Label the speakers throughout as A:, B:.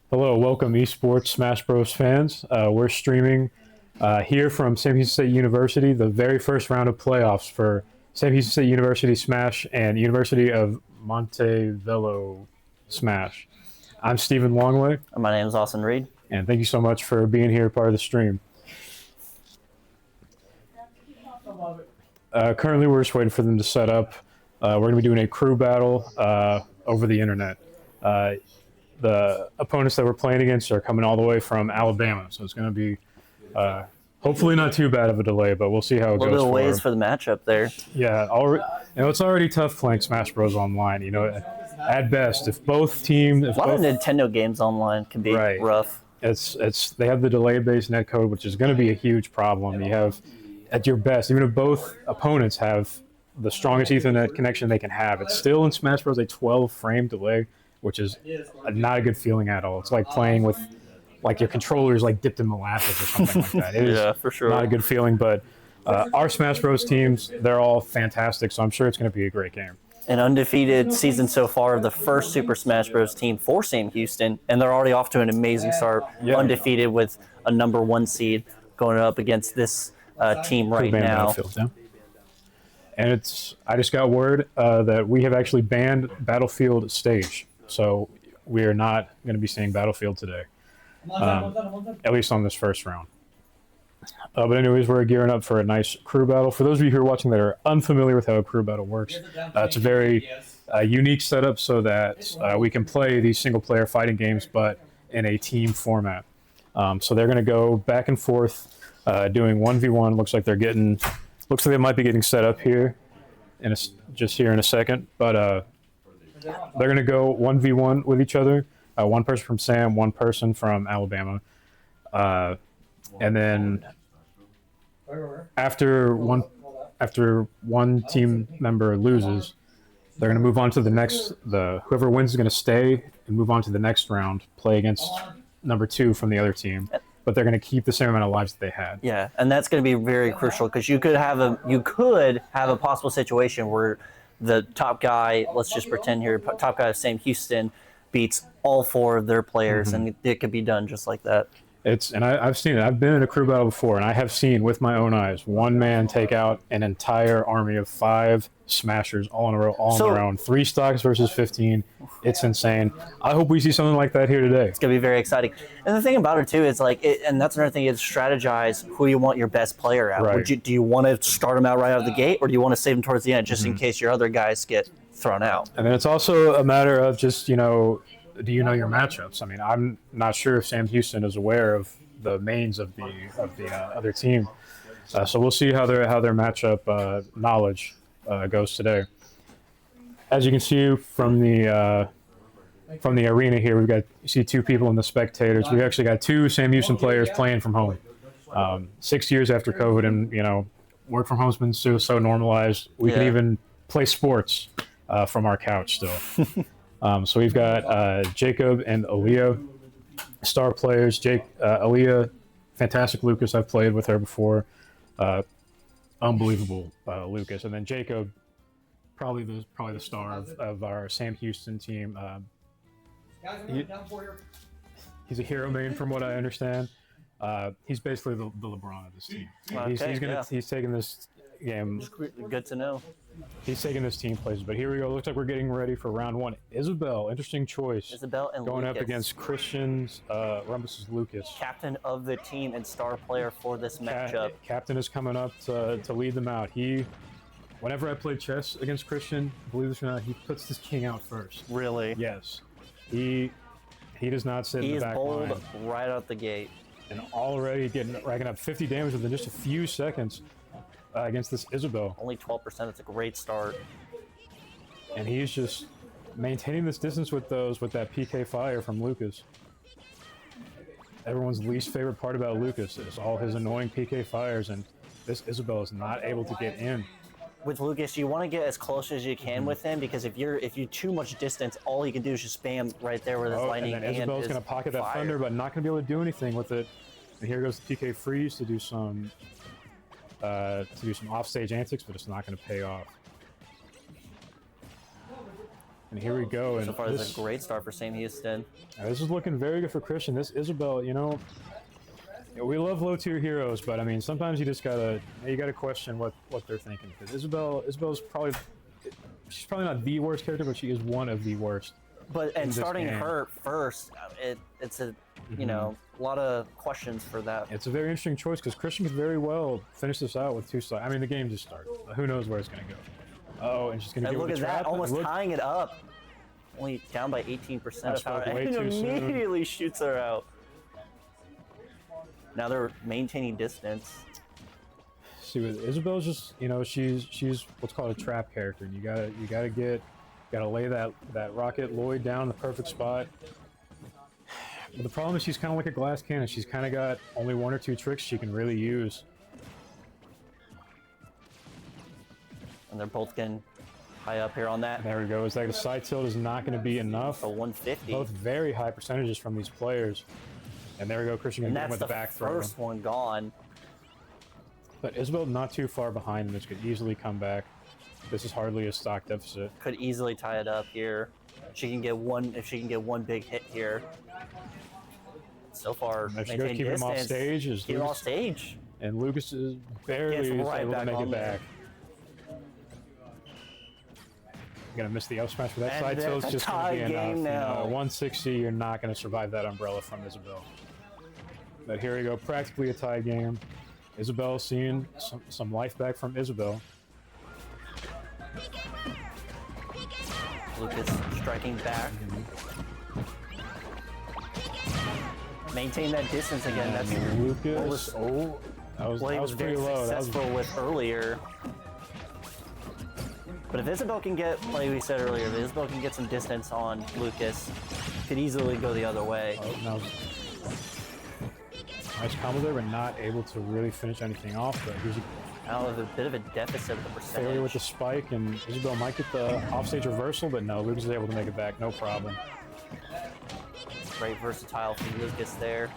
A: Hello, welcome esports Smash Bros fans. We're streaming here from Sam Houston State University, the very first round of playoffs for Sam Houston State University Smash and University of Montevallo Smash. I'm Stephen Longway.
B: My name is Austin Reed.
A: And thank you so much for being here, part of the stream. Currently, we're just waiting for them to set up. We're going to be doing a crew battle over the internet. The opponents that we're playing against are coming all the way from Alabama, so it's going to be hopefully not too bad of a delay, but we'll see how it goes.
B: A little bit of ways for the matchup there.
A: Yeah, it's already tough playing Smash Bros. Online. At best, if both teams,
B: a lot of Nintendo games online can be rough.
A: They have the delay-based netcode, which is going to be a huge problem. You have, at your best, even if both opponents have the strongest Ethernet connection they can have, it's still in Smash Bros. A 12-frame delay, which is not a good feeling at all. It's like playing with, like, your controller is like dipped in molasses or something like that. It is
B: for sure.
A: Not a good feeling, but our Smash Bros. Teams, they're all fantastic, so I'm sure it's going to be a great game.
B: An undefeated season so far of the first Super Smash Bros. Team for Sam Houston, and they're already off to an amazing start, undefeated with a #1 seed going up against this team right now.
A: And I just got word that we have actually banned Battlefield Stage, so we are not going to be seeing Battlefield today, at least on this first round. But anyways, we're gearing up for a nice crew battle. For those of you who are watching that are unfamiliar with how a crew battle works, it's a very unique setup so that we can play these single-player fighting games, but in a team format. So they're going to go back and forth doing 1v1. Looks like they might be getting set up here, just here in a second. But they're going to go 1v1 with each other. One person from Sam, one person from Alabama. And then after one team member loses, they're going to move on to the next. Whoever wins is going to stay and move on to the next round, play against #2 from the other team. But they're going to keep the same amount of lives that they had.
B: Yeah, and that's going to be very crucial because you could have a possible situation where the top guy, let's just pretend here, top guy of Sam Houston beats all 4 of their players, and it could be done just like that.
A: I've seen it. I've been in a crew battle before, and I have seen with my own eyes one man take out an entire army of 5 smashers all in a row, all on their own. 3 stocks versus 15. It's insane. I hope we see something like that here today.
B: It's gonna be very exciting. And the thing about it too is and that's another thing is strategize who you want your best player out.
A: Right.
B: Do you want to start them out right out of the gate, or do you want to save them towards the end just in case your other guys get thrown out?
A: And then it's also a matter of just do you know your matchups? I mean, I'm not sure if Sam Houston is aware of the mains of the other team, so we'll see how their matchup knowledge goes today. As you can see from the arena here, you see 2 people in the spectators. We actually got 2 Sam Houston players playing from home. 6 years after COVID, and work from home's been so normalized. We can even play sports from our couch still. So we've got Jacob and Aaliyah, star players. Aaliyah, fantastic Lucas. I've played with her before. Unbelievable Lucas. And then Jacob, probably the star of our Sam Houston team. He's a hero main from what I understand. He's basically the LeBron of this team. He's taking this game.
B: Good to know.
A: He's taking this team places, but here we go. Looks like we're getting ready for round 1. Isabel, interesting choice.
B: Isabel and
A: going
B: Lucas.
A: Up against Christian's Rumbus' Lucas.
B: Captain of the team and star player for this matchup.
A: Captain is coming up to lead them out. Whenever I play chess against Christian, believe it or not, he puts this king out first.
B: Really?
A: Yes. He does not sit in the back line.
B: He is bold right out the gate.
A: And already racking up 50 damage within just a few seconds. Against this Isabel.
B: Only 12%, it's a great start.
A: And he's just maintaining this distance with that PK fire from Lucas. Everyone's least favorite part about Lucas is all his annoying PK fires, and this Isabel is not able to get in.
B: With Lucas, you want to get as close as you can with him, because if you too much distance, all he can do is just spam right there with his lightning and
A: Isabel's going to pocket that thunder, but not going to be able to do anything with it. And here goes the PK freeze to do some offstage antics, but it's not going to pay off. And here we go. And
B: So far, this is a great start for Sam Houston.
A: This is looking very good for Christian. This Isabel, you know, we love low-tier heroes, but I mean, sometimes you just gotta question what they're thinking. Because Isabel's probably, she's probably not the worst character, but she is one of the worst.
B: But and starting her first, it's a you know, a lot of questions for that.
A: It's a very interesting choice because Christian could very well finish this out with 2 stocks. I mean, the game just started. Who knows where it's going to go? Oh, and she's going to get
B: look
A: with
B: at
A: the trap.
B: that, almost tying it up. Only down by 18% of power, and immediately shoots her out. Now they're maintaining distance.
A: See, with Isabel's just, you know, she's what's called a trap character, and you gotta lay that Rocket Lloyd down in the perfect spot. But the problem is she's kind of like a glass cannon. She's kind of got only 1 or 2 tricks she can really use.
B: And they're both getting high up here on that.
A: There we go. It's like the side tilt is not going to be enough.
B: A 150.
A: Both very high percentages from these players. And there we go. Christian again with the back throw.
B: First one gone.
A: But Isabel not too far behind, and this could easily come back. This is hardly a stock deficit.
B: Could easily tie it up here. She can get one if she can get one big hit here. So far,
A: if she goes keep him off stage,
B: keep him off stage.
A: And Lucas is barely able to make it back. Gonna miss the up smash for that side tilt. It's just gonna be enough. You know, 160, you're not gonna survive that umbrella from Isabel. But here we go, practically a tie game. Isabel seeing some life back from Isabel.
B: Lucas striking back. Maintain that distance again. That's
A: Lucas. That was pretty low.
B: That was successful with earlier. But if Isabel can get, like we said earlier, if Isabel can get some distance on Lucas, could easily go the other way.
A: Nice combo there, but not able to really finish anything off. But here's
B: now with a bit of a deficit with the percentage.
A: Failure with the spike, and Isabel might get the offstage reversal, but no, Lucas is able to make it back, no problem.
B: Great versatile from Lucas there.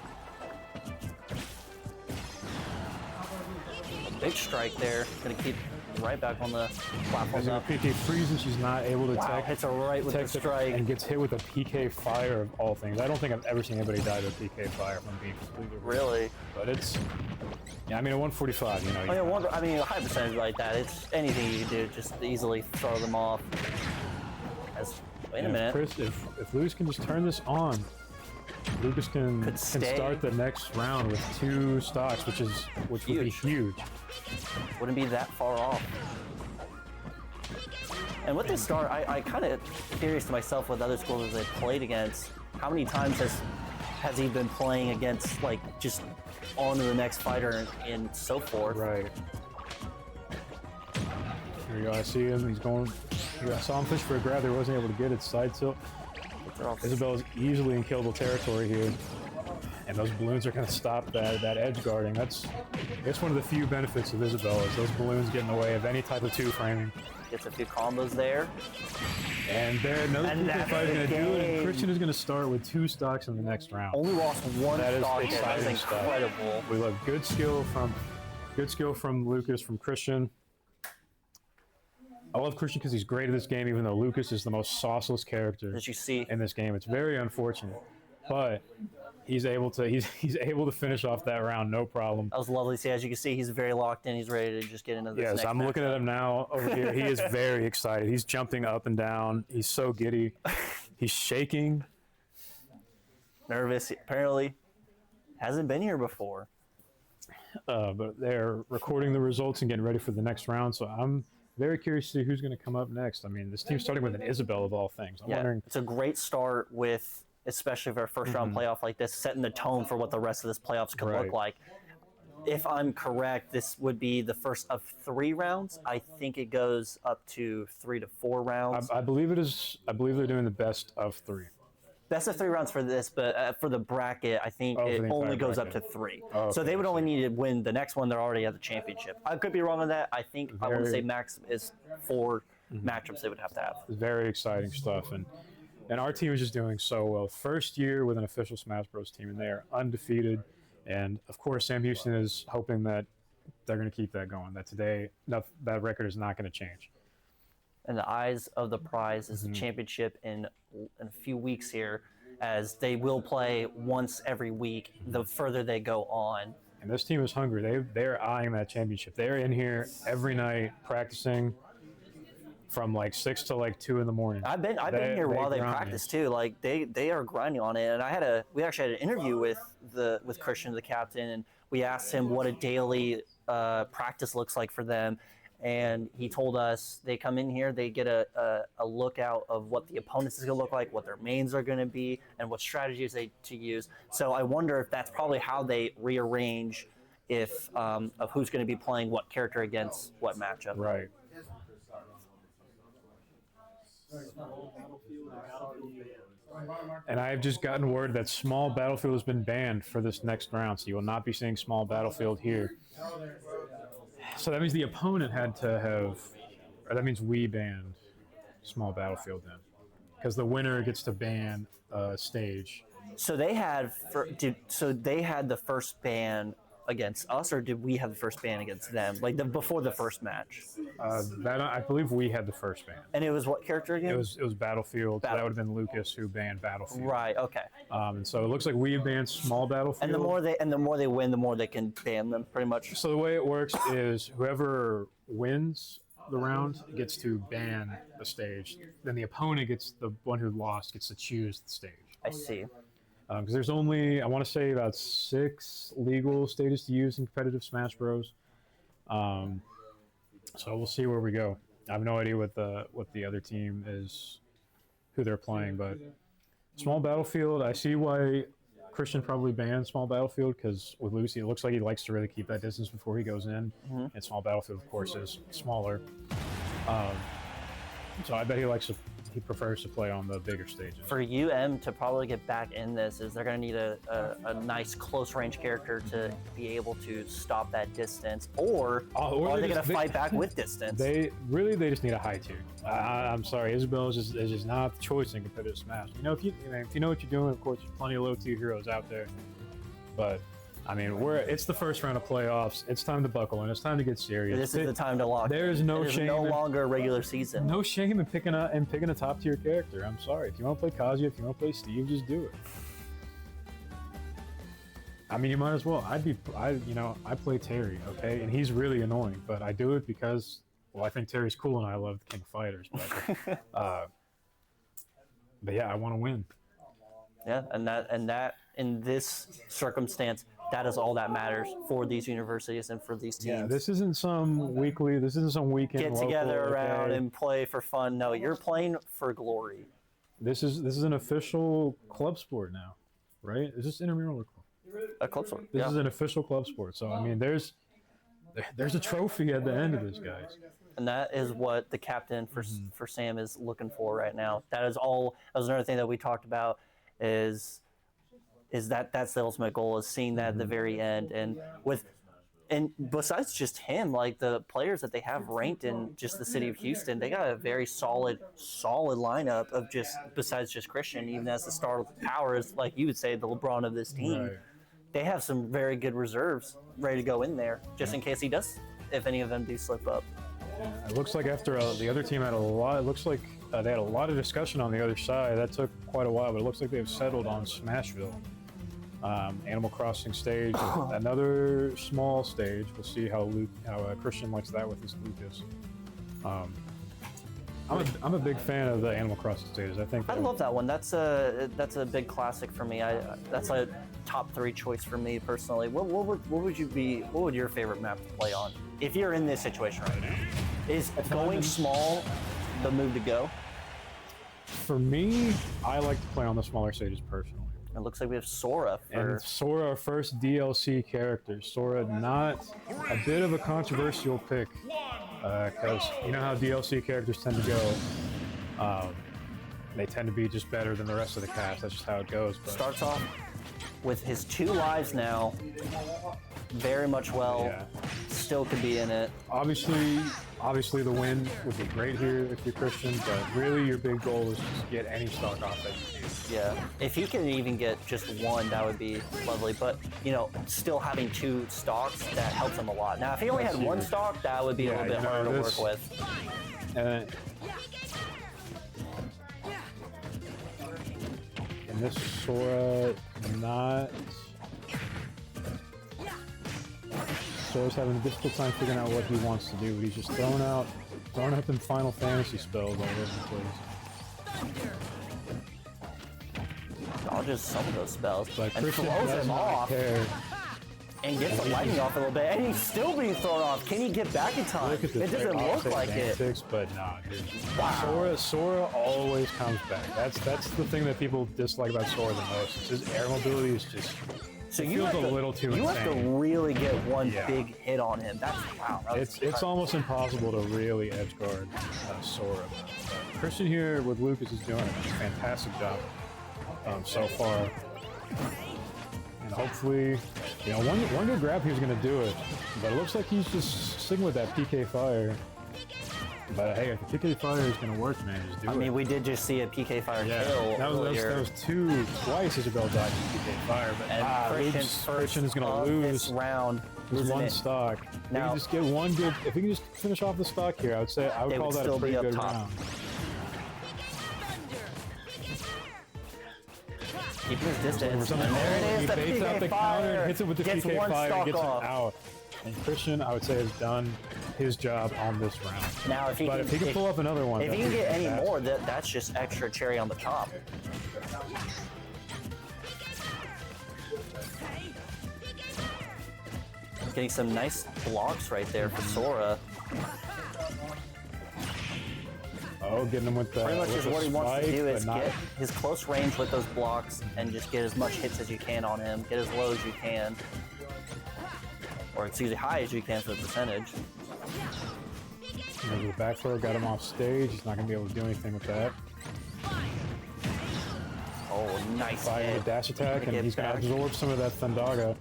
B: A big strike there. Gonna keep right back on the platform now.
A: PK freezes, she's not able to tech.
B: Hits her right with the strike.
A: And gets hit with a PK fire of all things. I don't think I've ever seen anybody die to a PK fire from being completely
B: really.
A: But it's, yeah, I mean, at 145, you know.
B: I mean, a high percentage like that, it's anything you can do, just easily throw them off. Wait a minute.
A: If Lucas can just turn this on, Lucas can start the next round with 2 stocks, which would be huge.
B: Wouldn't be that far off. And with this start, I kind of curious to myself with other schools they played against. How many times has he been playing against, like, just on to the next fighter and so forth?
A: Right. Here we go. I see him. He's going. I saw him fish for a grab. He wasn't able to get it. Side tilt. Isabel is easily in killable territory here. And those balloons are going to stop that edge guarding. That's one of the few benefits of Isabel is those balloons get in the way of any type of 2 framing.
B: Gets a few combos there.
A: And there, another PK fight is going to do it. And Christian is going to start with 2 stocks in the next round.
B: Only lost 1 stock. That is incredible.
A: We love good skill from Lucas, from Christian. I love Christian because he's great at this game, even though Lucas is the most sauceless character
B: that you see
A: in this game. It's very unfortunate, but he's able to finish off that round, no problem.
B: That was lovely to see. As you can see, he's very locked in. He's ready to just get into this.
A: Yes, I'm looking at him now over here. He is very excited. He's jumping up and down. He's so giddy. He's shaking.
B: Nervous, apparently. Hasn't been here before.
A: But they're recording the results and getting ready for the next round, so I'm very curious to see who's going to come up next. I mean, this team's starting with an Isabel of all things. I'm wondering.
B: It's a great start with, especially for a first round playoff like this, setting the tone for what the rest of this playoffs could look like. If I'm correct, this would be the first of 3 rounds. I think it goes up to 3 to 4 rounds.
A: I believe it is. I believe they're doing the best of 3.
B: Best of 3 rounds for this, but for the bracket, I think it only goes up to 3. So they would only need to win the next one. They're already at the championship. I could be wrong on that. I think I want to say max is 4 matchups they would have to have.
A: Very exciting stuff, and our team is just doing so well. First year with an official Smash Bros. Team, and they are undefeated. And of course, Sam Houston is hoping that they're going to keep that going. That today, that record is not going to change.
B: And the eyes of the prize is the championship in a few weeks here, as they will play once every week the further they go on.
A: And this team is hungry. They're eyeing that championship. They're in here every night practicing from like 6 to like 2 in the morning.
B: I've been here while they practice too. Like they are grinding on it. And we actually had an interview with Christian, the captain, and we asked him what a daily practice looks like for them. And he told us they come in here, they get a lookout of what the opponents is going to look like, what their mains are going to be, and what strategies to use. So I wonder if that's probably how they rearrange of who's going to be playing what character against what matchup.
A: Right. And I've just gotten word that small battlefield has been banned for this next round, so you will not be seeing small battlefield here. So that means the opponent had to have, or that means we banned small battlefield then, because the winner gets to ban stage.
B: So they had the first ban against us, or did we have the first ban against them? Like before the first match?
A: I believe we had the first ban.
B: And it was what character again?
A: It was Battlefield. So that would have been Lucas who banned Battlefield.
B: Right. Okay.
A: And so it looks like we banned small Battlefield.
B: And the more they win, the more they can ban them, pretty much.
A: So the way it works is whoever wins the round gets to ban the stage. Then the opponent the one who lost gets to choose the stage.
B: I see.
A: Because there's only, I want to say, about 6 legal stages to use in competitive Smash Bros. So we'll see where we go. I have no idea what the other team is, who they're playing, but small battlefield, I see why Christian probably banned small battlefield, because with Lucy, it looks like he likes to really keep that distance before he goes in. And small battlefield, of course, is smaller. So I bet he prefers to play on the bigger stages.
B: For UM to probably get back in this, is they're going to need a nice close range character to be able to stop that distance, or are they going to fight back with distance?
A: They just need a high tier. I'm sorry, Isabel is just not the choice in competitive Smash. You know, if you know what you're doing, of course, there's plenty of low tier heroes out there, but I mean, it's the first round of playoffs. It's time to buckle in. It's time to get serious.
B: This is the time to lock.
A: There is no shame.
B: No longer a regular season.
A: No shame in picking a top tier character. I'm sorry. If you want to play Kazuya, if you want to play Steve, just do it. I mean, you might as well. I play Terry, okay, and he's really annoying, but I do it because, well, I think Terry's cool and I love the King of Fighters, but yeah, I want to win.
B: Yeah, and that in this circumstance, that is all that matters for these universities and for these teams.
A: Yeah, this isn't some weekend
B: get together around and play for fun. No, you're playing for glory.
A: This is an official club sport now, right? Is this intramural or club?
B: A club sport.
A: This is an official club sport. So I mean, there's a trophy at the end of this, guys.
B: And that is what the captain for Sam is looking for right now. That was another thing that we talked about. Is that's the ultimate goal, is seeing that at the very end, and besides just him, like the players that they have ranked in just the city of Houston, they got a very solid lineup of besides just Christian, even as the star of the power is, like you would say, the LeBron of this team.
A: Right.
B: They have some very good reserves ready to go in there, just in case if any of them do slip up.
A: It looks like after the other team had a lot, it looks like they had a lot of discussion on the other side. That took quite a while, but it looks like they've settled on Smashville. Animal Crossing stage, another small stage. We'll see how Christian likes that with his Lucas. I'm a big fan of the Animal Crossing stages. I
B: love that one. That's a big classic for me. That's a top 3 choice for me personally. What would your favorite map to play on if you're in this situation right now? Is going small the move to go?
A: For me, I like to play on the smaller stages personally.
B: It looks like we have Sora.
A: And Sora, our first DLC character. Sora, not a bit of a controversial pick, because you know how DLC characters tend to go. They tend to be just better than the rest of the cast. That's just how it goes. But
B: starts off with his 2 lives now. Very much well.
A: Yeah.
B: Still could be in it.
A: Obviously, Obviously, the win would be great here if you're Christian, but really your big goal is just get any stock off that you can.
B: Yeah, if he can even get just one, that would be lovely. But, you know, still having 2 stocks, that helps him a lot. Now, if he only had 1 stock, that would be a little bit harder to work with.
A: And this Sora, Sora's having a difficult time figuring out what he wants to do, but he's just throwing up them Final Fantasy spells all over the place.
B: Dodges some of those spells,
A: But
B: and
A: Christian
B: throws
A: does
B: him
A: not
B: off,
A: care.
B: and gets the lightning off a little bit, and he's still being thrown off. Can he get back in time?
A: Look at this,
B: It doesn't look like it.
A: But nah, dude.
B: Wow.
A: Sora always comes back. That's the thing that people dislike about Sora the most. Is his air mobility is just
B: So
A: it
B: you
A: feels
B: have
A: a
B: to,
A: little too
B: you have
A: insane.
B: to really get one
A: Yeah.
B: big hit on him. That's wow.
A: It's almost impossible to really edge guard Sora. But Christian here with Lucas is doing a fantastic job so far. And hopefully, you know, one good grab here is going to do it. But it looks like he's just sticking with that PK Fire. But hey, if the PK Fire is going to work, man, just do it.
B: I mean, we did just see a PK Fire kill
A: that
B: earlier.
A: was twice Isabel died in PK Fire. But
B: And
A: Christian is going to lose
B: this round. losing
A: one
B: it.
A: stock. If he
B: Now-
A: can just get one good, if he can just finish off the stock here, I would call
B: would
A: that
B: still
A: a pretty
B: be up
A: good
B: top.
A: round.
B: Keeping his distance.
A: And
B: And there it is,
A: he
B: the
A: baits out
B: PK
A: the counter
B: Fire.
A: and hits it with the
B: Gets
A: PK
B: one
A: Fire and
B: stock
A: gets him
B: off.
A: out. And Christian, I would say, has done his job on this round.
B: Now, if he
A: But
B: can,
A: if he can pull up another one,
B: if he can get any more, that's just extra cherry on the top. Getting some nice blocks right there for Sora.
A: Oh, getting him with the
B: Pretty much
A: with
B: is
A: the
B: what he wants to
A: spike,
B: do
A: but
B: is
A: not-
B: get his close range with those blocks and just get as much hits as you can on him. Get as low as you can. Or excuse me, high as you can for the percentage.
A: The back throw got him off stage. He's not going to be able to do anything with that.
B: Oh, nice
A: Fire
B: hit.
A: the dash attack,
B: Gonna
A: and
B: get
A: he's going to
B: back.
A: absorb some of that Thundaga.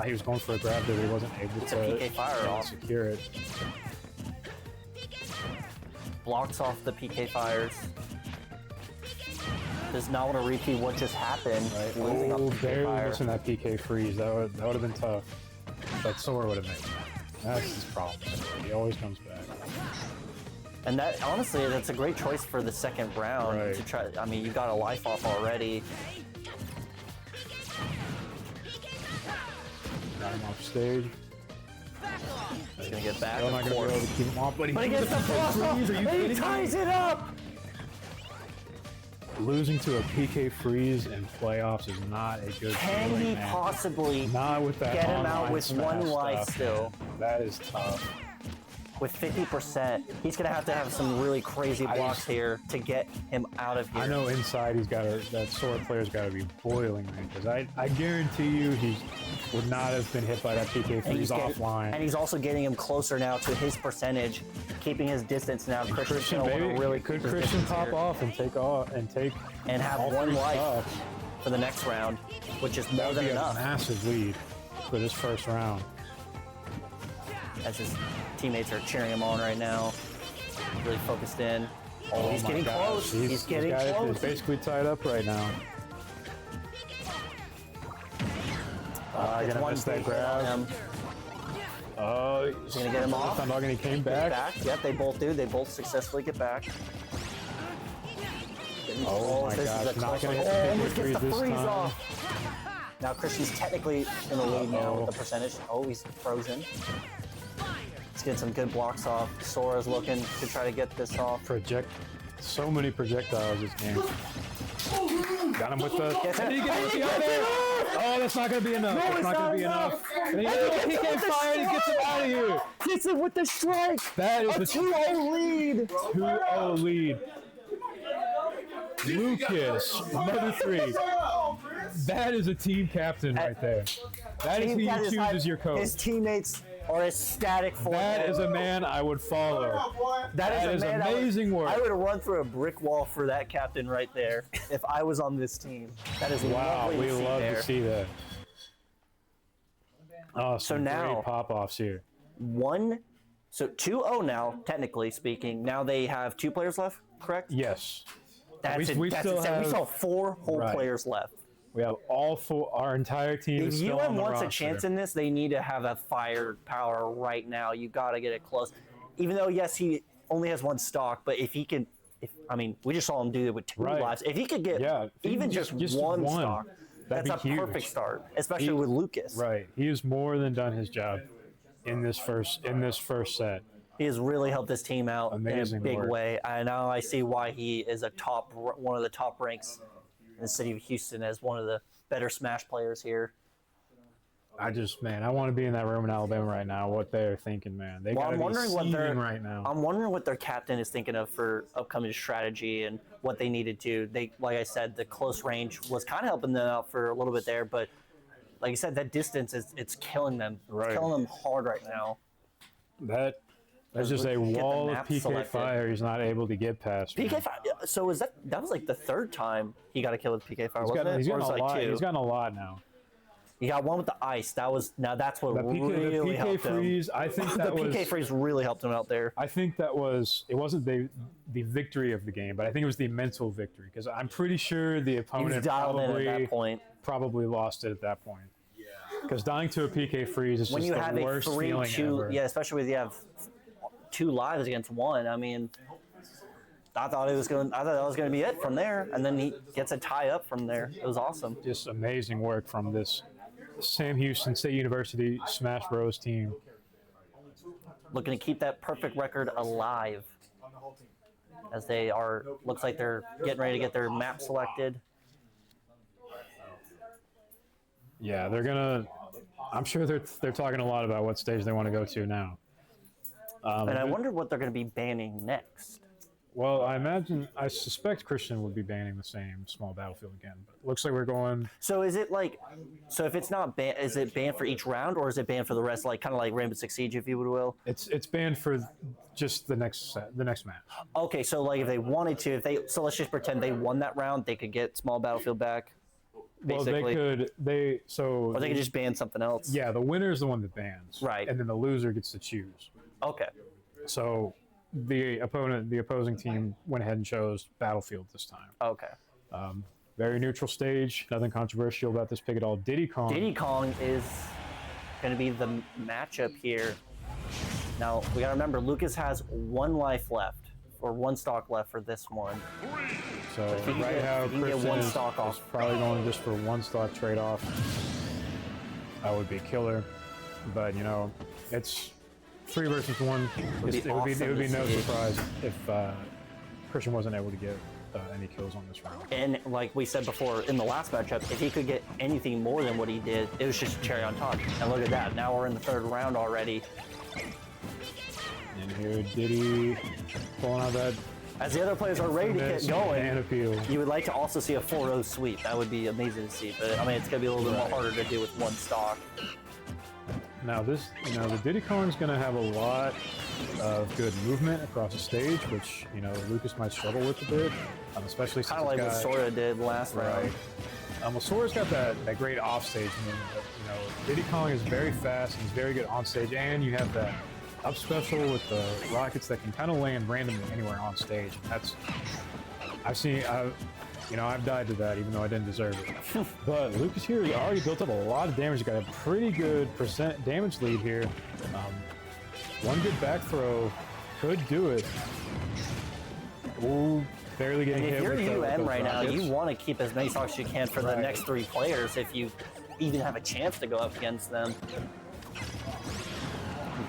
A: He was going for a grab there, but he wasn't able
B: It's a
A: to
B: PK Fire off.
A: secure it.
B: Blocks off the PK Fires. Does not want to repeat what just happened.
A: Right.
B: Losing off
A: Oh,
B: the PK
A: barely
B: Fire.
A: missing that PK freeze. That would have been tough. But Sora would have made it. That's his problem. He always comes back.
B: And that, honestly, that's a great choice for the second round
A: Right.
B: to try. I mean, you got a life off already.
A: Got him off stage.
B: He's gonna get back.
A: Still not
B: Of
A: going to be able
B: course.
A: to keep him off, but he
B: But he gets the block off,
A: freeze. Are you
B: and he
A: kidding me?
B: ties it up.
A: Losing to a PK freeze in playoffs is not a good
B: Can
A: feeling,
B: he
A: man.
B: possibly
A: Not with that
B: get him out
A: online
B: with
A: smash
B: one life
A: stuff,
B: still?
A: man. That is tough.
B: With 50%, he's gonna have to have some really crazy blocks here to get him out of here.
A: I know inside that Sora player's got to be boiling, man, because I guarantee you he would not have been hit by that PK
B: And
A: freeze offline.
B: and he's also getting him closer now to his percentage, keeping his distance now. Christian's gonna want to really
A: could
B: keep his
A: Christian
B: distance
A: pop
B: here
A: off and take
B: and have
A: all
B: one
A: three
B: life
A: stocks.
B: for the next round, which is
A: That
B: more
A: would
B: than
A: be a
B: enough.
A: massive lead for this first round.
B: As his teammates are cheering him on right now, really focused in. Oh, he's
A: my
B: getting
A: gosh,
B: close. He's getting
A: this guy
B: close.
A: is basically tied up right now.
B: Gets
A: gonna
B: one
A: miss that
B: big hit
A: grab.
B: on him.
A: Oh,
B: He's gonna get him off.
A: Thundog, and he came
B: Get
A: back.
B: Yep, they both do. They both successfully get back. Getting
A: Oh my
B: close. This
A: gosh,
B: is a
A: not
B: close
A: gonna
B: one.
A: hit the
B: Oh,
A: PK
B: almost gets the
A: freeze this
B: freeze
A: time.
B: off. Now Christian's technically in the lead now with the percentage. Oh, he's frozen. He's getting some good blocks off. Sora's looking to try to get this off.
A: So many projectiles this game. Got him with the. And he gets the other. Oh, that's not going to be enough. That's not going to be enough. And he gets fire and he gets him out of here.
B: Hits it with the strike.
A: That is
B: A 2-0 lead.
A: 2-0 lead. Lucas, another 3. That is a team captain right there. That is who you choose as your coach.
B: His teammates are ecstatic for
A: That
B: him.
A: is a man I would follow.
B: That is a man
A: amazing work.
B: I would run through a brick wall for that captain right there if I was on this team. That is
A: Wow,
B: lovely
A: we
B: to see
A: love
B: there.
A: to see that. Oh, some
B: now-
A: great pop-offs here.
B: 1 So 2-0 now, technically speaking. Now they have 2 players left, correct?
A: Yes.
B: That's
A: we
B: that's
A: still
B: insane.
A: have-
B: We still have 4 whole
A: Right.
B: players left.
A: We have all 4. Our entire team
B: If
A: is still on
B: UM
A: the
B: wants a
A: roster.
B: chance in this, they need to have a firepower right now. You got to get it close. Even though, yes, he only has 1 stock, but if he can, I mean, we just saw him do it with 2
A: Right.
B: lives. If he could get
A: Yeah, if he
B: even
A: can
B: just
A: just
B: one
A: one,
B: stock,
A: that'd
B: that's
A: be
B: a
A: huge.
B: perfect start, especially with Lucas.
A: Right. He has more than done his job in this first set.
B: He has really helped this team out
A: Amazing
B: in a big
A: work.
B: way. And now I see why he is one of the top ranks in the city of Houston as one of the better Smash players here.
A: I want to be in that room in Alabama right now. What they're thinking, man. They gotta be seething right now.
B: I'm wondering what their captain is thinking of for upcoming strategy and what they needed to. Like I said, the close range was kind of helping them out for a little bit there, but like you said, that distance it's killing them.
A: Right.
B: It's killing them hard right now.
A: That's just a
B: Get the
A: wall of
B: map
A: PK
B: selected.
A: fire he's not able to get past. man.
B: PK fire. So that was like the 3rd time he got a kill with PK fire,
A: He's
B: wasn't
A: gotten,
B: it?
A: he's
B: Or
A: gotten
B: was
A: a
B: it like
A: lot.
B: 2?
A: He's gotten a lot now.
B: You got one with the ice. That's what
A: The
B: really
A: PK
B: helped him.
A: freeze. I think
B: The
A: that was.
B: PK freeze really helped him out there.
A: I think that was. It wasn't the victory of the game, but I think it was the mental victory because I'm pretty sure the
B: He
A: opponent
B: was dialed in at that point.
A: probably lost it at that point. Because dying to a PK freeze is
B: When
A: just
B: you
A: the
B: have a
A: worst feeling
B: 3-2,
A: ever.
B: yeah, especially when you have 2 lives against 1. I mean, I thought that was going to be it from there, and then he gets a tie up from there. It was awesome.
A: Just amazing work from this Sam Houston State University Smash Bros team.
B: Looking to keep that perfect record alive, as looks like they're getting ready to get their map selected.
A: Yeah, they're gonna. I'm sure they're talking a lot about what stage they want to go to now.
B: And I wonder what they're going to be banning next.
A: Well, I suspect Christian would be banning the same small battlefield again, but it looks like we're going.
B: So is it if it's not banned, is it banned for each round, or is it banned for the rest, like kind of like Rainbow Six Siege, if you will?
A: It's banned for just the next match.
B: Okay, so like if they wanted to, so let's just pretend they won that round, they could get small battlefield back. Basically.
A: Well,
B: Or they could just ban something else.
A: Yeah, the winner is the one that bans.
B: Right.
A: And then the loser gets to choose.
B: Okay.
A: So the opposing team went ahead and chose Battlefield this time.
B: Okay.
A: Very neutral stage. Nothing controversial about this pick at all. Diddy Kong.
B: Diddy Kong is going to be the matchup here. Now, we got to remember, Lucas has 1 life left, or 1 stock left for this one.
A: So
B: if he can
A: right
B: get-
A: now,
B: if he can get
A: Christian
B: one
A: is
B: stock off.
A: probably going just for 1 stock trade-off. That would be killer. But, it's 3 versus 1. It would be
B: awesome to
A: no
B: see.
A: surprise if Christian wasn't able to get any kills on this round.
B: And like we said before in the last matchup, if he could get anything more than what he did, it was just a cherry on top. And look at that. Now we're in the 3rd round already.
A: And here, Diddy pulling out that
B: As the other players are ready to get
A: miss
B: going,
A: and appeal.
B: you would like to also see a 4-0 sweep. That would be amazing to see. But I mean, it's going to be a little bit more harder to do with 1 stock.
A: Now the Diddy Kong is going to have a lot of good movement across the stage, which Lucas might struggle with a bit, especially
B: Kind of like what Sora did last round.
A: Well, Sora's got that great offstage movement. But, Diddy Kong is very fast and he's very good on stage, and you have that up special with the rockets that can kind of land randomly anywhere on stage. I've died to that, even though I didn't deserve it. But Lucas here has already built up a lot of damage. He's got a pretty good percent damage lead here. 1 good back throw could do it. Ooh, barely getting hit.
B: If you're
A: with those
B: UM right now,
A: rockets.
B: you want to keep as many stocks as you can for the
A: Right.
B: next 3 players if you even have a chance to go up against them.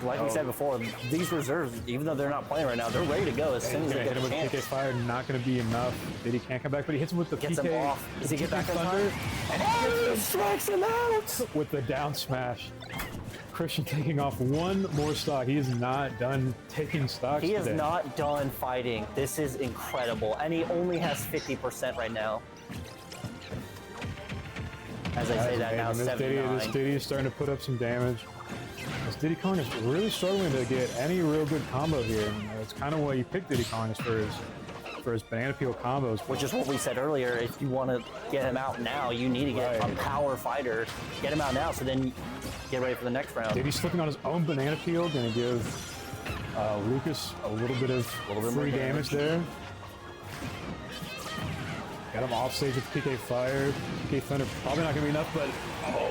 B: Like we said before, these reserves, even though they're not playing right now, they're ready to go as soon as
A: He's
B: they
A: gonna
B: get
A: hit
B: a
A: him with PK
B: chance.
A: fire, not going to be enough. Diddy can't come back, but he hits him with the
B: Gets
A: PK.
B: him off. Does he get back in
A: Thunder,
B: time? Oh, he strikes him out!
A: with the down smash. Christian taking off 1 more stock. He is not done taking stocks
B: He is
A: today.
B: not done fighting. This is incredible. And he only has 50% right now. As I say that now,
A: This
B: 79.
A: Diddy is starting to put up some damage. This Diddy Kong is really struggling to get any real good combo here. And it's kind of why you picked Diddy Kong is for his banana peel combos.
B: Which is what we said earlier. If you want to get him out now, you need to get
A: Right.
B: a power fighter. Get him out now, so then get ready for the next round.
A: Diddy's slipping on his own banana peel. Gonna give Lucas, a little bit free damage there. Got him off stage with PK Fire. PK Thunder probably not going to be enough, but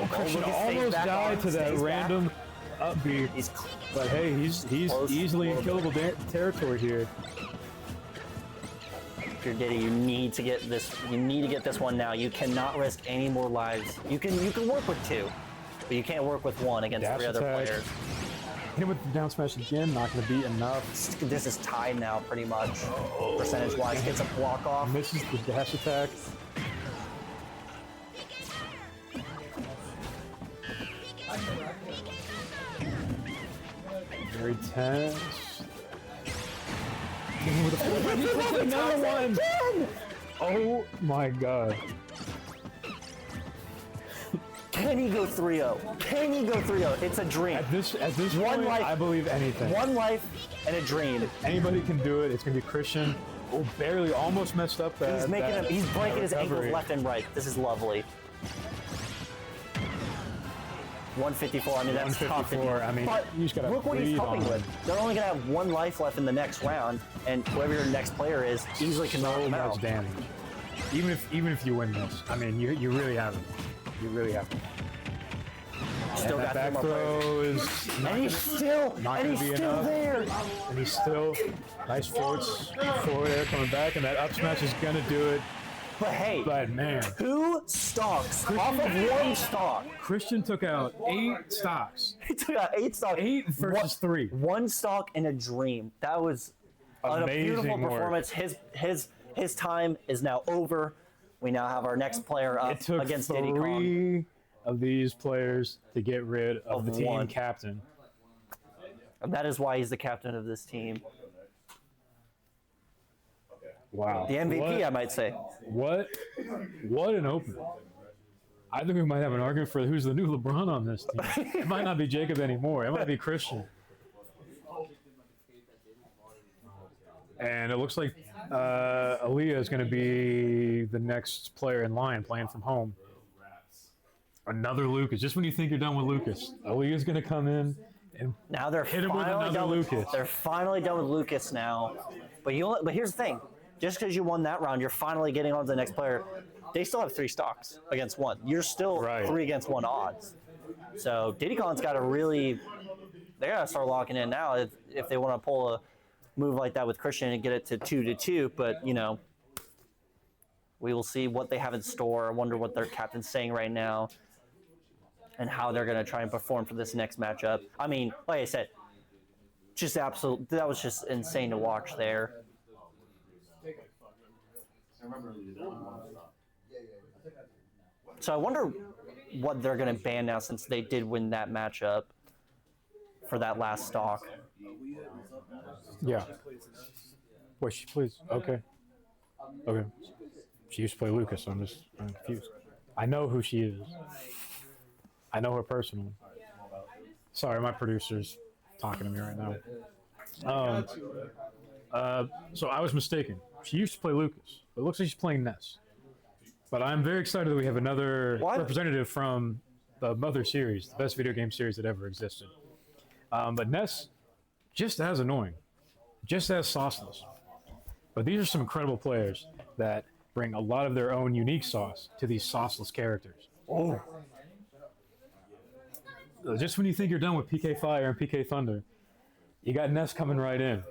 A: Christian almost died to that random up B. But hey, he's easily in killable territory here.
B: If you're Diddy, you need to get this. You need to get this one now. You cannot risk any more lives. You can work with 2, but you can't work with 1 against
A: Dash
B: 3 other
A: attack.
B: players.
A: Hit him with the down smash again. Not going to be enough.
B: This is tied now, pretty much. Percentage-wise, gets a block off.
A: Misses the dash attack. Very tense. Another one! Oh my god.
B: Can he go 3-0? Can he go 3-0? It's a dream.
A: At this
B: One
A: point,
B: life.
A: I believe anything.
B: 1 life and a dream.
A: Anybody can do it. It's going to be Christian. Oh, barely, almost messed up that.
B: He's making him. He's breaking his ankles
A: recovery.
B: left and right. This is lovely. 154. I mean, that's tough.
A: 154. I mean,
B: but
A: you just gotta
B: look what he's
A: breathe
B: coping
A: on
B: with. They're only gonna have 1 life left in the next round, and whoever your next player is easily can knock
A: So
B: him
A: much
B: out.
A: damage. Even if you win this, I mean, you really haven't. You really haven't.
B: Still
A: And that
B: got 3
A: back
B: more
A: throw
B: players.
A: is
B: And he's still,
A: not
B: and
A: gonna
B: he's
A: be
B: still
A: enough.
B: there.
A: And he's still nice forward air coming back, and that up smash is gonna do it.
B: But hey,
A: But man,
B: 2 stocks off of 1 stock.
A: Christian took out 8 stocks.
B: He took out 8 stocks.
A: 8 versus 3.
B: 1 stock in a dream. That was a beautiful
A: Amazing work.
B: performance. His time is now over. We now have our next player up
A: It took
B: against Diddy Kong.
A: 3 of these players to get rid of the team
B: 1.
A: captain.
B: And that is why he's the captain of this team.
A: Wow.
B: The MVP,
A: What-
B: I might say.
A: What an opening. I think we might have an argument for who's the new LeBron on this team. It might not be Jacob anymore. It might be Christian. And it looks like Aaliyah is going to be the next player in line playing from home. Another Lucas. Just when you think you're done with Lucas, Aaliyah is going to come in and
B: Now they're
A: hit him with
B: finally
A: another
B: done with
A: Lucas.
B: They're finally done with Lucas now. But here's the thing. Just because you won that round, you're finally getting on to the next player. They still have 3 stocks against 1. You're still
A: Right.
B: 3 against 1 odds. So Diddy Kong's got to really, they got to start locking in now if they want to pull a move like that with Christian and get it to 2-2. But, you know, we will see what they have in store. I wonder what their captain's saying right now and how they're going to try and perform for this next matchup. I mean, like I said, just absolute. That was just insane to watch there. So I wonder what they're going to ban now since they did win that matchup for that last stock.
A: Yeah. Wait, she plays. Okay. Okay. She used to play Lucas, so I'm confused. I know who she is. I know her personally. Sorry, my producer's talking to me right now. So I was mistaken. She used to play Lucas. It looks like she's playing Ness. But I'm very excited that we have another representative from the Mother series, the best video game series that ever existed. But Ness, just as annoying, just as sauceless. But these are some incredible players that bring a lot of their own unique sauce to these sauceless characters.
B: Oh,
A: Just when you think you're done with PK Fire and PK Thunder, you got Ness coming right in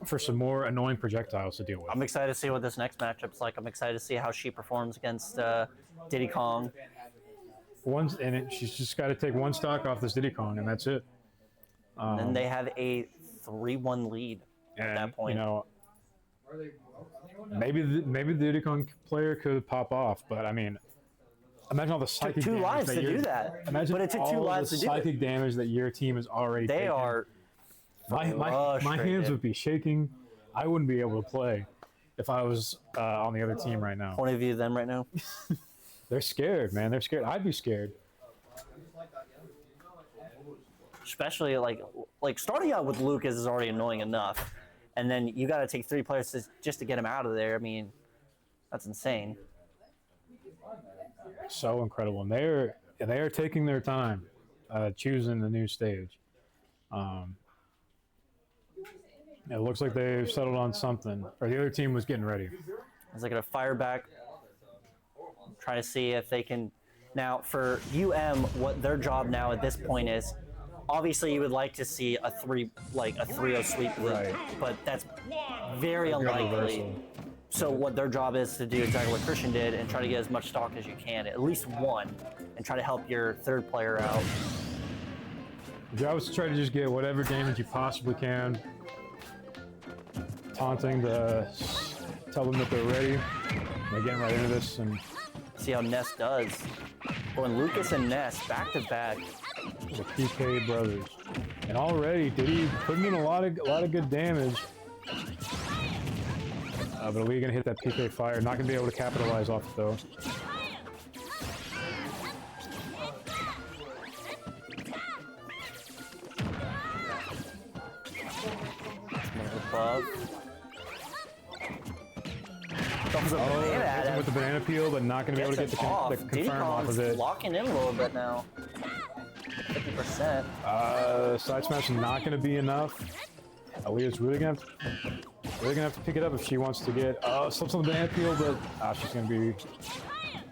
A: for some more annoying projectiles to deal with.
B: I'm excited to see what this next matchup's like. I'm excited to see how she performs against Diddy Kong.
A: She's just got to take 1 stock off this Diddy Kong, and that's it.
B: And they have a 3-1 lead at that point.
A: You know, maybe the Diddy Kong player could pop off, but I mean, imagine all the psychic
B: Took 2
A: damage
B: lives to do that.
A: Imagine
B: But it took 2
A: all
B: lives
A: the
B: to do it.
A: psychic damage that your team is already
B: They
A: taking.
B: are
A: My
B: frustrated.
A: hands would be shaking. I wouldn't be able to play if I was on the other team right now.
B: Point of view them right now.
A: They're scared, man. They're scared. I'd be scared.
B: Especially like starting out with Lucas is already annoying enough, and then you got to take 3 players just to get him out of there. I mean, that's insane.
A: So incredible, and they are taking their time choosing the new stage. It looks like they've settled on something, or the other team was getting ready.
B: Is they going to fire back? Try to see if they can. Now, for what their job now at this point is, obviously you would like to see a 3-0 sweep,
A: Right.
B: but that's very unlikely. So what their job is to do exactly what Christian did and try to get as much stock as you can, at least one, and try to help your third player out.
A: The job is to try to just get whatever damage you possibly can. Taunting to tell them that they're ready. They're getting right into this and
B: see how Ness does. Going Lucas and Ness back to back.
A: The PK brothers. And already Diddy putting in a lot of good damage. But are we gonna hit that PK fire? Not gonna be able to capitalize off it though.
B: Above.
A: With the banana peel, but not going to be able to get the confirm off of it.
B: Locking in a little bit now. 50%.
A: Side smash is not going to be enough. Aaliyah's really going to have to pick it up if she wants to get slips on the banana peel, but she's going to be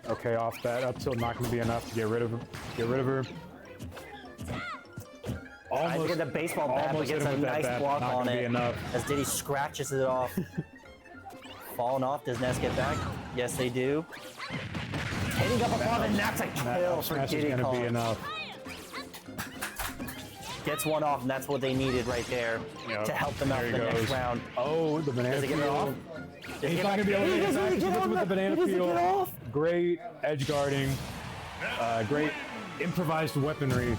A: okay off that. Up till not going to be enough to get rid of her.
B: Almost get the baseball bat, but gets a nice block on it as Diddy scratches it off. Falling off, does Ness get back? Yes, they do. Hitting up above, and that's a kill for Diddy Kong.
A: Be enough.
B: Gets one off, and that's what they needed right there to help them out for the next round.
A: Oh, the banana peel.
B: Does he get it off?
A: He's not going to be able to get it off with the banana peel. Great edge guarding. Great improvised weaponry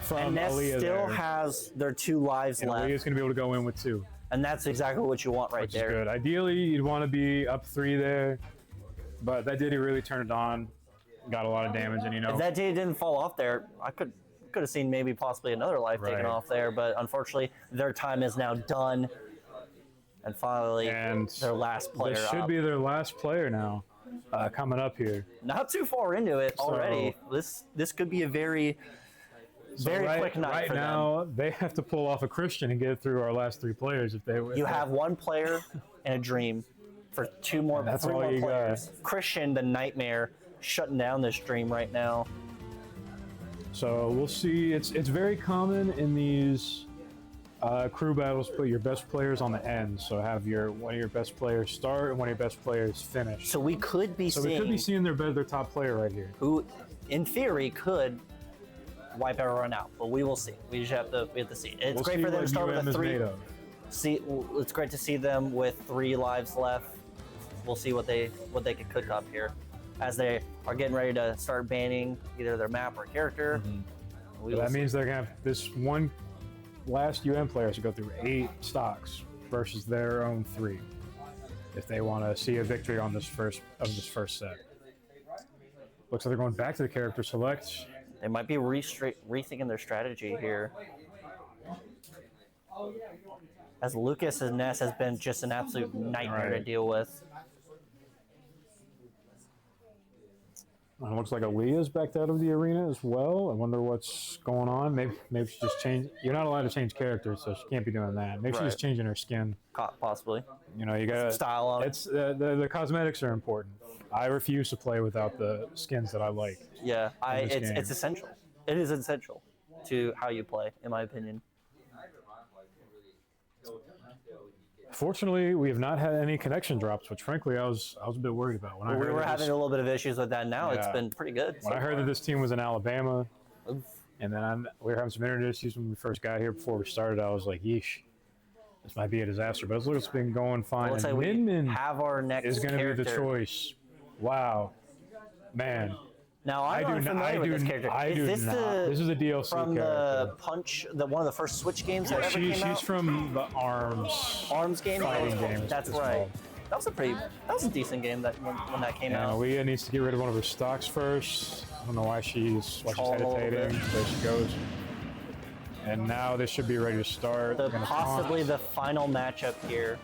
A: from
B: and Ness
A: Aaliyah
B: still has their 2 lives left.
A: Aaliyah's going to be able to go in with 2.
B: And that's exactly what you want right there.
A: Which is good. Ideally, you'd want to be up 3 there, but that Diddy really turned it on. Got a lot of damage, and
B: if that Diddy didn't fall off there, I could have seen maybe possibly another life taken off there, but unfortunately, their time is now done. And finally, their last player
A: This should be their last player now, coming up here.
B: Not too far into it already. This could be a very quick night
A: right
B: for
A: now, they have to pull off a Christian and get through our last 3 players.
B: You have 1 player and a dream for 3 more players. Christian, the nightmare, shutting down this dream right now.
A: So we'll see. It's very common in these crew battles to put your best players on the end. So have one of your best players start and one of your best players finish.
B: So we could be
A: seeing their top player right here,
B: who, in theory, could wipe everyone out, but we will see. We have to see. It's great for them to start with a 3. It's great to see them with 3 lives left. We'll see what they could cook up here, as they are getting ready to start banning either their map or character.
A: That means they're gonna have this one last player to go through 8 stocks versus their own 3, if they want to see a victory on this first set. Looks like they're going back to the character select.
B: They might be rethinking their strategy here. As Lucas and Ness has been just an absolute nightmare to deal with.
A: It looks like Aaliyah's backed out of the arena as well. I wonder what's going on. Maybe she just changed. You're not allowed to change characters, so she can't be doing that. Maybe she's just changing her skin.
B: Possibly.
A: You got
B: style on it.
A: It's the cosmetics are important. I refuse to play without the skins that I like.
B: Yeah, it's essential. It is essential to how you play, in my opinion.
A: Fortunately, we have not had any connection drops, which frankly I was a bit worried about.
B: When we were having a little bit of issues with that. Now it's been pretty good.
A: When I heard that this team was in Alabama, and then we were having some internet issues when we first got here before we started, I was like, yeesh, this might be a disaster. But it's been going fine.
B: Looks like
A: Min Min
B: have our next
A: is going to be the choice. Wow, man.
B: Now I'm unfamiliar with this character.
A: This is a DLC
B: from
A: character.
B: the Punch, one of the first Switch games that ever came out.
A: She's from the Arms
B: game.
A: Fighting game.
B: That's right. That was a decent game when that came out.
A: Aaliyah needs to get rid of one of her stocks first. I don't know why she's hesitating. There she goes. And now this should be ready to start.
B: Possibly the final matchup here.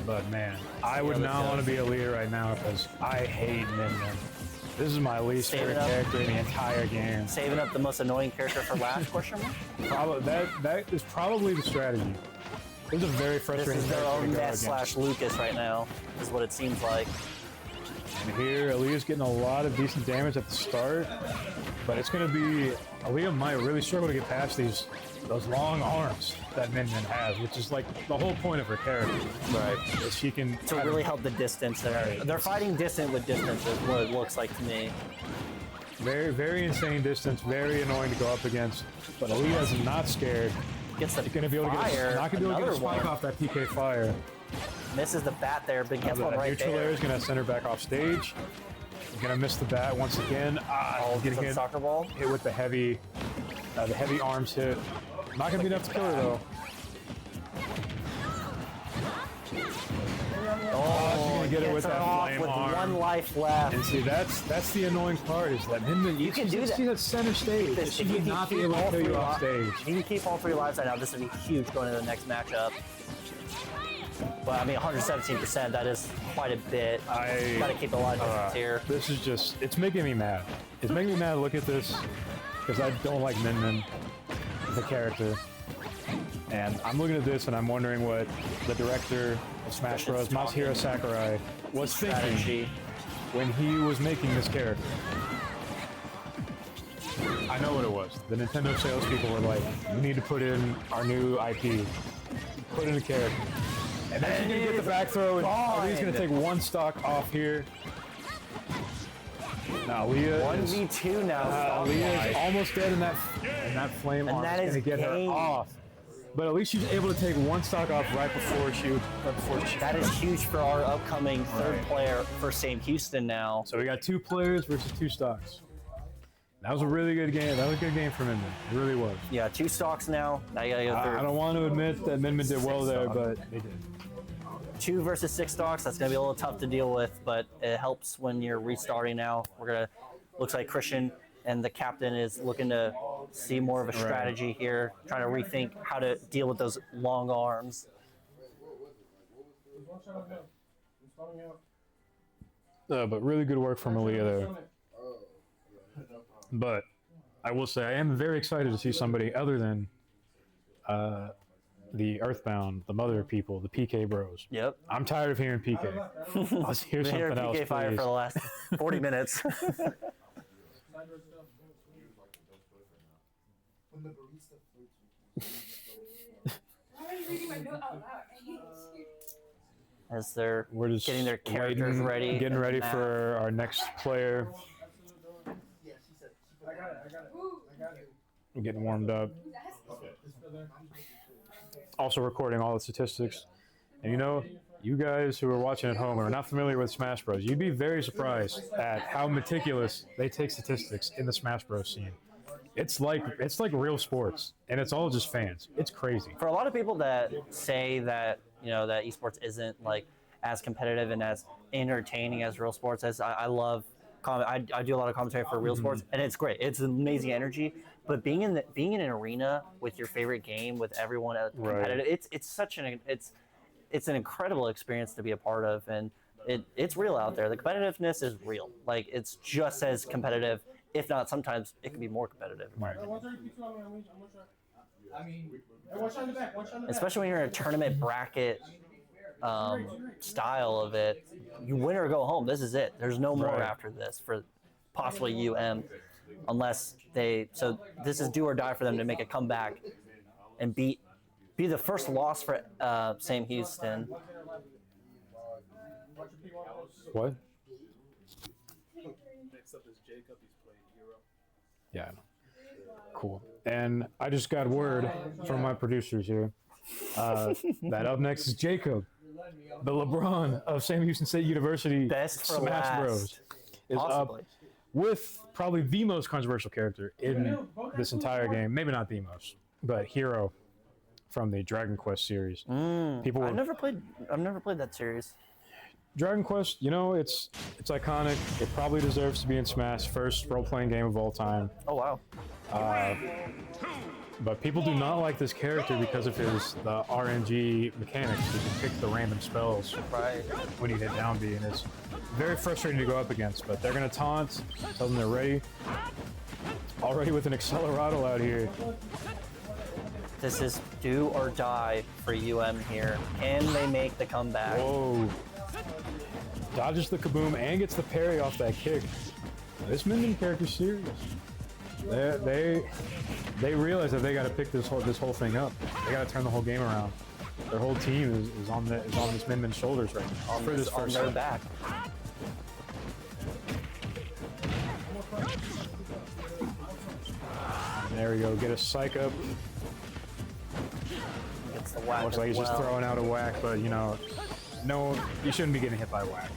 A: But man, I would not want to be Aaliyah right now because I hate Min Min. This is my least favorite character in the entire game.
B: Saving up the most annoying character for last, question mark?
A: That is probably the strategy. This is a very
B: This
A: frustrating
B: is their
A: character to
B: own
A: go
B: Ness
A: against.
B: / Lucas right now, is what it seems like.
A: And here, Aaliyah's getting a lot of decent damage at the start, but it's going to be... Aaliyah might really struggle to get past those long arms that Min Min has, which is like the whole point of her character.
B: Right.
A: Is she can...
B: To really help the distance there. They're fighting distant with distance is what it looks like to me.
A: Very, very insane distance, very annoying to go up against, but Aaliyah is not scared.
B: Gets the
A: Going to be able to
B: fire.
A: not going to be able to get a spike
B: one.
A: off that PK fire.
B: Misses the bat there, but gets one
A: That
B: right
A: neutral
B: there.
A: air is going to send her back off stage. Going to miss the bat once again.
B: Gets a soccer ball.
A: Hit with the heavy arms hit. Not going to be enough to kill her though.
B: Oh,
A: she's gonna get it with
B: gets her
A: that
B: off
A: flame
B: with
A: arm.
B: 1 life left.
A: And see, that's the annoying part is that Min Min, you
B: can do that.
A: She's at center stage.
B: If
A: She
B: you
A: would
B: can
A: not be
B: keep
A: able to
B: all
A: kill you
B: three
A: off stage.
B: If you can keep all 3 lives right now, this would be huge going into the next matchup. But I mean, 117%, that is quite a bit. Got to keep a lot of distance here.
A: This is just, it's making me mad. It's making me mad to look at this because I don't like Min Min, the character. And I'm looking at this and I'm wondering what the director of Smash Bros, Masahiro Sakurai, was thinking when he was making this character. I know what it was. The Nintendo salespeople were like, we need to put in our new IP. Put in a character. And then she's going to get the back throw, and Aaliyah's going to take 1 stock off here. Now, Aaliyah
B: 1v2 now.
A: Aaliyah is almost dead in that flame arm.
B: that
A: It's
B: is
A: going to get her off. But at least she's able to take 1 stock off right before she
B: That is huge for our upcoming 3rd player for Sam Houston now.
A: So we got 2 players versus 2 stocks. That was a really good game. That was a good game for Min Min. It really was.
B: Yeah, 2 stocks now. Now you gotta go through.
A: I don't want to admit that Min Min did well there, but they did.
B: 2 versus 6 stocks. That's gonna be a little tough to deal with, but it helps when you're restarting now. Looks like Christian and the captain is looking to see more of a strategy here, trying to rethink how to deal with those long arms.
A: But really good work from Aaliyah there. But I will say I am very excited to see somebody other than the Earthbound, the Mother people, the PK Bros.
B: Yep.
A: I'm tired of hearing PK. Let's hear
B: Been hearing
A: something else,
B: PK fire
A: please.
B: for the last 40 minutes.
C: When the barista
D: Why are you reading my note out loud? I hate you.
B: As they're
A: We're just
B: getting their characters ready.
A: getting ready for our next player.
C: Yeah, she said. I got it.
D: Ooh,
A: We're getting warmed up.
D: that's
A: Also recording all the statistics. And you know, you guys who are watching at home and are not familiar with Smash Bros, you'd be very surprised at how meticulous they take statistics in the Smash Bros scene. It's like real sports, and it's all just fans. It's crazy.
B: For a lot of people that say that that esports isn't like as competitive and as entertaining as real sports is, I love. I do a lot of commentary for real sports, and it's great. It's amazing energy. But being in an arena with your favorite game, with everyone competitive, it's an incredible experience to be a part of, and it's real out there. The competitiveness is real. Like, it's just as competitive, if not sometimes it can be more competitive.
A: Right.
B: Especially when you're in a tournament bracket style of it. You win or go home. This is it. There's no more
A: Right.
B: after this for possibly UM, unless so this is do or die for them to make a comeback and be the first loss for Sam Houston.
A: What?
E: Next up is Jacob. He's playing Hero.
A: Yeah, I know. Cool. And I just got word from my producers here that up next is Jacob, the LeBron of Sam Houston State University.
B: Best for
A: Smash
B: last.
A: Bros. Is
B: Possibly.
A: up with probably the most controversial character in this entire game. Maybe not the most, but Hero from the Dragon Quest series. People
B: I've
A: were
B: never played that series.
A: Dragon Quest, it's iconic. It probably deserves to be in Smash, first role-playing game of all time.
B: Oh wow.
A: But people do not like this character because of the RNG mechanics. You can pick the random spells
B: Right.
A: when you hit down B, and it's very frustrating to go up against. But they're going to taunt, tell them they're ready. Already with an Accelerado out here.
B: This is do or die for UM here. Can they make the comeback?
A: Whoa. Dodges the kaboom and gets the parry off that kick. This minion character's serious. They realize that they got to pick this whole thing up. They got to turn the whole game around. Their whole team is on this Minman's shoulders right now.
B: On their back.
A: There we go. Get a psych up.
B: Gets the whack.
A: Looks like he's just throwing out a whack, but you know, no, you shouldn't be getting hit by whack.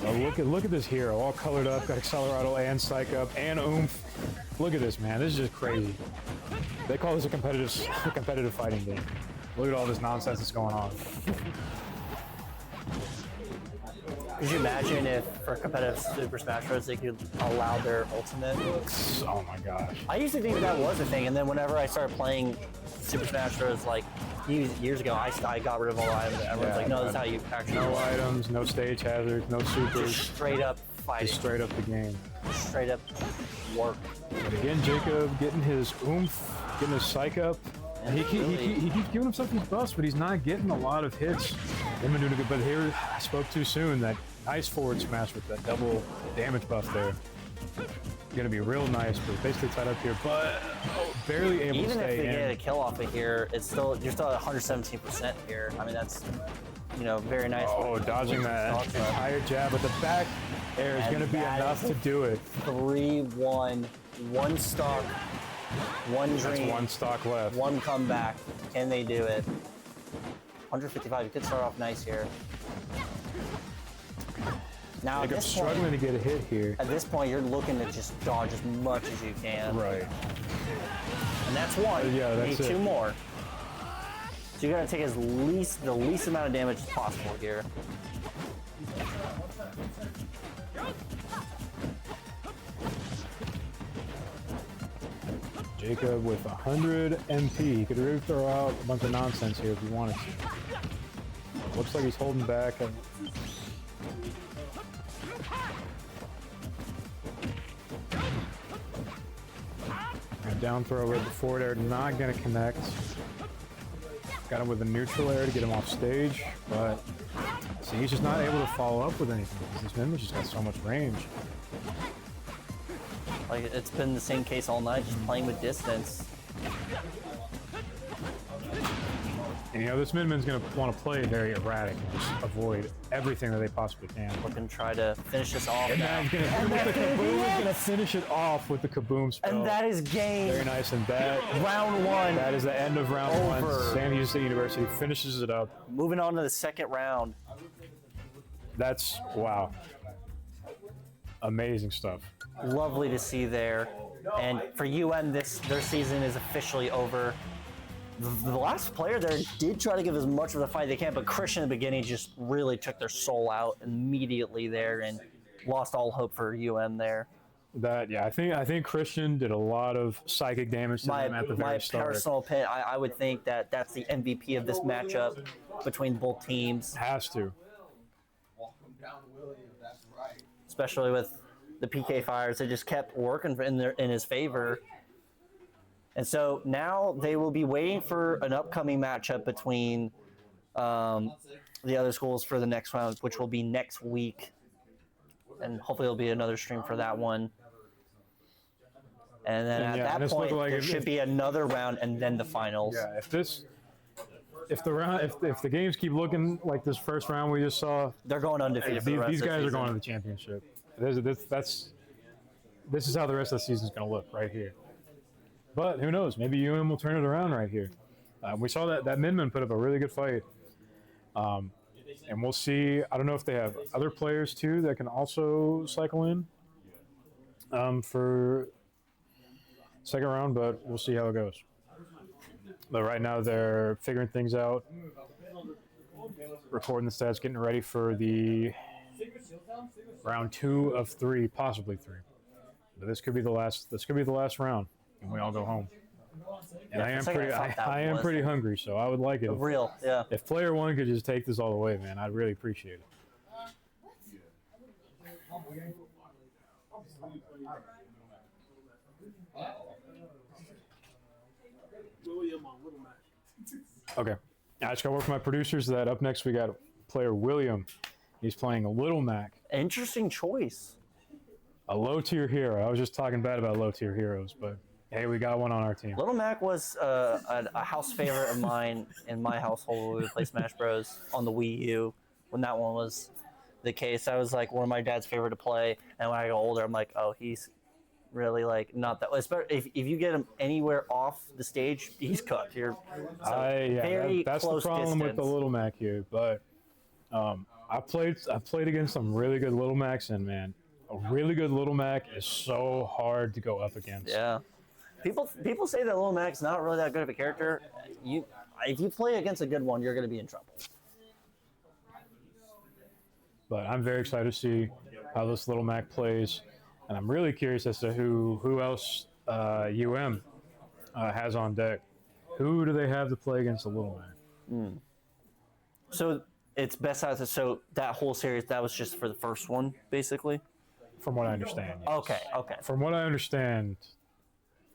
A: Oh, look at this hero, all colored up, got Accelerado and Psych Up and Oomph. Look at this, man. This is just crazy. They call this a competitive fighting game. Look at all this nonsense that's going on.
B: Could you imagine if for competitive Super Smash Bros. They could allow their ultimate?
A: Oh my gosh.
B: I used to think that was a thing, and then whenever I started playing Super Smash Bros. Like years ago, I got rid of all items. Everyone's like, no, this is how you actually
A: No items, no stage hazards, no supers.
B: just straight up fighting.
A: Just straight up the game.
B: Straight up work.
A: And again, Jacob getting his oomph, getting his psych up. And he keeps giving himself these buffs, but he's not getting a lot of hits. But here, I spoke too soon. That nice forward smash with that double damage buff there. Gonna be real nice, but basically tied up here, but barely able to stay in.
B: Even if they get a kill off of here, you're still at 117% here. I mean, that's, you know, very nice.
A: Oh, dodging that entire jab, but the back air is going to be enough to do it.
B: 3-1, one stock, one dream.
A: That's one stock left.
B: One comeback. Can they do it? 155. You could start off nice here. Now,
A: Jacob's struggling to get a hit here.
B: At this point, you're looking to just dodge as much as you can.
A: Right.
B: And that's one.
A: Yeah, that's
B: you need
A: it.
B: 2 more. So you gotta take the least amount of damage as possible here.
A: Jacob with 100 MP. He could really throw out a bunch of nonsense here if he wanted to. Looks like he's holding back. Down throw with the forward air, not going to connect. Got him with a neutral air to get him off stage, but see, he's just not able to follow up with anything. This Mimi's just got so much range.
B: Like, it's been the same case all night, just playing with distance.
A: And you know, this Midman's going to want to play very erratic and just avoid everything that they possibly can.
B: Looking to try to finish this off.
A: And now he's going to finish it off with the kaboom spell.
B: And that is game.
A: Very nice. And that
B: round 1.
A: That is the end of round 1. Sam Houston State University finishes it up.
B: Moving on to the second round.
A: That's wow. Amazing stuff.
B: Lovely to see there. And for UM, their season is officially over. The last player there did try to give as much of the fight they can, but Christian in the beginning just really took their soul out immediately there and lost all hope for UM there.
A: I think Christian did a lot of psychic damage to them at the very start.
B: My personal opinion, I would think that that's the MVP of this matchup between both teams.
A: Has to.
B: Especially with the PK fires, they just kept working in his favor. And so now they will be waiting for an upcoming matchup between the other schools for the next round, which will be next week. And hopefully there'll be another stream for that one. And then at that point, there should be another round and then the finals.
A: Yeah, if the games keep looking like this first round we just saw,
B: they're going undefeated.
A: These guys are going to the championship. This is how the rest of the season is going to look right here. But who knows? Maybe UM will turn it around right here. We saw that Midman put up a really good fight. And we'll see. I don't know if they have other players too that can also cycle in for second round, but we'll see how it goes. But right now they're figuring things out, recording the stats, getting ready for the round 2 of 3, possibly 3. But this could be the last round, and we all go home. And I am pretty hungry, so I would like it. If player 1 could just take this all the way, man, I'd really appreciate it.
E: William on Little Mac.
A: Okay. I just got word from my producers that up next we got player William. He's playing a Little Mac,
B: Interesting choice.
A: a low-tier hero. I was just talking bad about low-tier heroes, but hey, we got one on our team.
B: Little Mac was a house favorite of mine in my household when we would play Smash Bros. On the Wii U. When that one was the case, I was like one of my dad's favorite to play. And when I got older, I'm like, oh, he's really like not that. If you get him anywhere off the stage, he's cooked. You're
A: That's the problem with the Little Mac here. But I've played against some really good Little Macs, and man, a really good Little Mac is so hard to go up against.
B: Yeah. People say that Little Mac's not really that good of a character. If you play against a good one, you're going to be in trouble.
A: But I'm very excited to see how this Little Mac plays, and I'm really curious as to who else has on deck. Who do they have to play against the Little Mac?
B: So it's best out. So that whole series, that was just for the first one, basically.
A: From what I understand. Yes.
B: Okay.
A: From what I understand,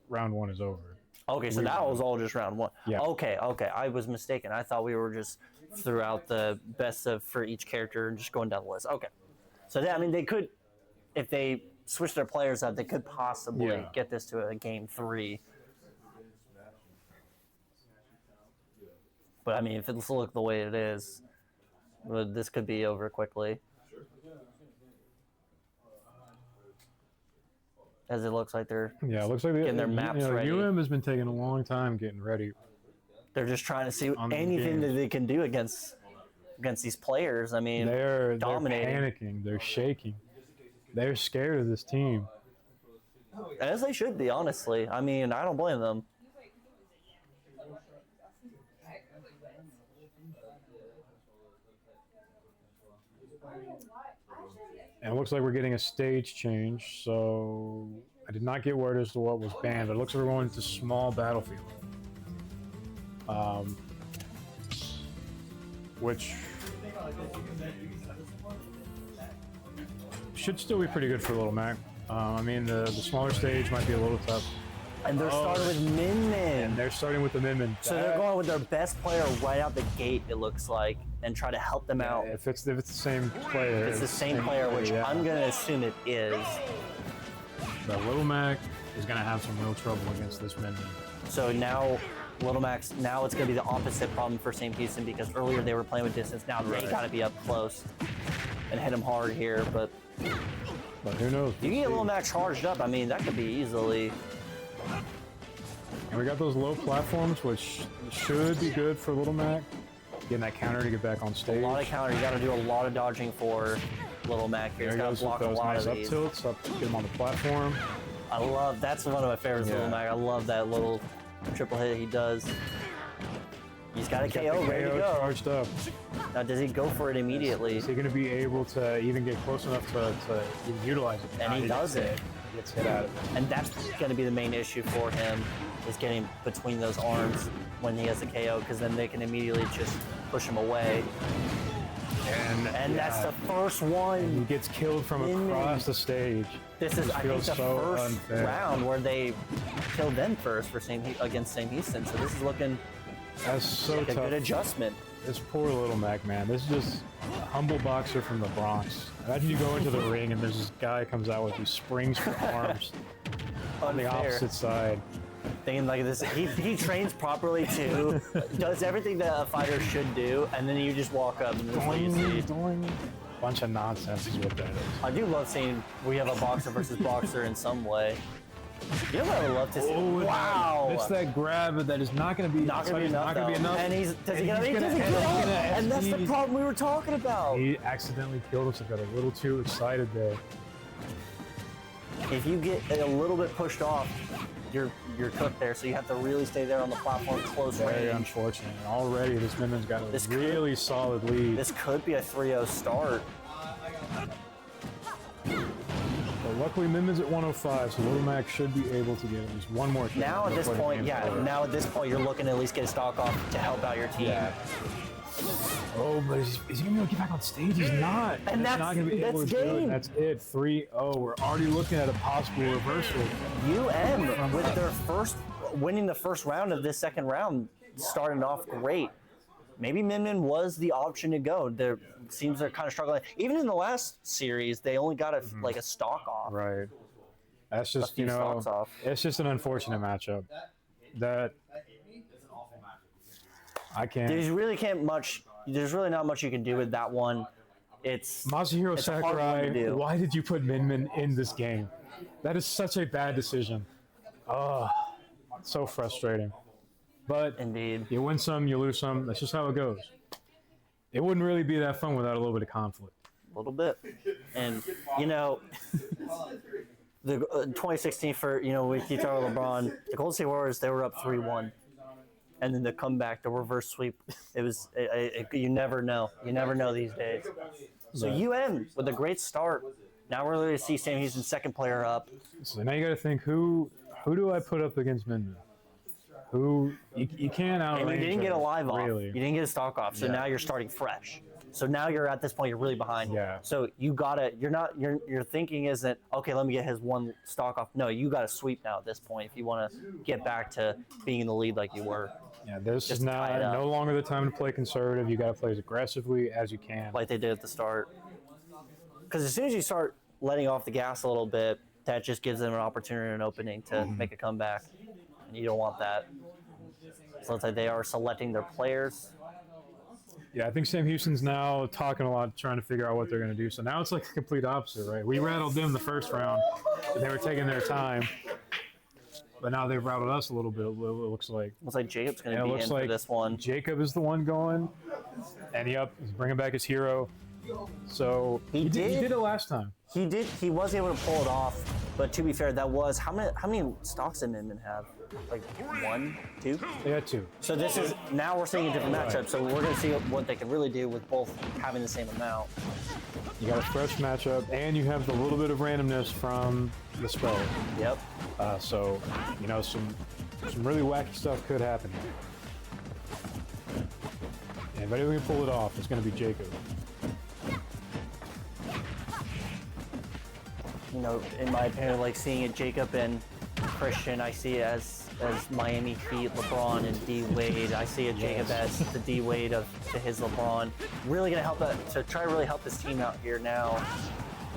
A: round one is over.
B: Okay, so that was all just round one.
A: Yeah.
B: Okay. I was mistaken. I thought we were just throughout the best of for each character and just going down the list. Okay. So I mean, they could, if they switch their players up, they could possibly get this to a game 3. But I mean, if it's look the way it is, this could be over quickly. As it looks like they're
A: it looks like
B: getting their maps ready.
A: has been taking a long time getting ready.
B: They're just trying to see anything that they can do against these players. I mean,
A: They're
B: dominating.
A: panicking. They're shaking. They're scared of this team.
B: As they should be, honestly. I mean, I don't blame them.
A: And it looks like we're getting a stage change, so I did not get word as to what was banned, but it looks like we're going to small battlefield. Which should still be pretty good for Little Mac. I mean, the smaller stage might be a little tough.
B: And they're starting with Min Min.
A: They're starting with the Min Min.
B: So they're going with their best player right out the gate, it looks like, and try to help them out.
A: If it's the same player.
B: It's the same player, which I'm going to assume it is.
A: But Little Mac is going to have some real trouble against this Min Min.
B: So now, Little Mac's, now it's going to be the opposite problem for St. Houston, because earlier they were playing with distance. Now they got to be up close and hit him hard here. But
A: who knows?
B: You get Little Mac charged up, I mean, that could be easily.
A: And we got those low platforms, which should be good for Little Mac. Getting that counter to get back on stage.
B: A lot of counter. You got to do a lot of dodging for Little Mac here. He's got to block a lot
A: nice
B: of these.
A: Up tilts, get him on the platform.
B: I love, that's one of my favorites, Little Mac. I love that little triple hit he does. He's got a KO ready to go.
A: Charged up.
B: Now, does he go for it immediately?
A: Is he going to be able to even get close enough to even utilize it?
B: And he does it.
A: He gets hit out of it.
B: And that's going to be the main issue for him, is getting between those arms when he has a KO, because then they can immediately just push him away. And that's the first one.
A: He gets killed from across the stage.
B: This is, I think, the
A: so
B: first
A: unfair.
B: round where they killed them first for against St. Houston. So this is looking
A: That's so
B: like
A: tough.
B: a good adjustment.
A: This poor Little Mac, man. This is just a humble boxer from the Bronx. Imagine you go into the ring and there's this guy comes out with these springs for arms on the opposite side.
B: Thinking like this, he trains properly too, does everything that a fighter should do, and then you just walk up and this is what you see.
A: Bunch of nonsense is what that is.
B: I do love seeing we have a boxer versus boxer in some way. You know what I would love to see? Wow!
A: It's that grab that is not going to be
B: Not gonna be enough. And does he get up? And that's the problem we were talking about.
A: He accidentally killed us. I got a little too excited there.
B: If you get a little bit pushed off, you're cooked there. So you have to really stay there on the platform, close
A: Very
B: range.
A: unfortunate. And already this Minmin's got a really solid lead.
B: This could be a 3-0 start.
A: But luckily Minmin's at 105, so Little Mac should be able to get at least one more kill.
B: Now at this point, now at this point, you're looking to at least get a stock off to help out your team.
A: Oh, but is he going to be able to get back on stage? He's not.
B: And
A: He's not going to be able to do it. That's it. 3-0. We're already looking at a possible reversal.
B: UM with their first winning the first round of this second round, starting off great. Maybe Min Min was the option to go. There seems they're kind of struggling. Even in the last series, they only got like a stock off.
A: Right. That's
B: A
A: just,
B: few
A: you know,
B: stocks off.
A: it's just an unfortunate matchup. That I can't.
B: There's really not much you can do with that one.
A: Masahiro
B: it's a hard one to
A: Sakurai,
B: do.
A: why did you put Min Min in this game? That is such a bad decision. Oh, so frustrating. But
B: Indeed.
A: you win some, you lose some. That's just how it goes. It wouldn't really be that fun without a little bit of conflict.
B: A little bit. And, you know, the 2016 for, you know, we keep talking about LeBron, the Golden State Warriors, they were up 3-1. And then the comeback, the reverse sweep, it was, you never know. You never know these days. So UM with a great start. Now we're going to see Sam Houston's second player up.
A: So now you got to think, who do I put up against Min Min? Who you can't outrange.
B: And you didn't get a live off.
A: really.
B: You didn't get a stock off. So now you're starting fresh. So now you're at this point, you're really behind.
A: Yeah.
B: So you gotta, your thinking isn't, okay, let me get his one stock off. No, you gotta sweep now at this point if you want to get back to being in the lead like you were.
A: Yeah, this
B: Just
A: is
B: tie it up.
A: no longer the time to play conservative. You got to play as aggressively as you can.
B: Like they did at the start. Because as soon as you start letting off the gas a little bit, that just gives them an opportunity and an opening to make a comeback. And you don't want that. So it's like they are selecting their players.
A: Yeah, I think Sam Houston's now talking a lot, trying to figure out what they're going to do. So now it's like the complete opposite, right? We rattled them the first round, and they were taking their time. But now they've rattled us a little bit, it looks like.
B: Looks like Jacob's going to
A: Yeah, it
B: be
A: looks
B: in
A: like
B: for this one.
A: Jacob is the one going. And he's bringing back his hero. So he did it last time.
B: He did. He was able to pull it off. But to be fair, that was how many stocks did Min Min have? Like 1, 2.
A: They had 2.
B: So this is now we're seeing a different matchup. So we're going to see what they can really do with both having the same amount.
A: You got a fresh matchup, and you have the little bit of randomness from the spell.
B: Yep.
A: So you know some really wacky stuff could happen here. And if anyone can pull it off, it's going to be Jacob.
B: You know, in my opinion, like seeing it, Jacob and Christian, I see it as Miami Heat, LeBron, and D Wade. I see it, Jacob, as the D Wade to his LeBron. Really gonna help to try to really help this team out here now,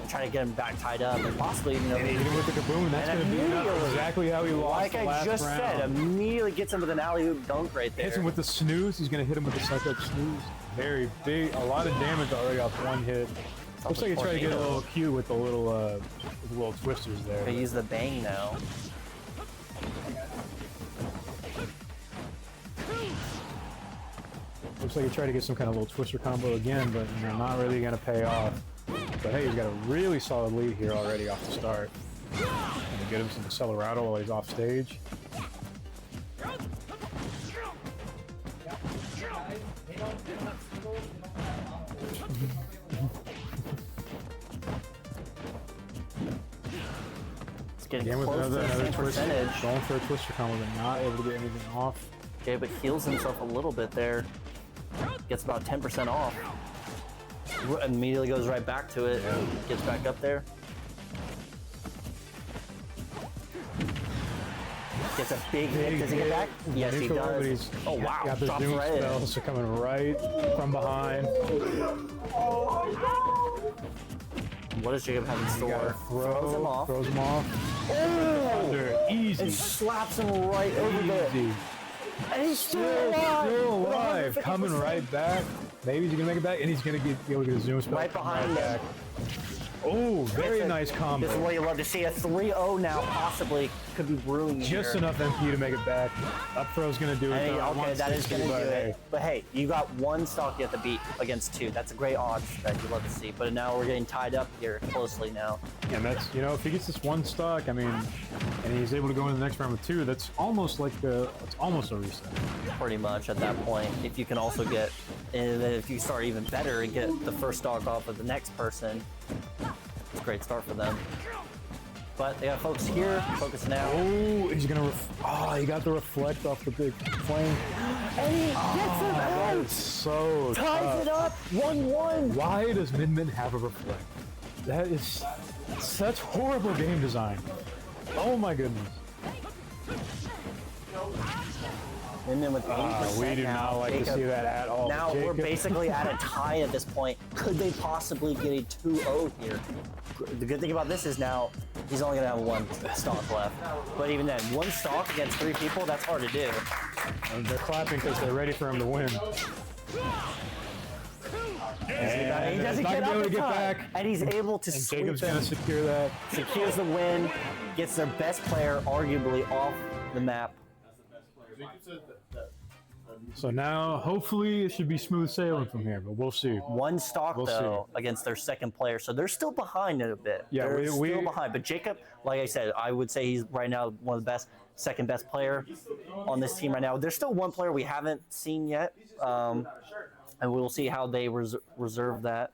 B: and try to get him back tied up, and possibly
A: And even with the kaboom, that's going to be exactly how he lost
B: like
A: the
B: I
A: last
B: just
A: round.
B: said, immediately gets him with an alley-oop dunk right there.
A: Hits him with the snooze. He's going to hit him with the suck-up snooze. Very big. A lot of damage already off one hit. Looks like he tried to get a little cute with the little twisters there.
B: They use the bang now.
A: Looks like he tried to get some kind of little twister combo again, but you know, not really going to pay off. But hey, he's got a really solid lead here already off the start. Gonna get him some accelerato while he's off stage.
B: It's getting
A: Again with
B: close to the
A: another
B: same
A: twister.
B: percentage.
A: Going for a twister combo, but not able to get anything off.
B: Jacob heals himself a little bit there. Gets about 10% off. Immediately goes right back to it.
A: Yeah.
B: Gets back up there. Gets a big hit. Does he get back? Yes, he does. Oh, wow.
A: Got the
B: Drops
A: zoom
B: right in.
A: spells are coming right from behind.
B: What does Jacob have in store? Throws him off.
A: Throws him off.
B: Oh!
A: Under. Easy.
B: And slaps him right over there.
A: Easy.
B: And he's still alive.
A: Still alive.
B: 150%.
A: Coming right back. Maybe he's going to make it back, and he's going to be able to get a zoom spell.
B: Right behind
A: back.
B: him.
A: Oh, very nice combo.
B: This is what you love to see. A 3-0 now possibly could be brewing
A: Just
B: here.
A: enough MP to make it back. Up throw's going to do it.
B: And
A: though.
B: okay, that is going to do
A: 160,
B: it. But hey, you got one stock you have to beat against 2. That's a great odds that you love to see. But now we're getting tied up here closely now.
A: And that's, you know, if he gets this one stock, I mean, and he's able to go into the next round with 2, that's almost like it's almost a reset.
B: Pretty much at that point. If you can also get, and then if you start even better and get the first stock off of the next person, it's a great start for them. But they got focus here, focus now.
A: Oh, he's gonna. He got the reflect off the big flame.
B: And he gets him
A: That
B: out!
A: is so
B: Ties
A: tough.
B: it up! 1-1!
A: Why does Min Min have a reflect? That is such horrible game design. Oh my goodness.
B: Min with 80%.
A: We do
B: now.
A: not like to
B: Jacob,
A: see that at all.
B: Now we're
A: Jacob.
B: basically at a tie at this point. Could they possibly get a 2-0 here? The good thing about this is now he's only gonna have one stock left. But even then, one stock against 3 people, that's hard to do.
A: And they're clapping because they're ready for him to win. And
B: He doesn't
A: not
B: get
A: gonna be
B: up
A: able to
B: in
A: get
B: time,
A: back.
B: and he's able to
A: And
B: sweep
A: Jacob's
B: him.
A: gonna secure that.
B: Secures the win, gets their best player arguably off the map.
A: So now, hopefully, it should be smooth sailing from here, but we'll see.
B: One stock
A: We'll
B: though against their second player, so they're still behind it a bit.
A: Yeah,
B: they're
A: we-
B: still behind. But Jacob, like I said, I would say he's right now one of the best, second best player on this team right now. There's still one player we haven't seen yet, and we'll see how they reserve that.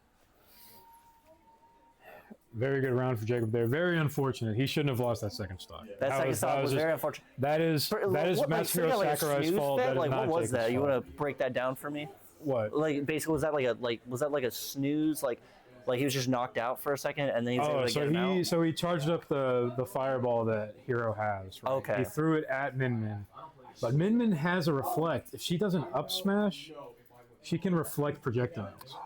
A: Very good round for Jacob there. Very unfortunate. He shouldn't have lost that second stock.
B: That second stock was
A: just-
B: very unfortunate.
A: That is
B: What,
A: Masahiro
B: like a
A: Sakurai's
B: snooze
A: fault.
B: bet?
A: That is
B: Like
A: not
B: what was
A: Jacob's
B: that? You
A: fault.
B: want to break that down for me?
A: What?
B: Like basically, was that like a snooze? Like he was just knocked out for a second and then he's able
A: Oh,
B: to get him out?
A: so he charged up the fireball that Hero has. Right?
B: Okay.
A: He threw it at Min Min, but Min Min has a reflect. If she doesn't up smash, she can reflect projectiles.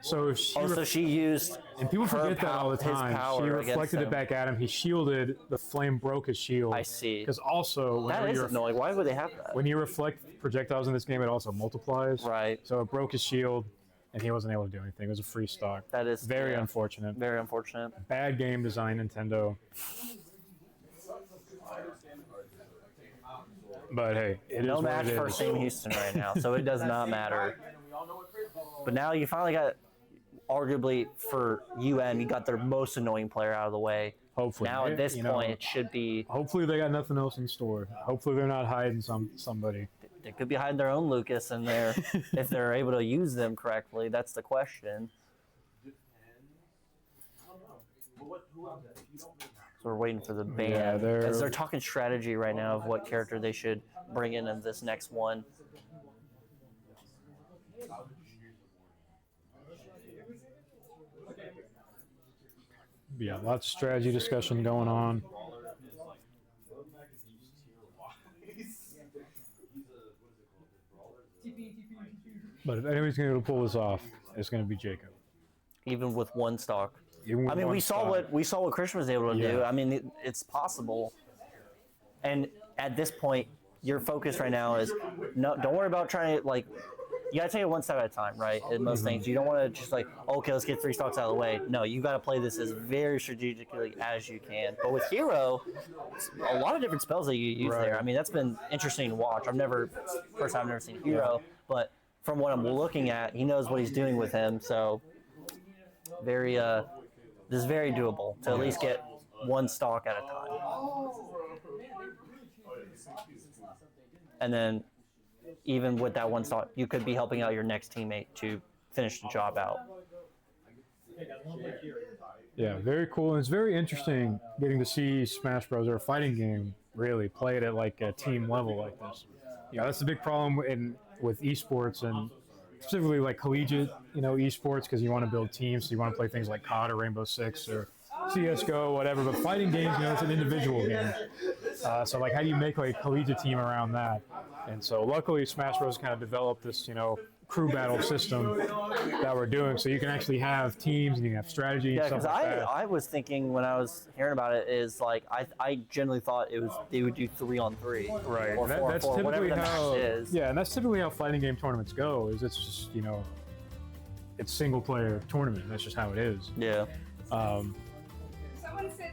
A: So if she
B: So she used
A: and people
B: her
A: forget that all the
B: his
A: time.
B: power
A: She
B: against
A: reflected
B: him.
A: it back at him. He shielded. The flame broke his shield.
B: I see.
A: Because also,
B: That
A: whenever
B: is
A: you
B: annoying. Why would they have that?
A: when you reflect projectiles in this game, it also multiplies.
B: Right.
A: So it broke his shield, and he wasn't able to do anything. It was a free stock.
B: That is
A: Very
B: yeah,
A: unfortunate.
B: Very unfortunate.
A: Bad game design, Nintendo. But hey, it is
B: No
A: what
B: match
A: it
B: for
A: is.
B: Sam Houston right now, so it does not matter. But now you finally got, arguably for UN, you got their most annoying player out of the way.
A: Hopefully.
B: Now at this
A: You know,
B: point, it should be.
A: Hopefully they got nothing else in store. Hopefully they're not hiding somebody.
B: They could be hiding their own Lucas in there if they're able to use them correctly. That's the question. So we're waiting for the ban.
A: Yeah,
B: As they're talking strategy right now of what character they should bring in this next one.
A: Yeah, lots of strategy discussion going on. But if anybody's going to be able to pull this off, it's going to be Jacob.
B: Even with one stock.
A: Even with
B: I mean,
A: one
B: we saw
A: stock.
B: what Christian was able to do.
A: Yeah.
B: I mean, it's possible. And at this point, your focus right now is don't worry about trying to you gotta take it one step at a time, right? In most things, you don't want to just okay, let's get 3 stocks out of the way. No, you got to play this as very strategically as you can. But with Hero, a lot of different spells that you use
A: Right.
B: there. I mean, that's been interesting to watch. I've never seen Hero, but from what I'm looking at, he knows what he's doing with him. So very, this is very doable to at least get one stock at a time. And then, even with that one stock, you could be helping out your next teammate to finish the job out.
A: Yeah, very cool. And it's very interesting getting to see Smash Bros. Or a fighting game really play it at like a team level like this. Yeah, that's the big problem with esports and specifically like collegiate, esports, because you want to build teams. So you want to play things like COD or Rainbow Six or CS:GO, whatever. But fighting games, it's an individual game. So like, how do you make like a collegiate team around that? And so luckily, Smash Bros. Kind of developed this, crew battle system that we're doing, so you can actually have teams and you can have strategy.
B: Yeah,
A: and
B: because
A: stuff like that.
B: I was thinking when I was hearing about it is I generally thought they would do 3-on-3,
A: Right.
B: Or 4-on-4,
A: That's
B: whatever
A: typically
B: the
A: how.
B: match is.
A: Yeah, and that's typically how fighting game tournaments go. Is it's just it's single player tournament. That's just how it is.
B: Yeah.
D: Someone said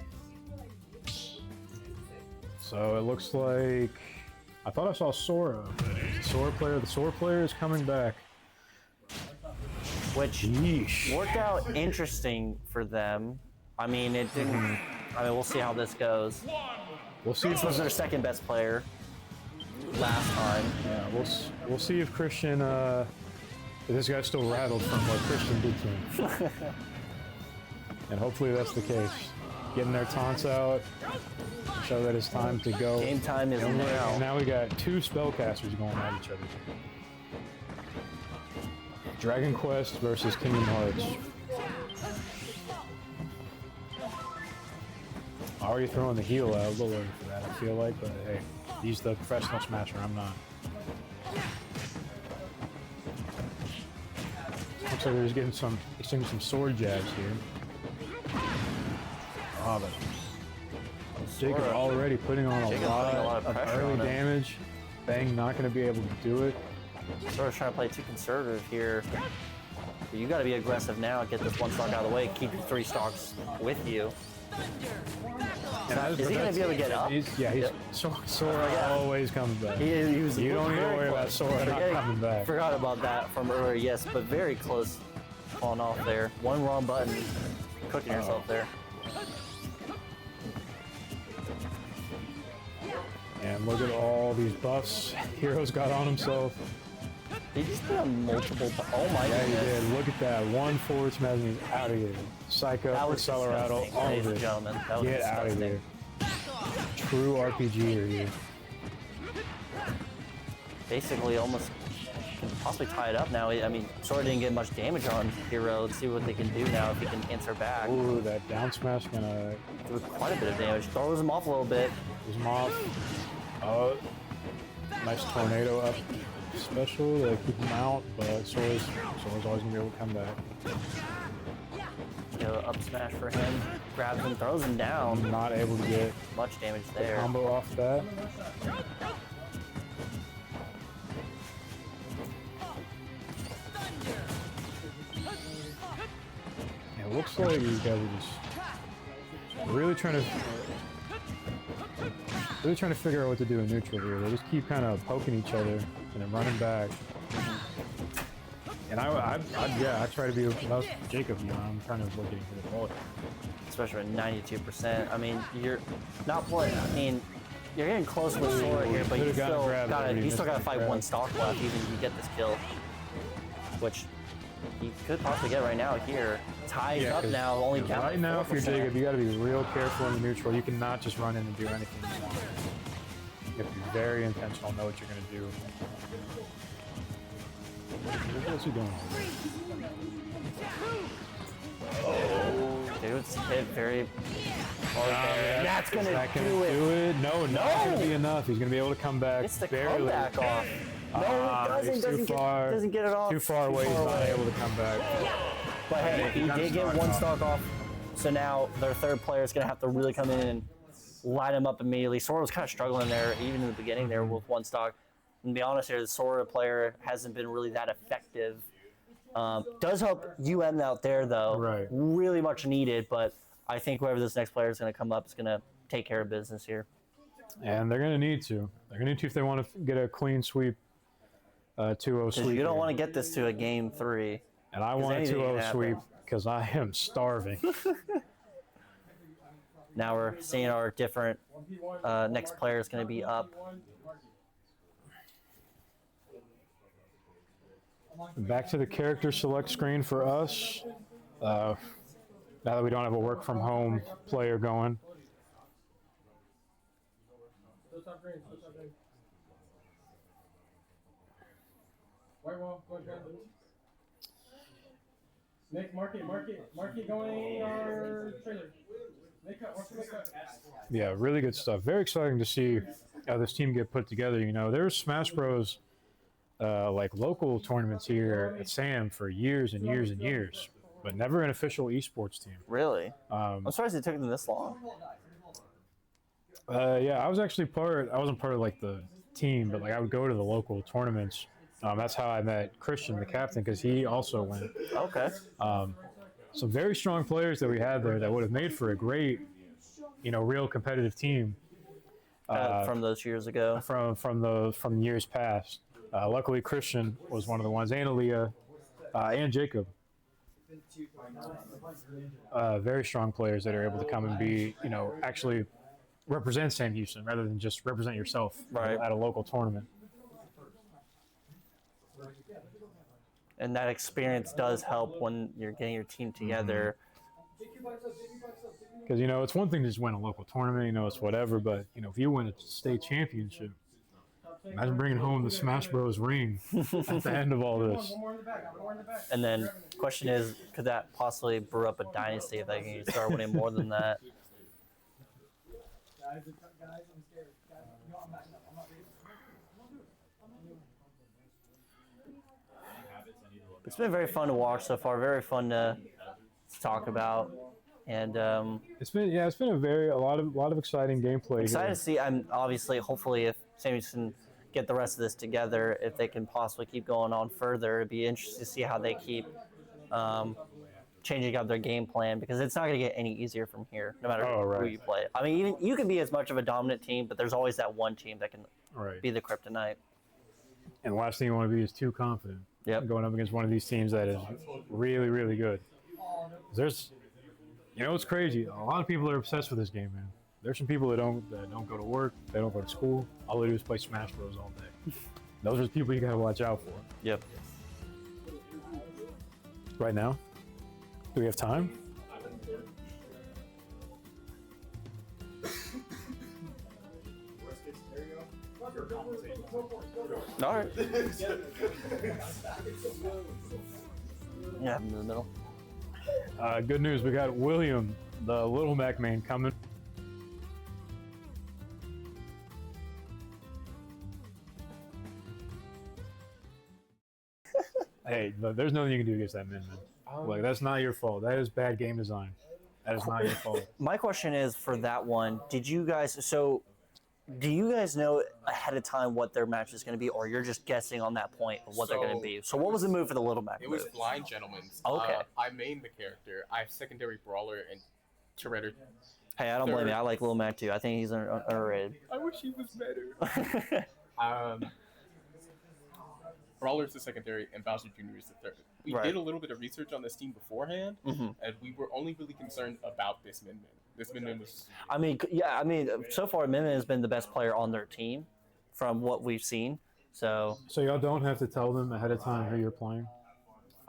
A: So it looks like I thought I saw Sora. The Sora player is coming back.
B: Which
A: Yeesh.
B: worked out interesting for them. I mean, it didn't. I mean, we'll see how this goes.
A: We'll see.
B: This was their second best player last time.
A: Yeah, we'll see if Christian. If this guy's still rattled from what Christian did to him. And hopefully that's the case. Getting their taunts out. Show that it's time to go.
B: Game time is
A: And
B: now.
A: now we got 2 spellcasters going at each other. Dragon Quest versus Kingdom Hearts. Already throwing the heel out a little early for that, I feel like, but hey. He's the professional smasher. I'm not. Looks like we're just getting some, exchanging some sword jabs here. Oh, but Jacob already putting on a lot of early damage. Bang not going to be able to do it.
B: Sora's trying to play too conservative here. But you got to be aggressive now. Get this one stock out of the way. Keep your 3 stocks with you. Is he going to be able to get up?
A: Sora always comes back. You don't need to worry about Sora not coming back.
B: Forgot about that from earlier, yes, but very close falling off there. One wrong button, cooking yourself there.
A: And look at all these buffs Hero's got on himself.
B: He just put on multiple. Oh my
A: Yeah,
B: goodness.
A: he did. Look at that. One forward smash and he's out of here. Psycho, Accelerato, all
B: ladies
A: of
B: and
A: it.
B: gentlemen. That was
A: Get out of
B: disgusting.
A: here. True RPG here.
B: Basically, almost can possibly tie it up now. I mean, Sora didn't get much damage on Hero. Let's see what they can do now if he can answer back.
A: Ooh, that down smash gonna
B: Do quite a bit of damage. Throws him off a little bit.
A: lose him off. Oh, nice tornado up special to keep him out, but Sora's always gonna be able to come back.
B: You know, up smash for him. Grabs him, throws him down.
A: Not able to get
B: Much damage there.
A: combo off that. It looks like these guys are just really trying to figure out what to do in neutral here. They just keep kind of poking each other and then running back. And I try to be about Jacob. You know, I'm trying to avoid getting hit the ball.
B: Especially at 92%. I mean, you're not playing. I mean, you're getting close with Sora here, but you still gotta fight one stock left, even if you get this kill, which you could possibly get right now here. Ties up now, only counting.
A: Right now, if you're Jacob, you got to be real careful in the neutral. You cannot just run in and do anything you want. You have to be very intentional, know what you're going to do. What's he doing?
B: Oh, dude's hit very hard there. That's gonna do it.
A: No, not going to be enough. He's going to be able to come back.
B: It's the
A: barely.
B: comeback off. No, he doesn't get it off.
A: Too far away. He's not able to come back.
B: But hey, he did get one stock off. So now their third player is going to have to really come in and light him up immediately. Sora was kind of struggling there, even in the beginning there with one stock. And to be honest here, the Sora player hasn't been really that effective. Does help UM out there, though.
A: Right.
B: Really much needed, but I think whoever this next player is going to come up is going to take care of business here.
A: And they're going to need to. They're going to need to if they want to get a clean sweep, 2-0 sweep.
B: You don't
A: here.
B: want to get this to a game 3.
A: And I want a 2-0 sweep because I am starving.
B: Now we're seeing our different next player is going to be up.
A: Back to the character select screen for us. Now that we don't have a work from home player going.
F: Nick, mark it going our trailer. Make up.
A: Yeah, really good stuff. Very exciting to see how this team get put together. You know, there's Smash Bros. Like local tournaments here at SAM for years and years and years, but never an official esports team.
B: Really? I'm surprised it took them this long.
A: Yeah, I was actually I wasn't part of like the team, but like I would go to the local tournaments. That's how I met Christian, the captain, because he also went.
B: Okay.
A: Some very strong players that we had there that would have made for a great, real competitive team.
B: From those years ago.
A: From years past. Luckily, Christian was one of the ones, and Aaliyah, and Jacob. Very strong players that are able to come and be, actually represent Sam Houston rather than just represent yourself at a local tournament.
B: And that experience does help when you're getting your team together.
A: Because, it's one thing to just win a local tournament, it's whatever, but, if you win a state championship, imagine bringing home the Smash Bros. Ring at the end of all this.
B: And then the question is, could that possibly brew up a dynasty if they can start winning more than that?
C: Guys, I'm scared. Guys, no, I'm backing up. I'm not ready.
B: It's been very fun to watch so far. Very fun to talk about, and
A: It's been a lot of exciting gameplay.
B: excited
A: here.
B: to see. I'm obviously, hopefully, if Sammys can get the rest of this together, if they can possibly keep going on further, it'd be interesting to see how they keep changing up their game plan, because it's not going to get any easier from here, no matter who you play. I mean, even you can be as much of a dominant team, but there's always that one team that can be the kryptonite.
A: And the last thing you want to be is too confident.
B: Yep.
A: Going up against one of these teams that is really, really good. There's, it's crazy. A lot of people are obsessed with this game, man. There's some people that don't go to work, they don't go to school. All they do is play Smash Bros all day. Those are the people you gotta watch out for.
B: Yep.
A: Right now, do we have time?
B: All right. Yeah, in the middle.
A: Good news, we got William, the Little Mac man, coming. Hey, there's nothing you can do against that man. Like, that's not your fault. That is bad game design. That is not your fault.
B: My question is, for that one, do you guys know ahead of time what their match is going to be, or you're just guessing on that point of what they're going to be? So what was the move for the Little Mac?
G: It was Blind Gentleman's.
B: Okay.
G: I main the character. I have secondary Brawler and Shredder.
B: Hey, I don't blame you. I like Little Mac too. I think he's underrated.
G: I wish he was better. Brawler's the secondary, and Bowser Jr. is the third. We did a little bit of research on this team beforehand, and we were only really concerned about this Min Min. This Min Min was...
B: I mean, so far Min Min has been the best player on their team from what we've seen. So
A: y'all don't have to tell them ahead of time who you're playing?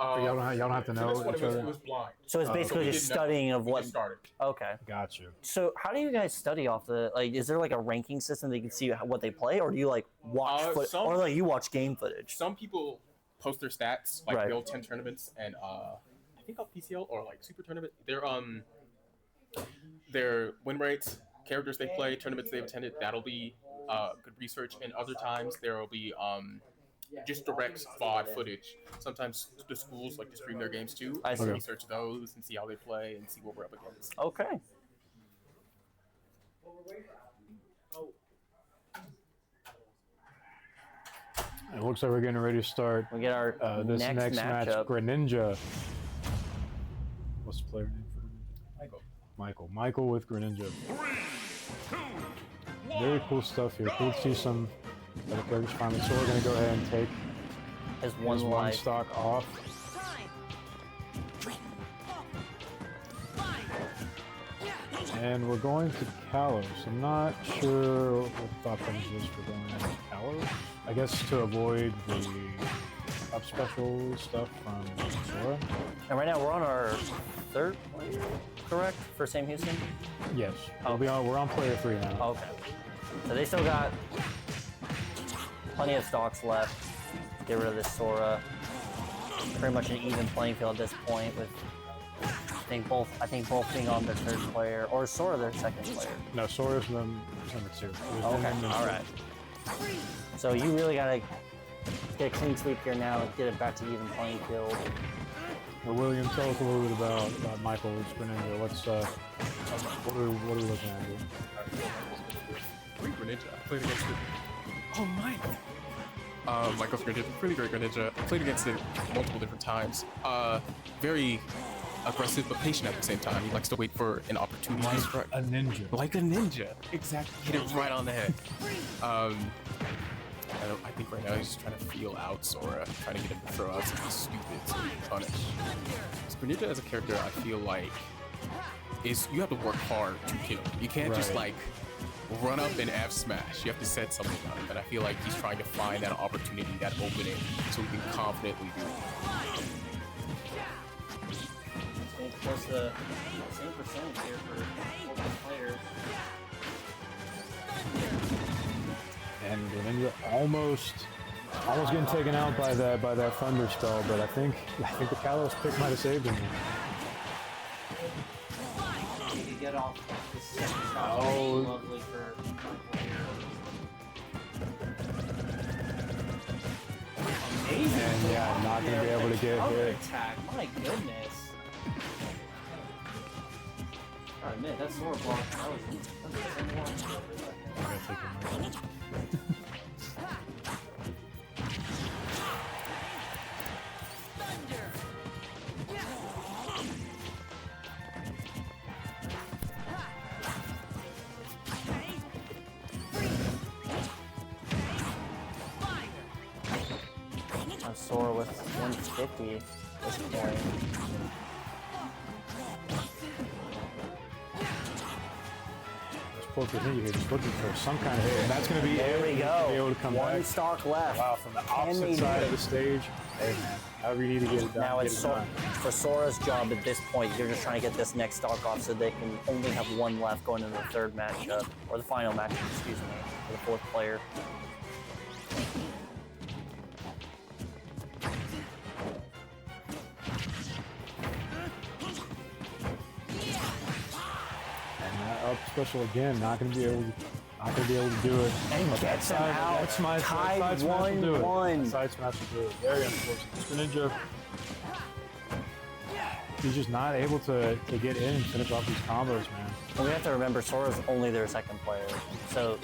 A: Y'all don't have to know each other?
G: It was blind.
B: So it's basically just studying of what...
G: started.
B: Okay.
A: Got you.
B: So how do you guys study off the... Like, is there like a ranking system that you can see what they play, or do you like watch or like you watch game footage?
G: Some people post their stats, like the old 10 tournaments, and I think on PCL or like Super Tournament, their win rates, characters they play, tournaments they've attended, that'll be good research. And other times there will be just direct VOD footage. Sometimes the schools like to stream their games too.
B: I see.
G: Research those and see how they play and see what we're up against.
B: Okay.
A: It looks like we're getting ready to start.
B: We get our
A: this next match.
B: matchup.
A: Greninja. What's the player name for Greninja? Michael with Greninja. Very cool stuff here. Cool to see some other characters finally. So we're going to go ahead and take
B: his
A: one
B: life.
A: stock off. And we're going to Kalos. I'm not sure what the thought process is for going to Kalos. I guess to avoid the up special stuff from Sora.
B: And right now we're on our third player, correct? For Sam Houston?
A: Yes. We're on player 3 now.
B: Okay. So they still got plenty of stocks left. Get rid of this Sora. Pretty much an even playing field at this point with I think both being on their third player, or Sora their second player.
A: No, Sora's number 2.
B: Okay, all right. So you really gotta get a clean sweep here now, get it back to even playing field.
A: Well, William, tell us a little bit about Michael's Greninja. What are we looking at here?
G: Great Greninja. I played against it. Oh, Michael. Michael's Greninja, pretty great Greninja. I played against it multiple different times. Very aggressive but patient at the same time. He likes to wait for an opportunity to strike.
A: A ninja.
G: Like a ninja. Exactly. Hit it right on the head. I think right now he's just trying to feel out Sora, trying to get him to throw out something stupid so he can punish. So Greninja as a character, I feel like, you have to work hard to kill. You can't just like run up and F smash. You have to set something up. And I feel like he's trying to find that opportunity, that opening, so he can confidently do it.
B: Close to the same percentage here for both players.
A: And Greninja almost getting taken out by that thunder spell, but I think the Kalos pick might have saved him.
B: You get off the second shot. Lovely for
A: Yeah, not gonna be able to get
B: Counter
A: hit.
B: attack. My goodness. Gotta admit, that sword block. That was
A: I gotta take him out.
B: Sora with 150 at this point.
A: Just poor Virginia here, just looking for some kind of hit, and that's going to be
B: There we
A: Be
B: go.
A: able to come
B: One
A: back.
B: stock left.
A: Wow, from the
B: Can we
A: opposite
B: do
A: side
B: it?
A: of the stage. Hey man, however you need to get it done.
B: Now
A: get
B: it's
A: it done.
B: for Sora's job at this point. You're just trying to get this next stock off so they can only have one left going into the third matchup, or the final matchup, excuse me, for the fourth player.
A: And that up special again, not going to be able to do it.
B: And gets him out.
A: That's my
B: Tied
A: side smash will do it.
B: 1-1.
A: Side smash will do it. Very unfortunate. Spinninja, he's just not able to get in and finish off these combos, man.
B: And we have to remember Sora's only their second player, so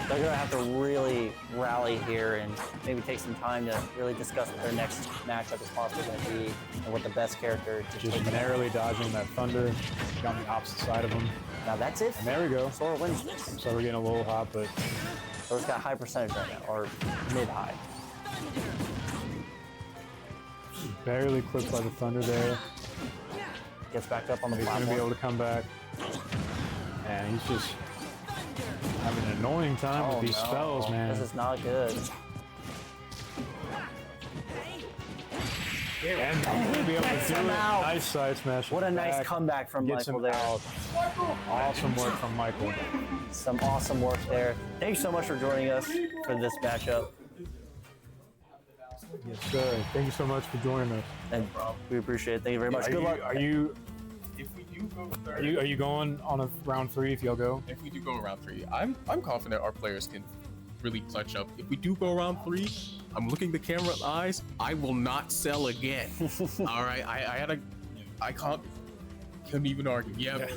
B: they're gonna have to really rally here and maybe take some time to really discuss what their next matchup is possibly going to be and what the best character to
A: Just
B: take them out.
A: narrowly dodging that thunder on the opposite side of him.
B: Now that's it.
A: And there we go.
B: Sora wins this.
A: So we're getting a little hot, but
B: Sora's got high percentage right now, or mid-high.
A: barely clipped by the thunder there.
B: Gets back up on the
A: He's going to be
B: platform.
A: able to come back. And he's just having an annoying time
B: Oh,
A: with these
B: no.
A: spells, man.
B: This is not good.
A: And he's going to be able to
B: Gets
A: do
B: him
A: it.
B: out.
A: Nice side smash.
B: What a nice
A: back.
B: comeback from
A: Gets
B: Michael
A: him
B: there.
A: out. Awesome work from Michael.
B: Some awesome work there. Thank you so much for joining us for this matchup.
A: Yes, sir. Thank you so much for joining us.
B: And we appreciate it. Thank you very much. Good luck.
A: Are you
G: If we do go third,
A: are you going on a round 3 if y'all go?
G: if we do go around 3, I'm confident our players can really clutch up. If we do go around 3, I'm looking the camera in the eyes. I will not sell again. All right, I couldn't even argue. Yeah.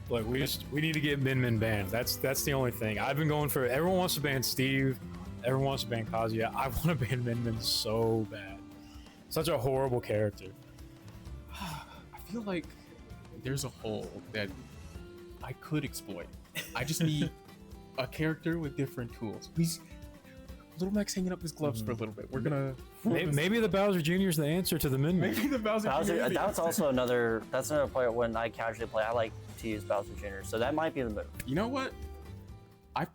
A: Look, we need to get Min banned. That's the only thing. I've been going for. Everyone wants to ban Steve. Everyone wants to ban Kazuya. I want to ban Min so bad. Such a horrible character.
G: I feel like there's a hole that I could exploit. I just need a character with different tools. Little Mac's hanging up his gloves for a little bit. We're gonna
A: Maybe the Bowser Jr. is the answer to the Min.
G: maybe the Bowser.
B: Bowser,
G: Jr.
B: that's also another player when I casually play. I like to use Bowser Jr. So that might be the move.
G: You know what? I've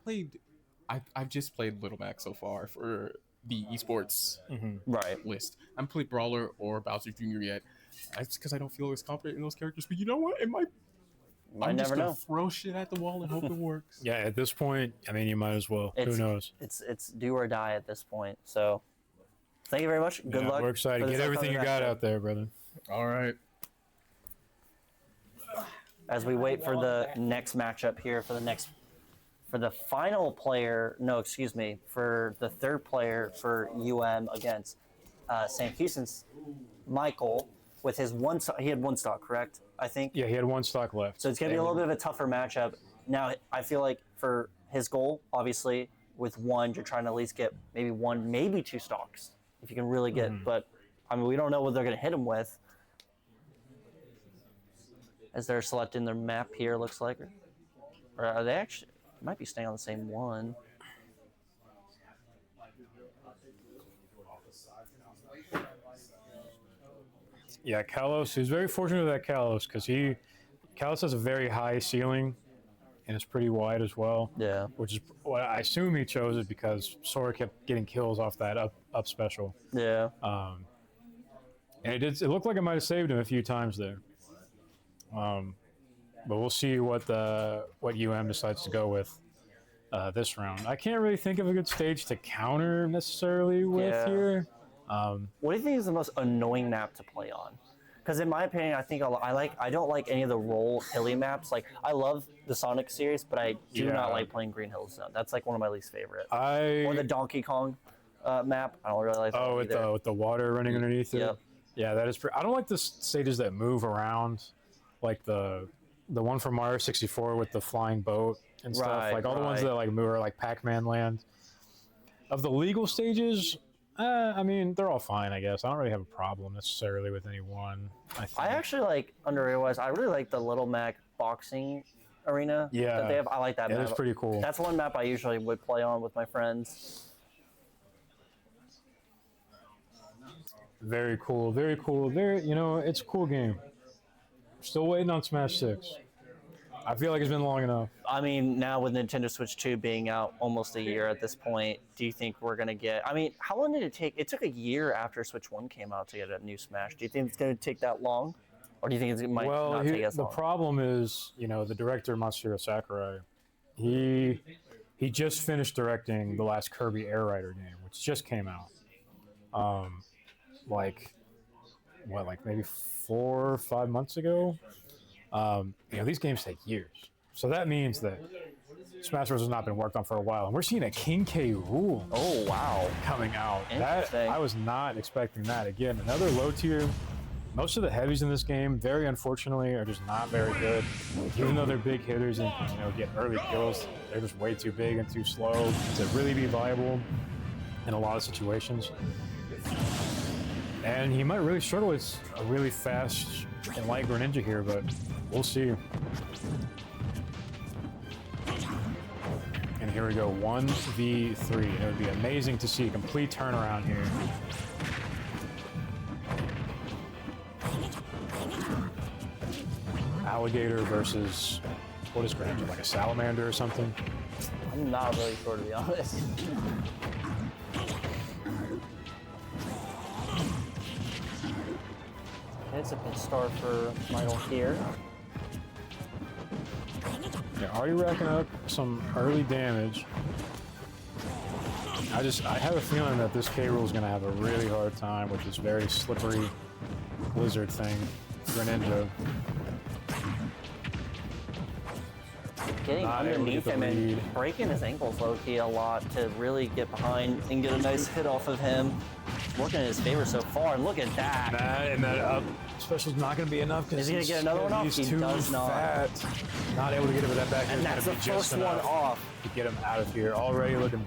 G: just played Little Mac so far for the esports
B: Right.
G: list. I haven't played Brawler or Bowser Jr. yet. It's because I don't feel as confident in those characters. But you know what? I'm just
B: never
G: gonna
B: know.
G: throw shit at the wall and hope it works.
A: Yeah, at this point, I mean, you might as well. Who knows?
B: It's do or die at this point. So thank you very much. Good
A: Yeah,
B: luck.
A: we're excited.
B: for this
A: Get everything you
B: upcoming
A: got
B: matchup.
A: out there, brother.
G: All right.
B: As we wait for the next matchup here for the final player, no, excuse me, for the third player for UM against St. Houston's Michael with his he had one stock, correct? I think.
A: Yeah, he had one stock left.
B: So it's going to be a little bit of a tougher matchup. Now, I feel like for his goal, obviously, with one, you're trying to at least get maybe one, maybe two stocks, if you can really get, but I mean, we don't know what they're going to hit him with. As they're selecting their map here, looks like. Or are they actually, might be staying on the same one.
A: Yeah, Kalos. He was very fortunate with that Kalos because Kalos has a very high ceiling, and it's pretty wide as well.
B: Yeah.
A: Which is well, I assume he chose it because Sora kept getting kills off that up special.
B: Yeah.
A: And it looked like it might have saved him a few times there. But we'll see what UM decides to go with this round. I can't really think of a good stage to counter necessarily with
B: Yeah.
A: here.
B: What do you think is the most annoying map to play on? Because in my opinion, I think I don't like any of the roll hilly maps. Like I love the Sonic series, but I do not
A: Yeah.
B: like playing Green Hill Zone. That's like one of my least favorite.
A: I
B: Or the Donkey Kong map. I don't really like that
A: Oh,
B: one either.
A: with the water running underneath it.
B: Yep.
A: Yeah, that is. I don't like the stages that move around, like the one from Mario 64 with the flying boat and stuff.
B: Right,
A: Like all the ones
B: right.
A: that like move are like Pac-Man Land. Of the legal stages, I mean they're all fine, I guess. I don't really have a problem necessarily with any one. I think.
B: I actually like underrated-wise. I really like the Little Mac boxing arena.
A: Yeah.
B: That they have. I like that
A: Yeah,
B: map.
A: that's pretty cool.
B: That's one map I usually would play on with my friends.
A: Very cool, very cool. It's a cool game. Still waiting on Smash 6. I feel like it's been long enough.
B: I mean, now with Nintendo Switch 2 being out almost a year at this point, do you think we're going to get... I mean, how long did it take? It took a year after Switch 1 came out to get a new Smash. Do you think it's going to take that long? Or do you think it might not take as long?
A: The problem is, the director, Masahiro Sakurai, he just finished directing the last Kirby Air Rider game, which just came out. Like maybe 4 or 5 months ago. These games take years, so that means that Smash Bros has not been worked on for a while, and we're seeing a King K. Rool.
B: Oh wow,
A: coming out. That
B: interesting.
A: I was not expecting that. Again, another low tier. Most of the heavies in this game, very unfortunately, are just not very good. Even though they're big hitters and get early kills, they're just way too big and too slow to really be viable in a lot of situations. And he might really struggle with a really fast and light Greninja here, but we'll see. And here we go, 1v3. And it would be amazing to see a complete turnaround here. Alligator versus, what is Greninja, like a salamander or something?
B: I'm not really sure, to be honest. It's a good start for Michael here.
A: They're already racking up some early damage. I have a feeling that this K. Rool is going to have a really hard time with this very slippery lizard thing, Greninja.
B: Getting
A: Not able to
B: underneath
A: get
B: him
A: the
B: and
A: lead.
B: breaking his ankles low-key a lot to really get behind and get a nice hit off of him. Working in his favor so far, and look at that.
A: That up special is not going to be enough because
B: Is he gonna get another one off?
A: he's
B: He
A: too
B: does not.
A: fat. Not able to get it with that back.
B: And
A: is
B: that's
A: gonna
B: the
A: be just
B: first one
A: enough
B: off.
A: to get him out of here. Already looking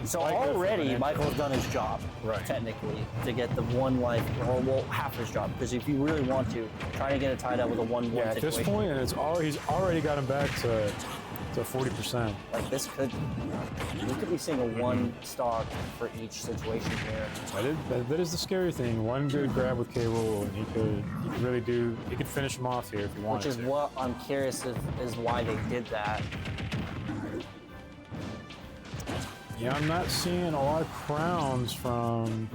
B: So
A: quite good for
B: already
A: Greninja.
B: Michael's done his job,
A: Right.
B: technically, to get the one life, or well, half his job. Because if you really want to, try to get it tied up with a 1-1
A: Yeah, at
B: situation.
A: this point, and he's already got him back to 40%.
B: Like this we could be seeing a one stock for each situation here.
A: That is the scary thing. One good grab with K. Rool, and he could finish him off here if he wanted
B: Which is
A: to.
B: what I'm curious is why they did that.
A: Yeah, I'm not seeing a lot of crowns from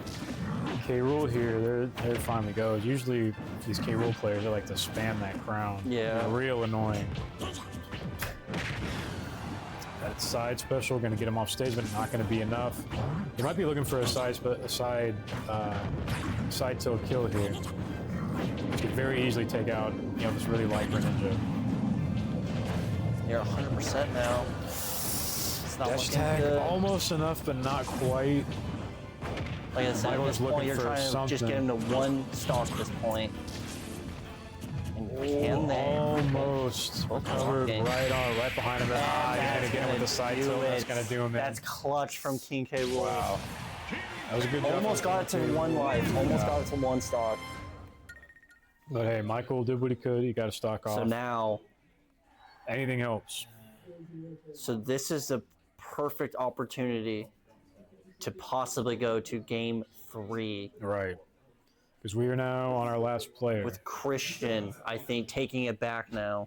A: K. Rool here. There it finally goes. Usually these K. Rool players, they like to spam that crown.
B: Yeah.
A: They're real annoying. That side special going to get him off stage, but not going to be enough. He might be looking for a side tilt kill here. Which could very easily take out, this really light Greninja.
B: You're 100% now. It's not
A: Dash
B: looking
A: tag,
B: good.
A: almost enough, but not quite.
B: Like I said, at
A: Michael's
B: this point,
A: looking
B: you're
A: for
B: trying to just get him
A: something.
B: to one stock at this point. And can they?
A: Almost
B: Both
A: covered
B: blocking.
A: right behind him. He's going to get him with the side tilt. That's going to do him in.
B: That's clutch from King K. Rool.
A: Wow. That was a good job.
B: Almost got it to one life. Almost got it to one stock.
A: But hey, Michael did what he could. He got a stock off.
B: So now,
A: Anything else?
B: so this is a perfect opportunity to possibly go to game 3
A: Right. Because we are now on our last player.
B: with Christian, I think, taking it back now.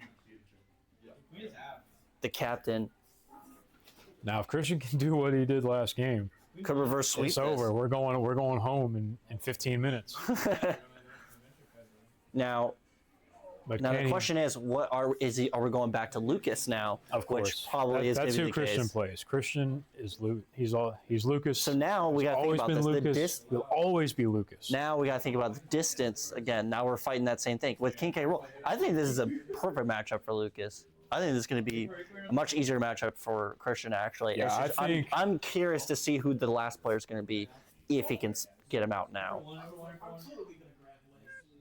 B: The captain
A: Now, if Christian can do what he did last game,
B: could reverse sweep
A: it's
B: this.
A: over. We're going home in 15 minutes.
B: Now
A: But
B: the
A: can he-
B: question is, are we going back to Lucas now?
A: Of course.
B: Which probably is going
A: That's
B: to be
A: who
B: the
A: Christian
B: case.
A: plays. Christian is he's Lucas.
B: So now we got to think
A: always
B: about
A: been
B: this.
A: Lucas. He'll always be Lucas.
B: Now we got to think about the distance again. Now we're fighting that same thing with King K. Rool. I think this is a perfect matchup for Lucas. I think this is going to be a much easier matchup for Christian, actually.
A: Yeah,
B: It's just-
A: I think-
B: I'm curious to see who the last player is going to be if he can get him out now.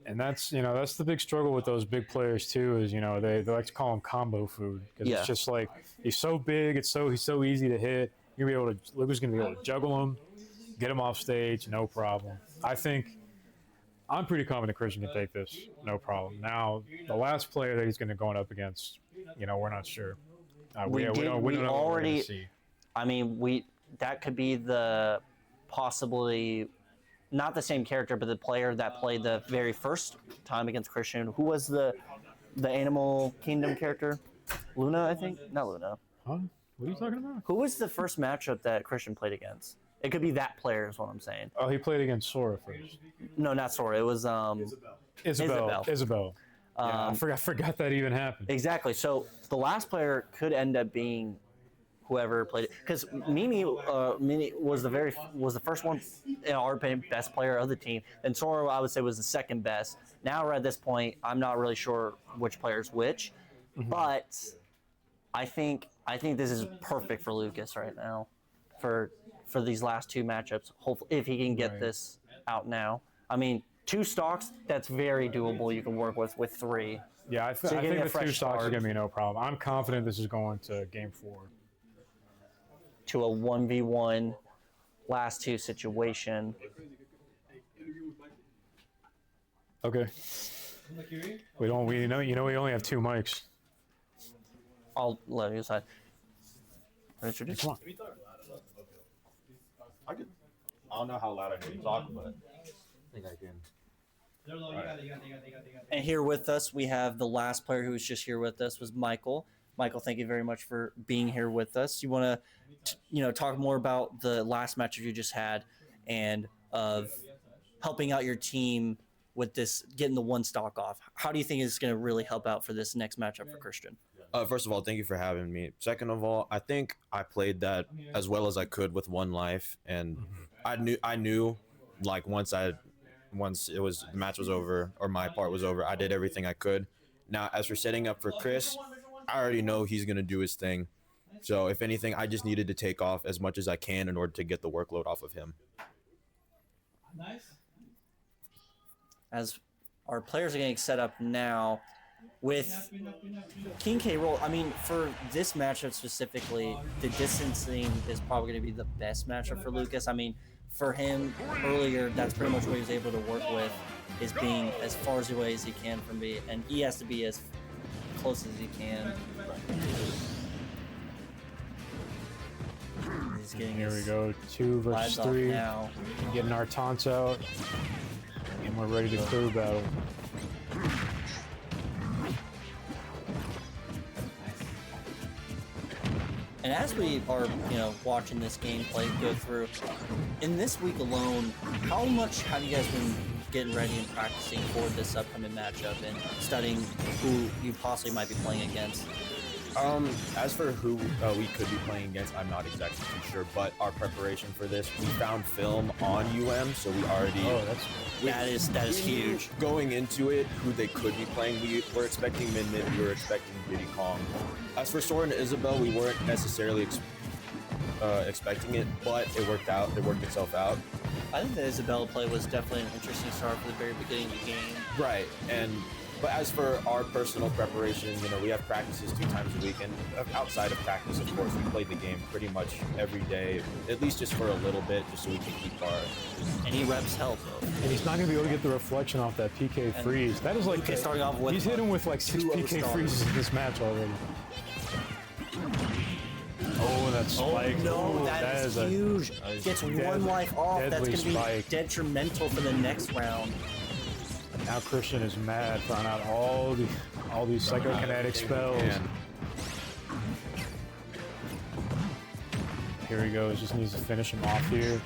A: And that's that's the big struggle with those big players too. Is they like to call him combo food because
B: Yeah.
A: it's just like he's so big, he's so easy to hit. Luca's gonna be able to juggle him, get him off stage, no problem. I'm pretty confident Christian can take this, no problem. Now the last player that he's gonna go up against, we're not sure. We don't know what we're
B: already-
A: gonna see.
B: I mean, that could be the possibly not the same character, but the player that played the very first time against Christian. Who was the Animal Kingdom character? Luna, I think. Not Luna.
A: Huh? What are you talking about?
B: Who was the first matchup that Christian played against? It could be that player, is what I'm saying.
A: Oh, he played against Sora first.
B: No, not Sora. It was
A: Isabel. Yeah, I forgot that even happened.
B: Exactly. So the last player could end up being whoever played it, because Mimi was the first one, in our opinion, best player of the team, and Sora I would say was the second best. Now we're at this point, I'm not really sure which player's which, but I think this is perfect for Lucas right now, for these last two matchups. Hopefully, if he can get this out now. I mean, 2 stocks, that's very doable. You can work with 3.
A: Yeah, I think
B: getting a
A: the 2
B: fresh
A: stocks are
B: start.
A: going to be no problem. I'm confident this is going to game 4.
B: To a 1v1 last 2 situation.
A: Okay. We only have 2 mics.
B: I'll let you decide. Introduce.
A: Come on.
H: I don't know how loud I can talk, but I think I can.
B: And here with us, we have the last player who was just here with us was Michael. Michael, thank you very much for being here with us. You want to, talk more about the last matchup you just had and of helping out your team with this, getting the 1 stock off. How do you think it's going to really help out for this next matchup for Christian?
H: First of all, thank you for having me. Second of all, I think I played that as well as I could with 1 life, and I knew, like once the match was over or my part was over, I did everything I could. Now, as for setting up for Chris, I already know he's gonna do his thing. So if anything, I just needed to take off as much as I can in order to get the workload off of him.
B: As our players are getting set up now with King K. Roll, I mean, for this matchup specifically, the distancing is probably going to be the best matchup for Lucas. I mean, for him earlier, that's pretty much what he was able to work with, is being as far away as he can from me, and he has to be as close as he can. He's getting
A: Here we
B: his
A: go. 2 versus
B: vibes off
A: 3.
B: now.
A: Getting our taunts out. And we're ready to crew battle.
B: And as we are, watching this gameplay go through, in this week alone, how much have you guys been getting ready and practicing for this upcoming matchup and studying who you possibly might be playing against?
H: As for who we could be playing against, I'm not exactly too sure, but our preparation for this, we found film on UM, so we already...
A: Oh, that's
B: That is
H: we knew
B: huge.
H: Going into it, who they could be playing, we were expecting Min-Min, we were expecting Diddy Kong. As for Sora and Isabel, we weren't necessarily expecting it, but it worked out. It worked itself out.
B: I think the Isabella play was definitely an interesting start for the very beginning of the game.
H: Right, but as for our personal preparation, we have practices 2 times a week, and outside of practice, of course, we played the game pretty much every day, at least just for a little bit, just so we can keep our...
B: Any reps help, though.
A: And he's not going to be able to get the reflection off that PK freeze. That is like...
B: Okay, starting off with
A: he's hit him with like 6
B: 2-0
A: PK
B: start.
A: freezes in this match already. Oh, that spike.
B: No,
A: Ooh,
B: that is
A: a
B: huge. Gets 1 life off. That's
A: deadly
B: going to be
A: spike.
B: detrimental for the next round.
A: Now Christian is mad, throwing out all these psychokinetic spells.
H: Man.
A: Here he goes. Just needs to finish him off here.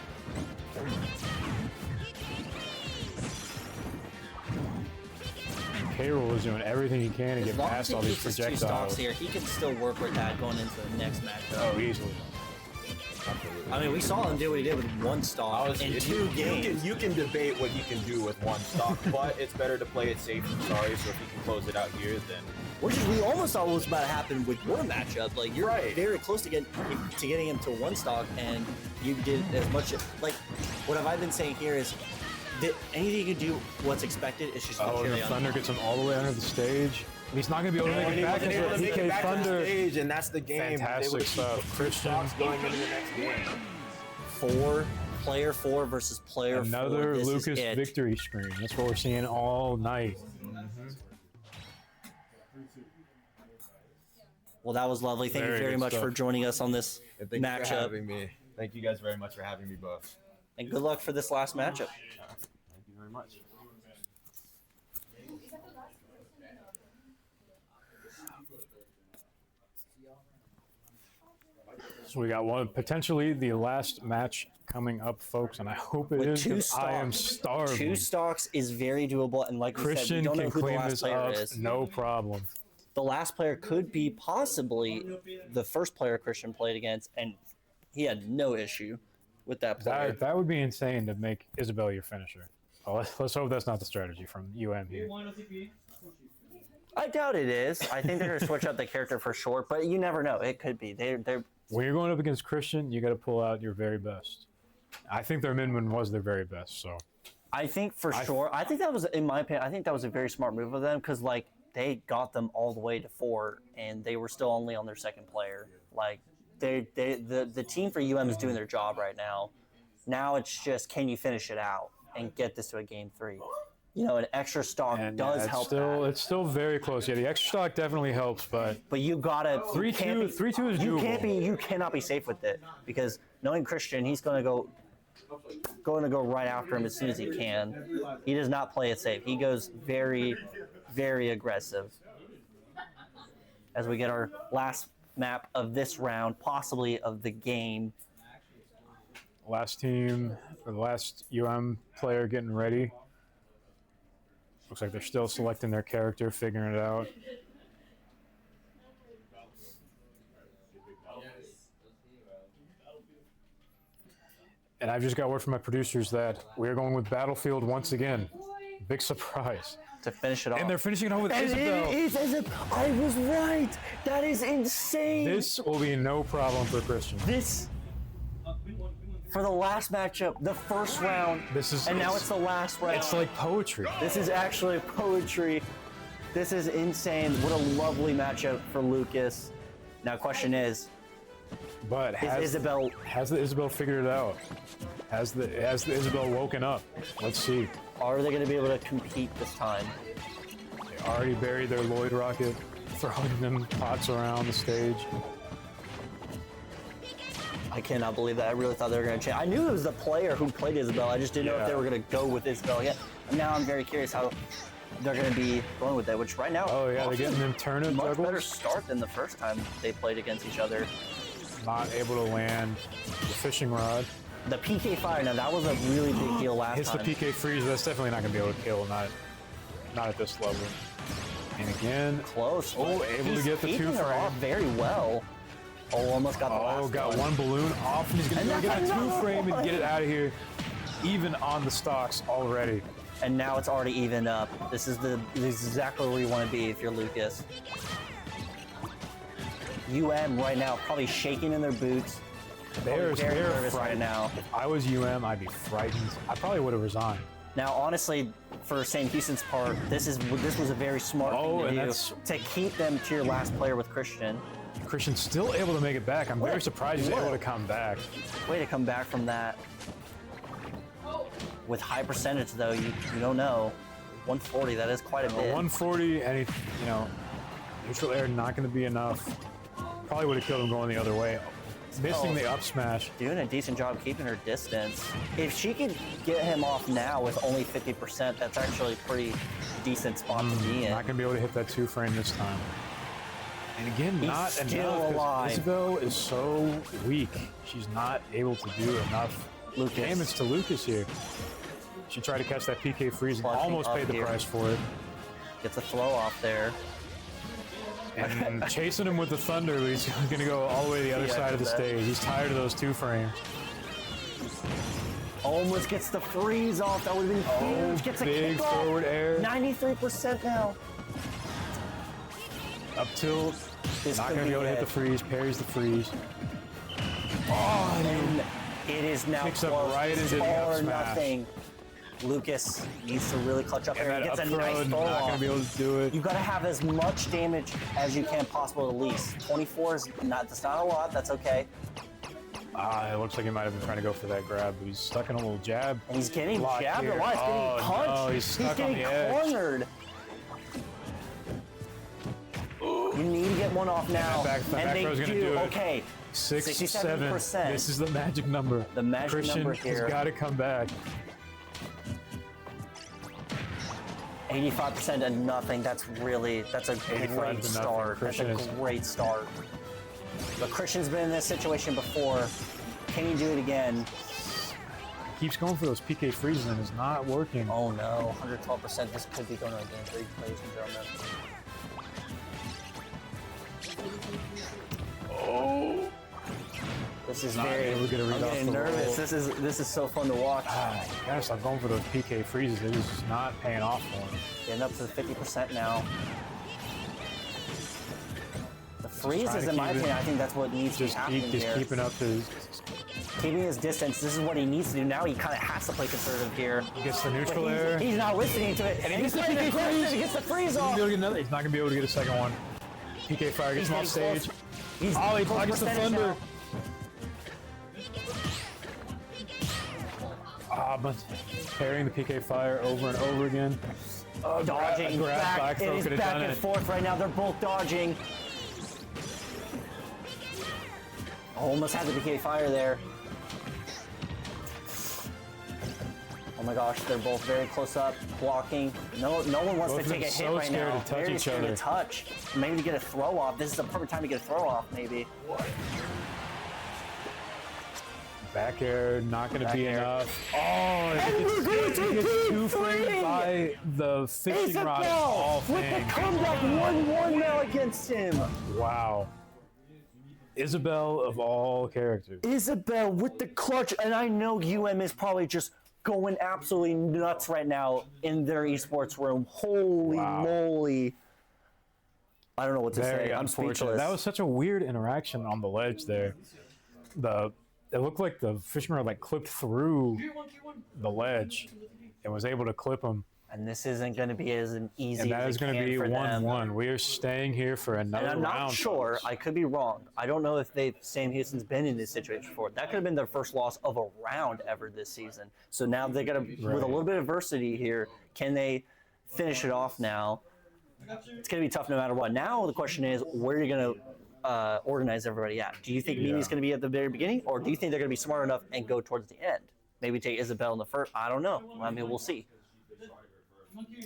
A: K-Roll is doing everything he can to
B: As
A: get
B: long as
A: past
B: he
A: all these
B: keeps his 2
A: projectiles.
B: stocks here, he can still work with that going into the next matchup.
A: Oh, easily.
B: I mean, we saw him do what he did with 1 stock in 2 games.
H: You can debate what he can do with 1 stock, but it's better to play it safe than sorry, so if he can close it out here, then
B: which is we almost thought was about to happen with your matchup. Like you're very close to getting him to one stock, and you did as much. Like what have I been saying here is that anything you can do, what's expected is just.
A: Oh, and the Thunder gets him all the way under the stage. He's not going to be able to make it back into a PK Thunder.
H: Stage, and that's the game.
A: Fantastic stuff. Christian
H: going into the next game.
B: Player 4 versus player 4.
A: Another Lucas victory screen. That's what we're seeing all night.
B: Well, that was lovely. Thank you very much for joining us on this
H: Thank you for
B: matchup.
H: having me. Thank you guys very much for having me both.
B: And good luck for this last matchup.
H: Thank you very much.
A: So we got one, potentially the last match coming up, folks, and I hope it is. 'Cause I am starving.
B: 2 stocks is very doable, and like
A: Christian
B: we said, we don't know
A: can
B: who the
A: clean
B: last
A: this
B: player
A: up,
B: is.
A: no problem.
B: The last player could be possibly the first player Christian played against, and he had no issue with that player.
A: That would be insane to make Isabel your finisher. Oh, let's hope that's not the strategy from UM here.
B: I doubt it is. I think they're going to switch up the character for sure, but you never know. It could be. They're
A: When you're going up against Christian, you got to pull out your very best. I think their min-win was their very best, so.
B: I think for sure. I think that was, in my opinion, I think that was a very smart move of them because, like, they got them all the way to 4, and they were still only on their second player. Like, the team for UM is doing their job right now. Now it's just, can you finish it out and get this to a game 3? You know, an extra stock does help.
A: It's still very close. Yeah, the extra stock definitely helps, but
B: you gotta
A: 3-2 is doable.
B: You cannot be safe with it because knowing Christian, he's going to go right after him as soon as he can. He does not play it safe. He goes very, very aggressive. As we get our last map of this round, possibly of the game.
A: Last team, or the last UM player getting ready. Looks like they're still selecting their character, figuring it out. And I've just got word from my producers that we're going with Battlefield once again. Big surprise.
B: To finish it off.
A: And they're finishing it off with Isabel.
B: It is Isabel. I was right. That is insane.
A: This will be no problem for Christian.
B: For the last matchup, the first round, now it's the last round.
A: It's like poetry.
B: This is actually poetry. This is insane. What a lovely matchup for Lucas. Now, question is, has the Isabel figured it out?
A: Has the Isabel woken up? Let's see.
B: Are they going to be able to compete this time?
A: They already buried their Lloyd rocket, throwing them pots around the stage.
B: I cannot believe that. I really thought they were going to change. I knew it was the player who played Isabel. I just didn't know if they were going to go with Isabel yet. And now I'm very curious how they're going to be going with it, which right now...
A: Oh, yeah, they're getting them turnip
B: much
A: juggles.
B: better start than the first time they played against each other.
A: Not able to land the fishing rod.
B: The PK fire, now that was a really big deal last
A: Hits
B: time.
A: the PK freeze, that's definitely not going to be able to kill, not at this level. And again...
B: Close.
A: Oh, able to get the 2 frame.
B: Off very well. Oh, almost got the last
A: Oh, got
B: one.
A: one balloon off, and he's going to get a 2 frame and get it out of here. Even on the stocks already.
B: And now it's already even up. This is exactly where you want to be if you're Lucas. UM right now probably shaking in their boots.
A: They're
B: very nervous right now.
A: If I was UM, I'd be frightened. I probably would have resigned.
B: Now, honestly, for St. Houston's part, this was a very smart thing to do to keep them to your last player with Christian.
A: Christian's still able to make it back. I'm very surprised he's able to come back.
B: Way to come back from that. With high percentage, though, you don't know. 140, that is quite a bit.
A: 140, and neutral air not going to be enough. Probably would have killed him going the other way. Missing the up smash.
B: Doing a decent job keeping her distance. If she could get him off now with only 50%, that's actually a pretty decent spot to be in.
A: Not going to be able to hit that 2 frame this time. And again,
B: He's
A: not
B: still
A: enough.
B: alive.
A: Isabel is so weak. She's not able to do enough damage to Lucas here. She tried to catch that PK freeze and almost paid the price for it.
B: Gets a throw off there.
A: And chasing him with the thunder, but he's going to go all the way to the other side of the stage. He's tired of those 2 frames.
B: Almost gets the freeze off. That would have been huge. Gets a
A: big
B: kick off.
A: forward air.
B: 93% now.
A: Up tilt.
B: This
A: Not
B: could
A: going to be able to hit
B: it.
A: the freeze. Parries the freeze.
B: And it is now
A: Picks up
B: close.
A: right
B: It's
A: into the
B: all
A: up
B: or
A: smash.
B: nothing. Lucas needs to really clutch up
A: And
B: here. He
A: that
B: gets
A: up
B: a nice
A: throw,
B: throw
A: not going
B: off.
A: to be able to do it.
B: You got to have as much damage as you can possible at least. 24 is not. That's not a lot. That's okay.
A: It looks like he might have been trying to go for that grab, but he's stuck in a little jab.
B: And he's getting
A: Block
B: jabbed
A: here.
B: a lot. He's getting punched.
A: No, he's stuck on
B: getting
A: the edge.
B: cornered. You need to get one off now.
A: That back
B: and
A: throw's
B: they
A: gonna do it.
B: Okay.
A: 67%.
B: 67%.
A: This is the magic number.
B: The magic
A: Christian
B: number here.
A: has got to come back.
B: 85% to nothing. That's a
A: 85
B: great
A: to
B: start. That's
A: nothing.
B: a
A: Christian
B: great start. But Christian's been in this situation before. Can he do it again?
A: Keeps going for those PK freezes and it's not working.
B: Oh no, 112%. This could be going to a game 3, ladies and gentlemen.
A: Oh.
B: This is
A: Not
B: very.
A: able to get a read
B: I'm
A: off
B: getting
A: the
B: nervous.
A: roll.
B: This is so fun to watch.
A: Gosh, I'm going for those PK freezes. It is just not paying off for him.
B: Getting up to the 50% now. The
A: trying
B: freezes,
A: to
B: in my
A: keep it-
B: opinion, I think that's what needs to be happening here.
A: Keeping up his.
B: Keeping his distance. This is what he needs to do now. He kind of has to play conservative here.
A: He gets the neutral
B: But
A: air.
B: he's not listening to it. And
A: he gets the
B: playing
A: PK
B: aggressive.
A: freeze.
B: He gets the freeze
A: He's,
B: off.
A: gonna get another. He's not going to be able to get a second one. PK fire gets him off
B: getting
A: stage.
B: close. He's
A: Oh, he
B: close
A: pockets the
B: percentage
A: thunder.
B: now.
A: But parrying the PK fire over and over again.
B: Dodging
A: grab
B: back.
A: back throw
B: It is
A: could've
B: back
A: done
B: and
A: it.
B: forth right now. They're both dodging. Almost had the PK fire there. Oh my gosh, they're both very close up, blocking. No one wants
A: Both
B: to
A: of
B: take a
A: them
B: hit
A: so
B: right
A: scared
B: now.
A: to touch
B: Very
A: each
B: scared
A: other.
B: to touch. Maybe to get a throw off. This is the perfect time to get a throw off, maybe.
A: Back air, not going to be
B: air.
A: enough. Oh,
B: And we're going to
A: he gets
B: keep
A: two-framed
B: playing.
A: by the fishing rod off
B: with the
A: hang.
B: comeback 1-1 now against him.
A: Wow. Isabel of all characters.
B: Isabel with the clutch, and I know UM is probably just going absolutely nuts right now in their esports room. Holy
A: Wow.
B: moly. I don't know what to
A: Very
B: say. I'm
A: unfortunate.
B: speechless.
A: That was such a weird interaction on the ledge there. It looked like the fishing rod clipped through the ledge and was able to clip him.
B: And this isn't going to be as easy
A: And that
B: as
A: is
B: it
A: going to
B: can
A: be
B: for them.
A: 1-1. We are staying here for another
B: And I'm
A: round.
B: not sure.
A: folks.
B: I could be wrong. I don't know if Sam Houston's been in this situation before. That could have been their first loss of a round ever this season. So now they got to, with a little bit of adversity here, can they finish it off now? It's going to be tough no matter what. Now the question is, where are you going to organize everybody at? Do you think Mimi's going to be at the very beginning, or do you think they're going to be smart enough and go towards the end? Maybe take Isabel in the first. I don't know. I mean, we'll see.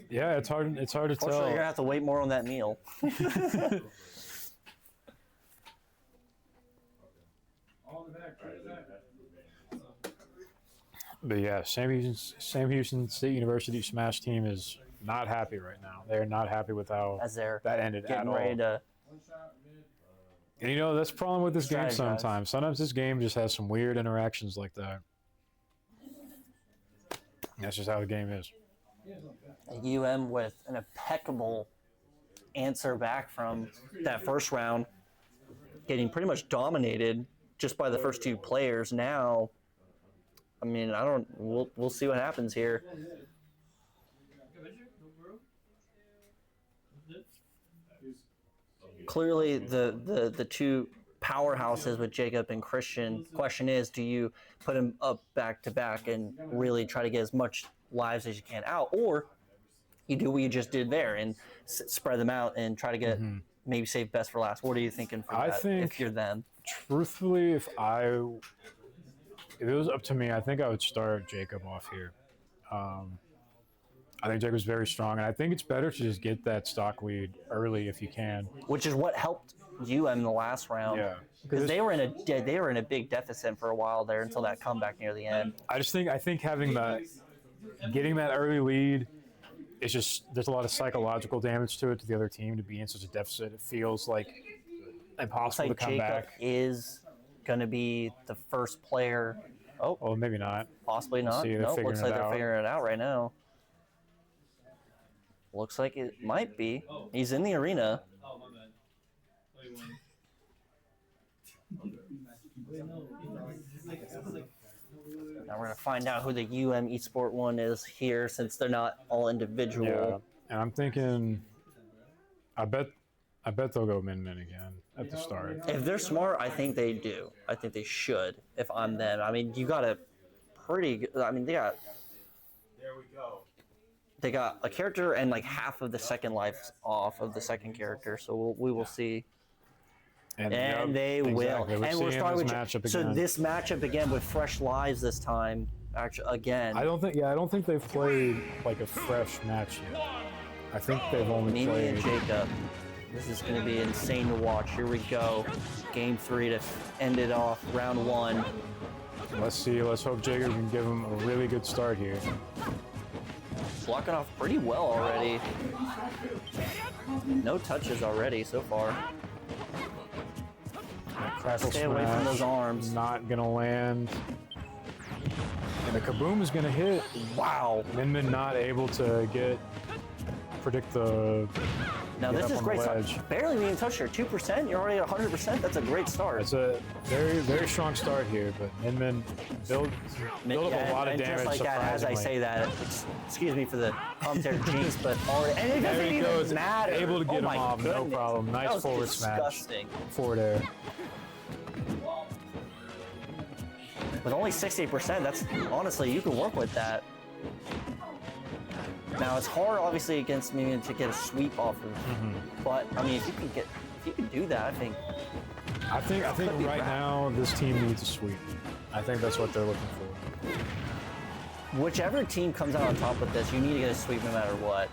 A: Yeah, it's hard to
B: Fortunately,
A: tell.
B: you're going to have to wait more on that meal.
A: But yeah, Sam Houston State University Smash team is not happy right now. They're not happy with how
B: As they're
A: that ended at
B: getting
A: all.
B: ready to
A: And that's the problem with this game
B: Strategize.
A: sometimes. Sometimes this game just has some weird interactions like that. That's just how the game is.
B: UM with an impeccable answer back from that first round, getting pretty much dominated just by the first two players. Now, I mean, we'll see what happens here. Clearly, the two powerhouses with Jacob and Christian. Question is, do you put them up back to back and really try to get as much lives as you can out, or you do what you just did there and spread them out and try to get maybe save best for last? What are you thinking for that if you're them?
A: Truthfully, if it was up to me, I think I would start Jacob off here. I think Jacob's very strong, and I think it's better to just get that stock lead early if you can.
B: Which is what helped UM in the last round.
A: Yeah,
B: Because they were in a big deficit for a while there until that comeback near the end.
A: I think getting that early lead, it's just there's a lot of psychological damage to it to the other team to be in such a deficit. It feels like impossible
B: Looks
A: to come
B: like Jacob
A: back.
B: is going to be the first player.
A: Oh, maybe not.
B: Possibly not.
A: see, they're
B: No,
A: figuring
B: looks like
A: it
B: they're
A: out.
B: figuring it out right now. Looks like it might be. He's in the arena. Now we're gonna find out who the Esport one is here, since they're not all individual.
A: Yeah, and I'm thinking, I bet they'll go Min again at the start.
B: If they're smart, I think they do. I think they should. If I'm them, I mean, you got a pretty good. I mean, they got a character and like half of the second life off of the second character, so we will see. And
A: yep,
B: they will.
A: exactly.
B: And we're starting with
A: matchup
B: so
A: again.
B: this matchup again with fresh lives this time. Actually, again.
A: I don't think they've played like a fresh match yet. I think they've only
B: Mimi
A: played.
B: and Jacob. This is going to be insane to watch. Here we go. Game 3 to end it off. Round 1.
A: Let's see. Let's hope Jacob can give him a really good start here.
B: Blocking off pretty well already. No touches already so far.
A: Crackle
B: Stay away from those arms.
A: Not gonna land. And the kaboom is gonna hit.
B: Wow.
A: Min not able to predict the.
B: Now
A: get
B: this
A: up
B: is
A: on
B: great
A: the
B: start.
A: ledge.
B: Barely being touched here. 2%. You're already at 100%. That's a great start.
A: It's a very strong start here, but Min build up a lot of
B: and
A: damage.
B: just like that, as I
A: surprisingly.
B: say that, excuse me for the commentary jinx, but already, and it
A: There
B: doesn't
A: he goes.
B: even matter.
A: Able to get
B: Oh
A: him
B: my
A: off, no
B: goodness.
A: problem.
B: That
A: Nice
B: was
A: forward smash.
B: disgusting.
A: Forward air.
B: With only 68%, that's honestly, you can work with that. Now it's hard, obviously, against me to get a sweep off of, but I mean, if you can do that,
A: I think
B: Could be
A: right
B: wrapped.
A: now this team needs a sweep. I think that's what they're looking for.
B: whichever team comes out on top with this, you need to get a sweep no matter what.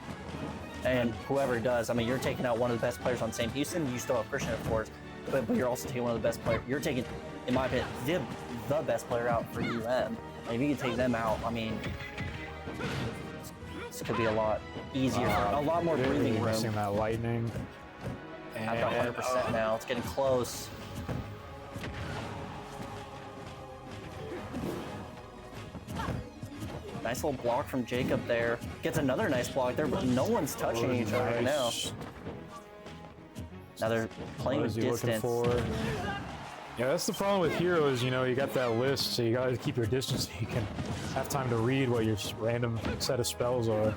B: And whoever does, I mean, you're taking out one of the best players on St. Houston. You still have Christian, of course, but you're also taking one of the best players. You're taking, in my opinion, the best player out for UM. And if you can take them out, I mean, this could be a lot easier, a lot more breathing room.
A: Missing that lightning.
B: I've got 100% now. It's getting close. Nice little block from Jacob there. Gets another nice block there, but no one's touching each other right now. Now they're playing
A: What is
B: with
A: he looking
B: distance.
A: for? Yeah, that's the problem with heroes. You know, you got that list, so you gotta keep your distance so you can have time to read what your random set of spells are.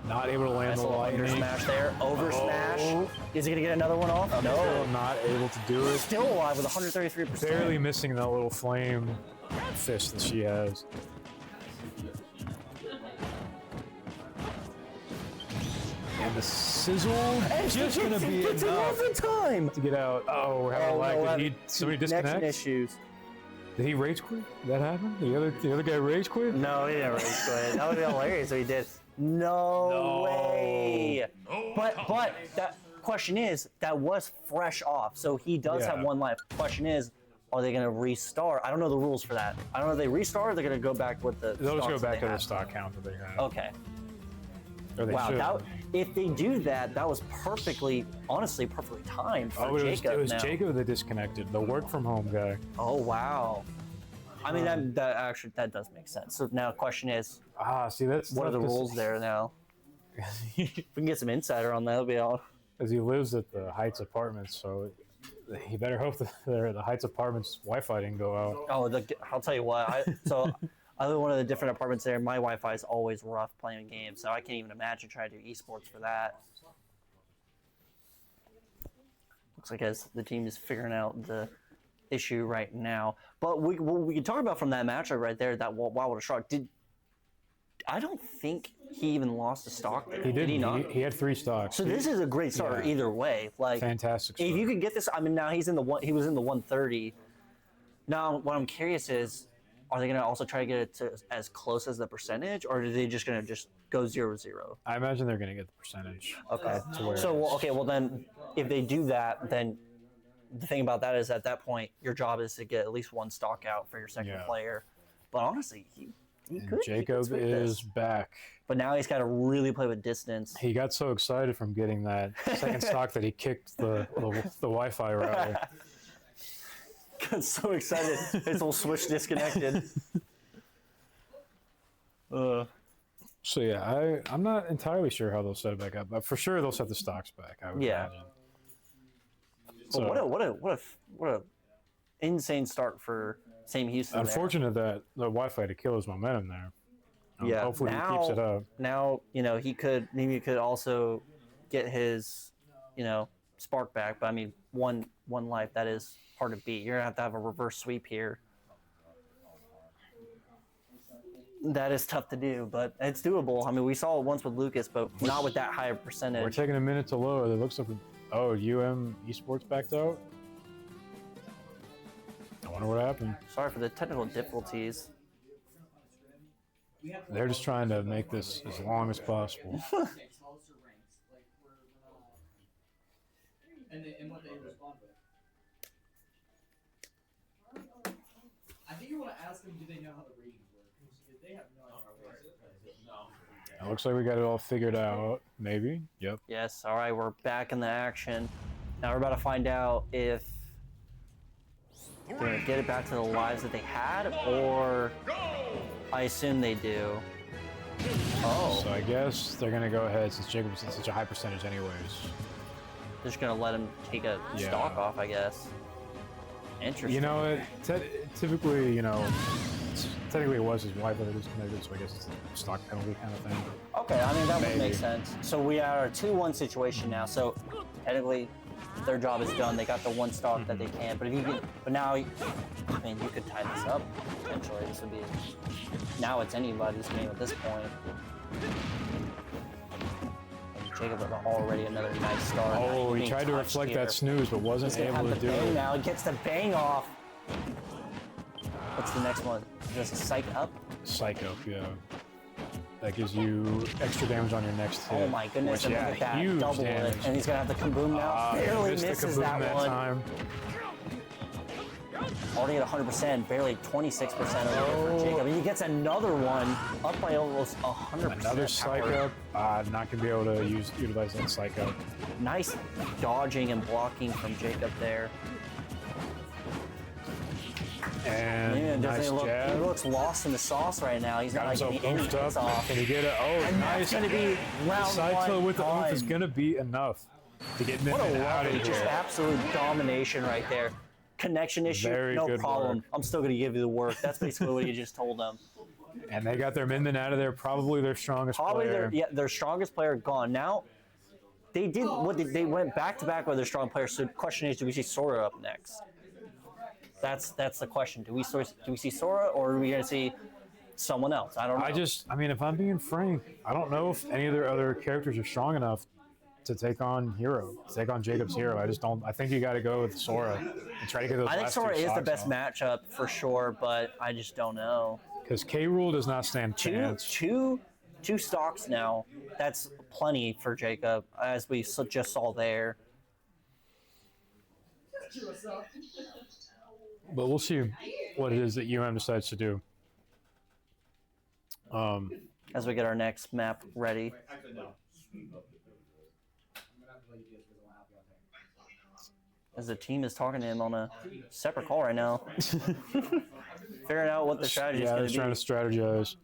A: Not able to land
B: Nice
A: the
B: little under
A: lightning.
B: smash there. Over smash.
A: Oh.
B: Is he gonna get another one off? No.
A: Still not able to do it.
B: Still alive with 133%.
A: Barely missing that little flame fist that she has. And the sizzle just gonna be
B: It's
A: enough
B: another time.
A: to get out. Oh, we're having lag. Did somebody
B: Connection
A: disconnect?
B: issues.
A: Did he rage quit? That happened? The other guy rage quit?
B: No, he didn't rage quit. That would be hilarious if he did. No way. But that question is, that was fresh off, so he does have
A: Yeah.
B: one life. Question is, are they going to restart? I don't know the rules for that. I don't know if they restart or they're going to go back with the.
A: They'll just go
B: stocks that
A: back
B: they
A: to the
B: have.
A: stock count that they have.
B: Okay.
A: Or they
B: Wow.
A: should.
B: If they do that, that was perfectly, honestly, perfectly timed for
A: Oh, it was,
B: Jacob.
A: it was
B: now.
A: Jacob that disconnected, the work from home guy.
B: Oh wow. I mean that actually does make sense. So now the question is,
A: See, that's
B: what are the
A: that's-
B: rules there now? If we can get some insider on that, that'll be all.
A: Because he lives at the Heights Apartments, so he better hope that the Heights Apartments Wi-Fi didn't go out.
B: Oh, I'll tell you what. I live in one of the different apartments there. My Wi-Fi is always rough playing games, so I can't even imagine trying to do esports for that. Looks like as the team is figuring out the issue right now. But we can talk about from that matchup right there, that Wild with a Shark. I don't think he even lost a stock there.
A: He did.
B: He not?
A: He had 3 stocks.
B: So this is a great start
A: Yeah.
B: either way. Like
A: Fantastic.
B: if
A: start.
B: you could get this, I mean, now he was in the 130. Now, what I'm curious is, are they going to also try to get it to as close as the percentage, or are they just going to just go 0-0?
A: I imagine they're going to get the percentage.
B: Okay.
A: to where
B: So,
A: it is.
B: well, then, if they do that, then the thing about that is at that point, your job is to get at least one stock out for your second
A: Yeah.
B: player. But honestly, he
A: And
B: could.
A: Jacob
B: sweep
A: is
B: this.
A: back.
B: But now he's got to really play with distance.
A: He got so excited from getting that second stock that he kicked the Wi-Fi router.
B: Got so excited, his whole switch disconnected.
A: So yeah, I'm not entirely sure how they'll set it back up, but for sure they'll set the stocks back. I would imagine.
B: But
A: So,
B: what a insane start for Sam Houston.
A: unfortunate that the Wi-Fi to kill his momentum there.
B: Yeah.
A: Hopefully he keeps it up.
B: Now he could also get his spark back, but I mean one life, that is hard to beat. You're gonna have to have a reverse sweep here. That is tough to do, but it's doable. I mean, we saw it once with Lucas, but not with that high percentage.
A: We're taking a minute to load. It looks like UM Esports backed out. I wonder what happened.
B: Sorry for the technical difficulties.
A: They're just trying to make this as long as possible.
C: And what they respond with. I think you want to ask them, do they know how the ratings work? Because they have no idea how it works.
A: It looks like we got it all figured out. Maybe. Yep.
B: Yes. All right, we're back in the action. Now we're about to find out if they're gonna get it back to the lives that they had, or I assume they do. Oh,
A: So I guess they're gonna go ahead since Jacob's at such a high percentage, anyways.
B: they're just gonna let him take a
A: Yeah.
B: stock off, I guess. Interesting.
A: You know, typically, technically it was his wife that disconnected, so I guess it's a stock penalty kind of thing.
B: Okay, I mean that would
A: Maybe.
B: make sense. So we are a 2-1 situation now. So technically, their job is done. They got the one stock that they can. But now, I mean, you could tie this up potentially. This would be now it's anybody's game at this point. And Jacob with already another nice start.
A: Oh, he
B: Being
A: tried to
B: touched
A: reflect
B: here.
A: that snooze, but wasn't
B: He's gonna
A: able
B: have
A: to
B: the
A: do
B: bang
A: it.
B: now. He gets the bang off. What's the next one? Just a psych up.
A: Psycho, yeah. That gives you extra damage on your next hit.
B: Oh my goodness,
A: Which,
B: and look at that.
A: huge
B: Double
A: damage.
B: it. And he's gonna have the kaboom now. Barely
A: Missed the
B: misses
A: kaboom
B: that one.
A: time.
B: Already at 100%, barely 26% over for Jacob. And he gets another one, up by almost 100%.
A: Another psych
B: power.
A: up. Not gonna be able to utilize that psych up.
B: Nice dodging and blocking from Jacob there.
A: And
B: Man,
A: nice
B: he
A: jab.
B: looks lost in the sauce right now. He's
A: Got
B: not
A: himself
B: getting any
A: boofed
B: hits
A: up.
B: off.
A: Can he get it? Oh,
B: And
A: nice.
B: that's going to be round
A: Side
B: one.
A: tilt with the oomph is
B: done.
A: gonna be enough to get
B: What a
A: Min out
B: lovely,
A: of
B: just
A: here.
B: absolute domination right there. Connection issue,
A: Very
B: no
A: good
B: problem.
A: work.
B: I'm still going to give you the work. That's basically what you just told them.
A: And they got their Min out of there. Probably their strongest
B: Probably
A: player.
B: their strongest player gone. Now, they went back to back with their strong players. So the question is, do we see Sora up next? That's the question. Do we see Sora, or are we going to see someone else? I don't know.
A: I mean, if I'm being frank, I don't know if any of their other characters are strong enough to take on Jacob's hero. I think you got to go with Sora and try to get those
B: I think
A: last
B: Sora
A: two
B: is the
A: stocks
B: best
A: off.
B: matchup for sure, but I just don't know.
A: Because K. Rool does not stand chance.
B: Two stocks now. That's plenty for Jacob, as we just saw there.
A: But we'll see what it is that UM decides to do.
B: As we get our next map ready. As the team is talking to him on a separate call right now. Figuring out what the strategy is
A: Yeah,
B: going
A: they're trying
B: to
A: to strategize.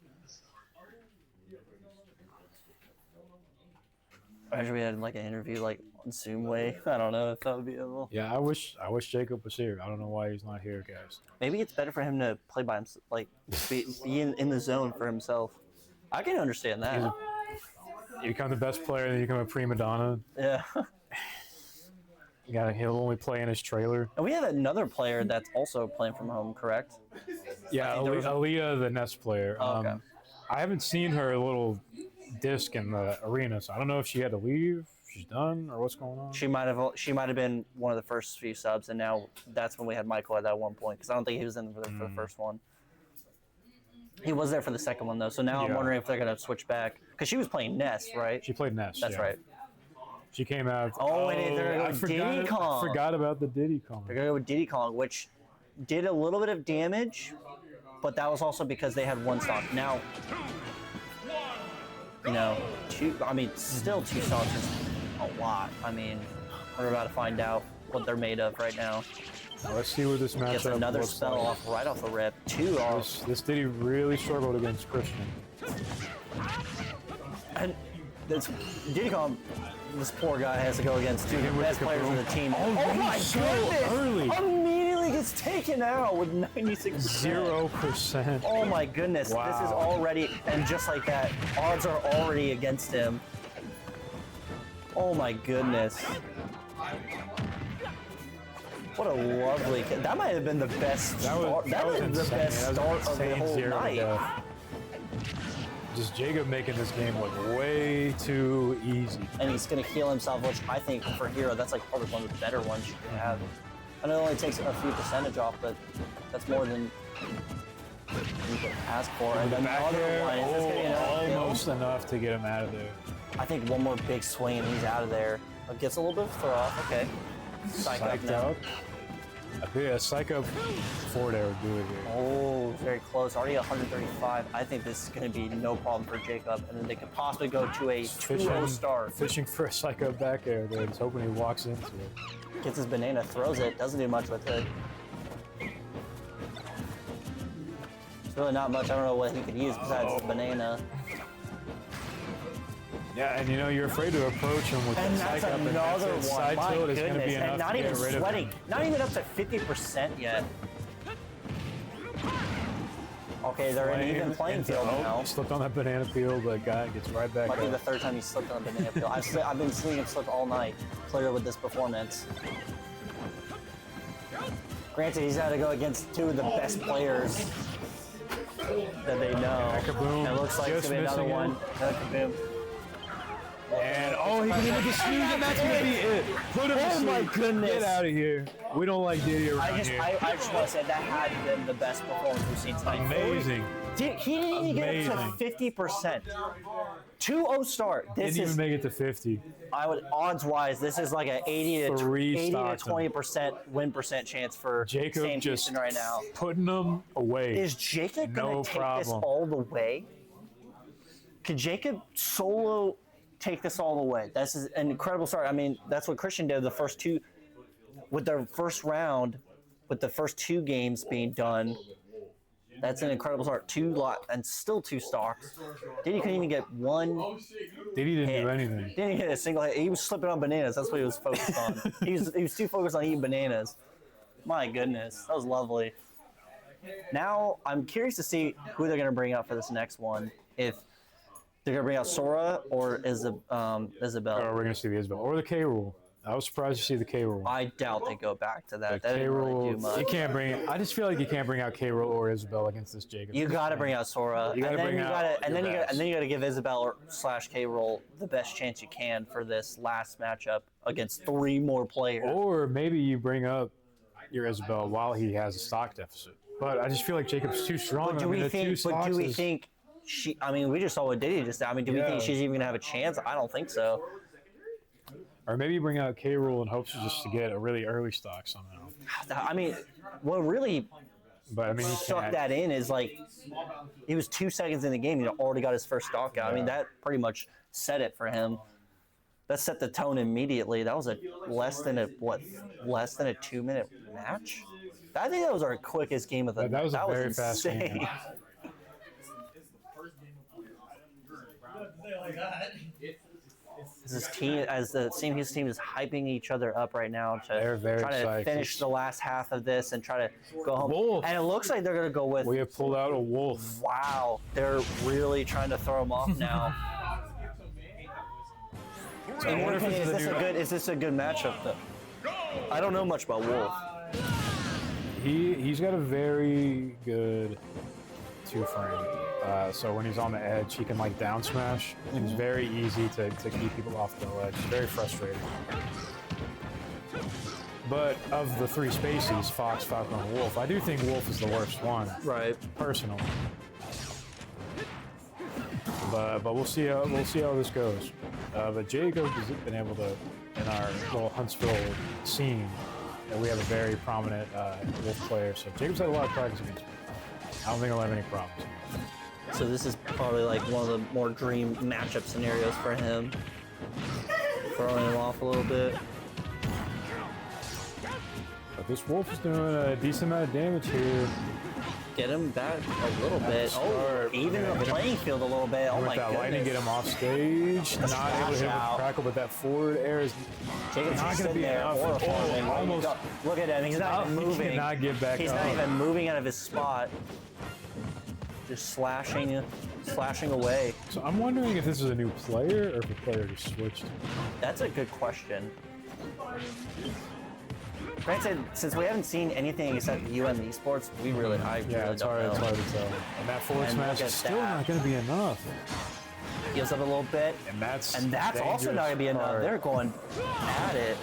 B: Imagine we had like an interview like on Zoom way. I don't know if that would be able.
A: Yeah, I wish Jacob was here. I don't know why he's not here, guys.
B: Maybe it's better for him to play by himself, like be in the zone for himself. I can understand that.
A: You become the best player, then you become a prima donna.
B: Yeah.
A: He'll only play in his trailer.
B: And we have another player that's also playing from home, correct?
A: Yeah,
B: think there was
A: Aaliyah, the Nest player.
B: Oh, okay.
A: I haven't seen her little disc in the arena, so I don't know if she had to leave, if she's done, or what's going on.
B: She might have been one of the first few subs, and now that's when we had Michael at that one point, because I don't think he was in for the first one. He was there for the second one though, so now I'm
A: Yeah.
B: wondering if they're gonna switch back, because she was playing Ness, right?
A: She played Nest.
B: That's
A: yeah.
B: right.
A: She came out.
B: Oh, and they're gonna
A: I
B: go Diddy Kong.
A: forgot about the Diddy Kong.
B: They're gonna go with Diddy Kong, which did a little bit of damage, but that was also because they had one stock. Now, still two stocks is a lot. I mean, we're about to find out what they're made of right now.
A: Now let's see what this matchup
B: Gets another
A: looks
B: spell
A: like.
B: off right off the rip. Two off.
A: This Diddy really struggled against Christian.
B: This Diddy Kong, this poor guy has to go against two of the best players on the team. Oh my goodness!
A: early.
B: Immediately gets taken out with 96%.
A: 0%.
B: Oh my goodness!
A: Wow.
B: This is already, and just like that, odds are already against him. Oh my goodness! What a lovely kid. That might have been the best start. That might have been the best start of the whole night.
A: Just Jacob making this game look way too easy.
B: And he's going to heal himself, which I think for Hero, that's like probably one of the better ones you can have. I know it only takes a few percentage off, but that's more than you can ask for. And another one, is this going to be enough?
A: Almost enough to get him out of there.
B: I think one more big swing and he's out of there. Gets a little bit of throw off, okay. Psych up
A: Psyched
B: now.
A: out. Yeah, Psych up forward air would do it here.
B: Oh, very close. Already 135. I think this is going to be no problem for Jacob, and then they could possibly go to a 2-0 start.
A: Fishing for a Psych up back air there, just hoping he walks into it.
B: Gets his banana, throws it, doesn't do much with it. It's really not much. I don't know what he could use besides his banana.
A: Yeah, and you know, you're afraid to approach him with
B: And
A: that
B: that's
A: Psych up, and
B: another
A: that's
B: one.
A: side
B: My
A: tilt is going to
B: goodness,
A: be enough
B: and not
A: to
B: even
A: get rid
B: sweating.
A: of him.
B: Not even up to 50% yet. Okay, they're in an even playing field now.
A: He slipped on that banana peel, but guy gets right back
B: Might be the
A: up.
B: third time he slipped on a banana peel. I've been seeing him slip all night, clear with this performance. Granted, he's had to go against two of the best players that they know.
A: Kaboom.
B: And it looks like it's
A: Just
B: going to be another
A: missing
B: one.
A: it.
B: Another kaboom.
A: And he can hit with the snooze, and that's going to be it. Put him to
B: Oh my
A: sleep.
B: goodness.
A: Get out of here. We don't like Diddy around here.
B: I just want to say that had been the best performance we've seen tonight.
A: Amazing.
B: He didn't even get up to 50%. 2-0 start. This
A: Didn't
B: is,
A: even make it to 50.
B: I would, odds-wise, this is like an 80 to
A: Three stocks
B: 20% win percent chance for
A: Jacob
B: Sam
A: just
B: Houston right now.
A: putting them away.
B: Is Jacob
A: No
B: going to take this
A: problem.
B: all the way? Could Jacob solo take this all the way? That's an incredible start. I mean, that's what Christian did the first two, with their first round, with the first two games being done. That's an incredible start. And still two stocks. Diddy couldn't even get one
A: Diddy didn't
B: hit.
A: do anything.
B: Didn't even hit a single hit. He was slipping on bananas. That's what he was focused on. he was too focused on eating bananas. My goodness, that was lovely. Now I'm curious to see who they're going to bring out for this next one. If they're going to bring out Sora or Isabel.
A: Or we're going to see the Isabel. Or the K rule. I was surprised to see the K rule.
B: I doubt they go back to that. That
A: K
B: didn't really
A: rule.
B: do much.
A: You can't bring. I just feel like you can't bring out K rule or Isabel against this Jacob.
B: You got to bring out Sora.
A: You gotta bring out
B: and then
A: your best.
B: you got to give Isabel or / K roll the best chance you can for this last matchup against three more players.
A: Or maybe you bring up your Isabel while he has a stock deficit. But I just feel like Jacob's too strong.
B: But do we think she? I mean, we just saw what Diddy just did. I mean, do we think she's even gonna have a chance? I don't think so.
A: Or maybe you bring out K rule in hopes just to get a really early stock somehow.
B: I mean, what really
A: But I mean, he
B: sucked
A: can't.
B: that in is like he was 2 seconds in the game. He already got his first stock out. I mean, that pretty much set it for him. That set the tone immediately. That was less than a 2-minute match. I think that was our quickest game of the night.
A: That was a very fast game.
B: insane. This team, as the Sam Houston team is hyping each other up right now
A: They're
B: to
A: very
B: try to
A: excited.
B: finish the last half of this and try to go home.
A: Wolf.
B: And it looks like they're going to go with,
A: We have pulled out a wolf.
B: wow, they're really trying to throw him off now. In your opinion, is this a good matchup though? I don't know much about Wolf.
A: He's got a very good two frame. So when he's on the edge, he can like down smash. It's very easy to keep people off the ledge. Very frustrating. But of the three species, Fox, Falcon, and Wolf, I do think Wolf is the worst one.
B: Right.
A: Personally. But we'll see how this goes. But Jacob has been able to, in our little Huntsville scene, that we have a very prominent Wolf player. So Jacob's had a lot of practice against me. I don't think I'll have any problems.
B: So this is probably like one of the more dream matchup scenarios for him. Throwing him off a little bit.
A: But this wolf is doing a decent amount of damage here.
B: Get him back a little bit. Oh,
A: start.
B: even
A: Yeah,
B: the
A: get him-
B: playing field a little bit. Oh
A: With
B: my
A: that
B: goodness.
A: lightning, get him off stage. Not able to hit him with
B: out.
A: crackle, but that forward air is
B: Jacob's
A: not
B: just
A: going to
B: sitting
A: be
B: there,
A: enough.
B: horrifying.
A: Almost.
B: Look at him. He's not even
A: He
B: moving.
A: cannot get back
B: He's
A: up.
B: not even moving out of his spot. Just slashing away.
A: So I'm wondering if this is a new player or if the player just switched.
B: That's a good question. Granted, since we haven't seen anything except UM Esports, I
A: Yeah,
B: really
A: it's
B: don't
A: hard,
B: know.
A: it's hard to tell. And that forward
B: And
A: smash
B: look at
A: is still
B: that.
A: not going to be enough.
B: Heals up a little bit.
A: And that's
B: Also not going to be enough.
A: hard.
B: They're going at it.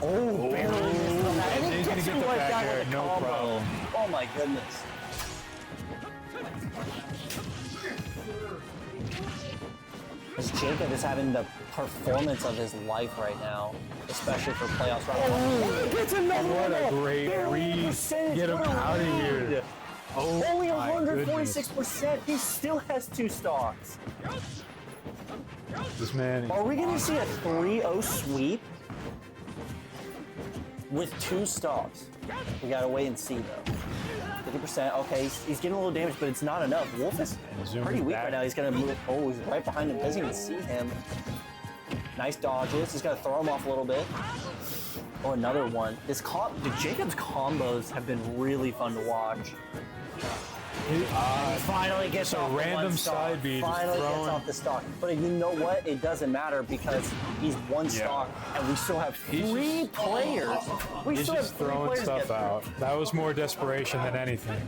B: Oh, barely missed on that. And
A: He's
B: he
A: gonna
B: gets
A: get
B: you
A: the
B: like
A: back
B: that
A: air,
B: with a
A: no
B: combo.
A: problem.
B: Oh my goodness. This Jacob is having the performance of his life right now, especially for playoffs. Oh, he gets another
A: What
B: one.
A: a great read. Get him out of here. Oh,
B: Only
A: my
B: 146%. He still has 2 stocks.
A: This man
B: Are
A: is
B: we going to see a 3-0 sweep with 2 stocks? We got to wait and see, though. 50%. Okay, he's getting a little damage, but it's not enough. Wolf is
A: zoom
B: pretty weak
A: back.
B: right now. He's going to move. Oh, he's right behind him. Doesn't even see him. Nice dodges. He's going to throw him off a little bit. Oh, another one. The Jacob's combos have been really fun to watch. He finally gets
A: a
B: off the
A: random
B: one stock.
A: side beat, just
B: Finally gets
A: throwing-
B: off the stock. But you know what? It doesn't matter because he's one stock, and we still have 3 players. We
A: he's
B: still have
A: just
B: 3
A: throwing
B: players.
A: stuff out. That was more desperation than anything.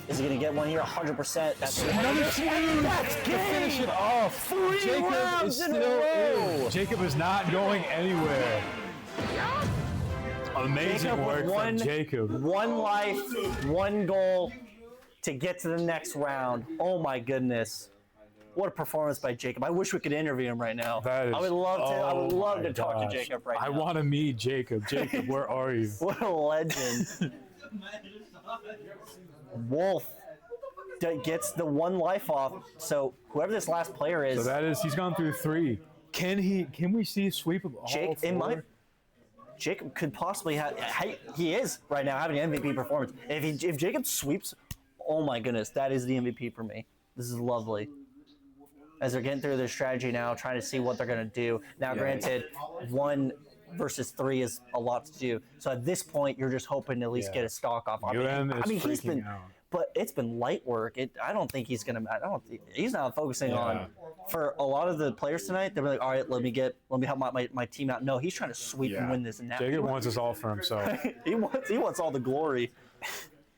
B: Is he gonna get one here? 100%. That's
A: Another two!
B: That's
A: To finish it off.
B: 3
A: Jacob
B: rounds
A: is
B: in a
A: still
B: row.
A: in. Jacob is not going anywhere. Amazing
B: Jacob with
A: work from Jacob.
B: 1 life, 1 goal to get to the next round. Oh my goodness. What a performance by Jacob. I wish we could interview him right now.
A: That is,
B: I would love to. I would
A: oh
B: love
A: my
B: to talk to
A: gosh.
B: Jacob right
A: I
B: now.
A: want to meet Jacob. Jacob, where are you?
B: What a legend. Wolf gets the 1 life off. So whoever this last player is,
A: So that is, he's gone through 3. Can we see a sweep of all
B: Jake,
A: 4?
B: Jacob could possibly have. He is right now having an MVP performance. If Jacob sweeps, oh my goodness, that is the MVP for me. This is lovely. As they're getting through their strategy now, trying to see what they're gonna do. Now, granted, 1 versus 3 is a lot to do. So at this point, you're just hoping to at least get a stock off.
A: UM is
B: he's
A: freaking
B: been,
A: out.
B: but it's been light work. I don't think he's gonna. He's not focusing on. For a lot of the players tonight, they're like, all right, let me help my team out. No, he's trying to sweep and win this. And
A: Jacob wants us all for himself.
B: he wants all the glory,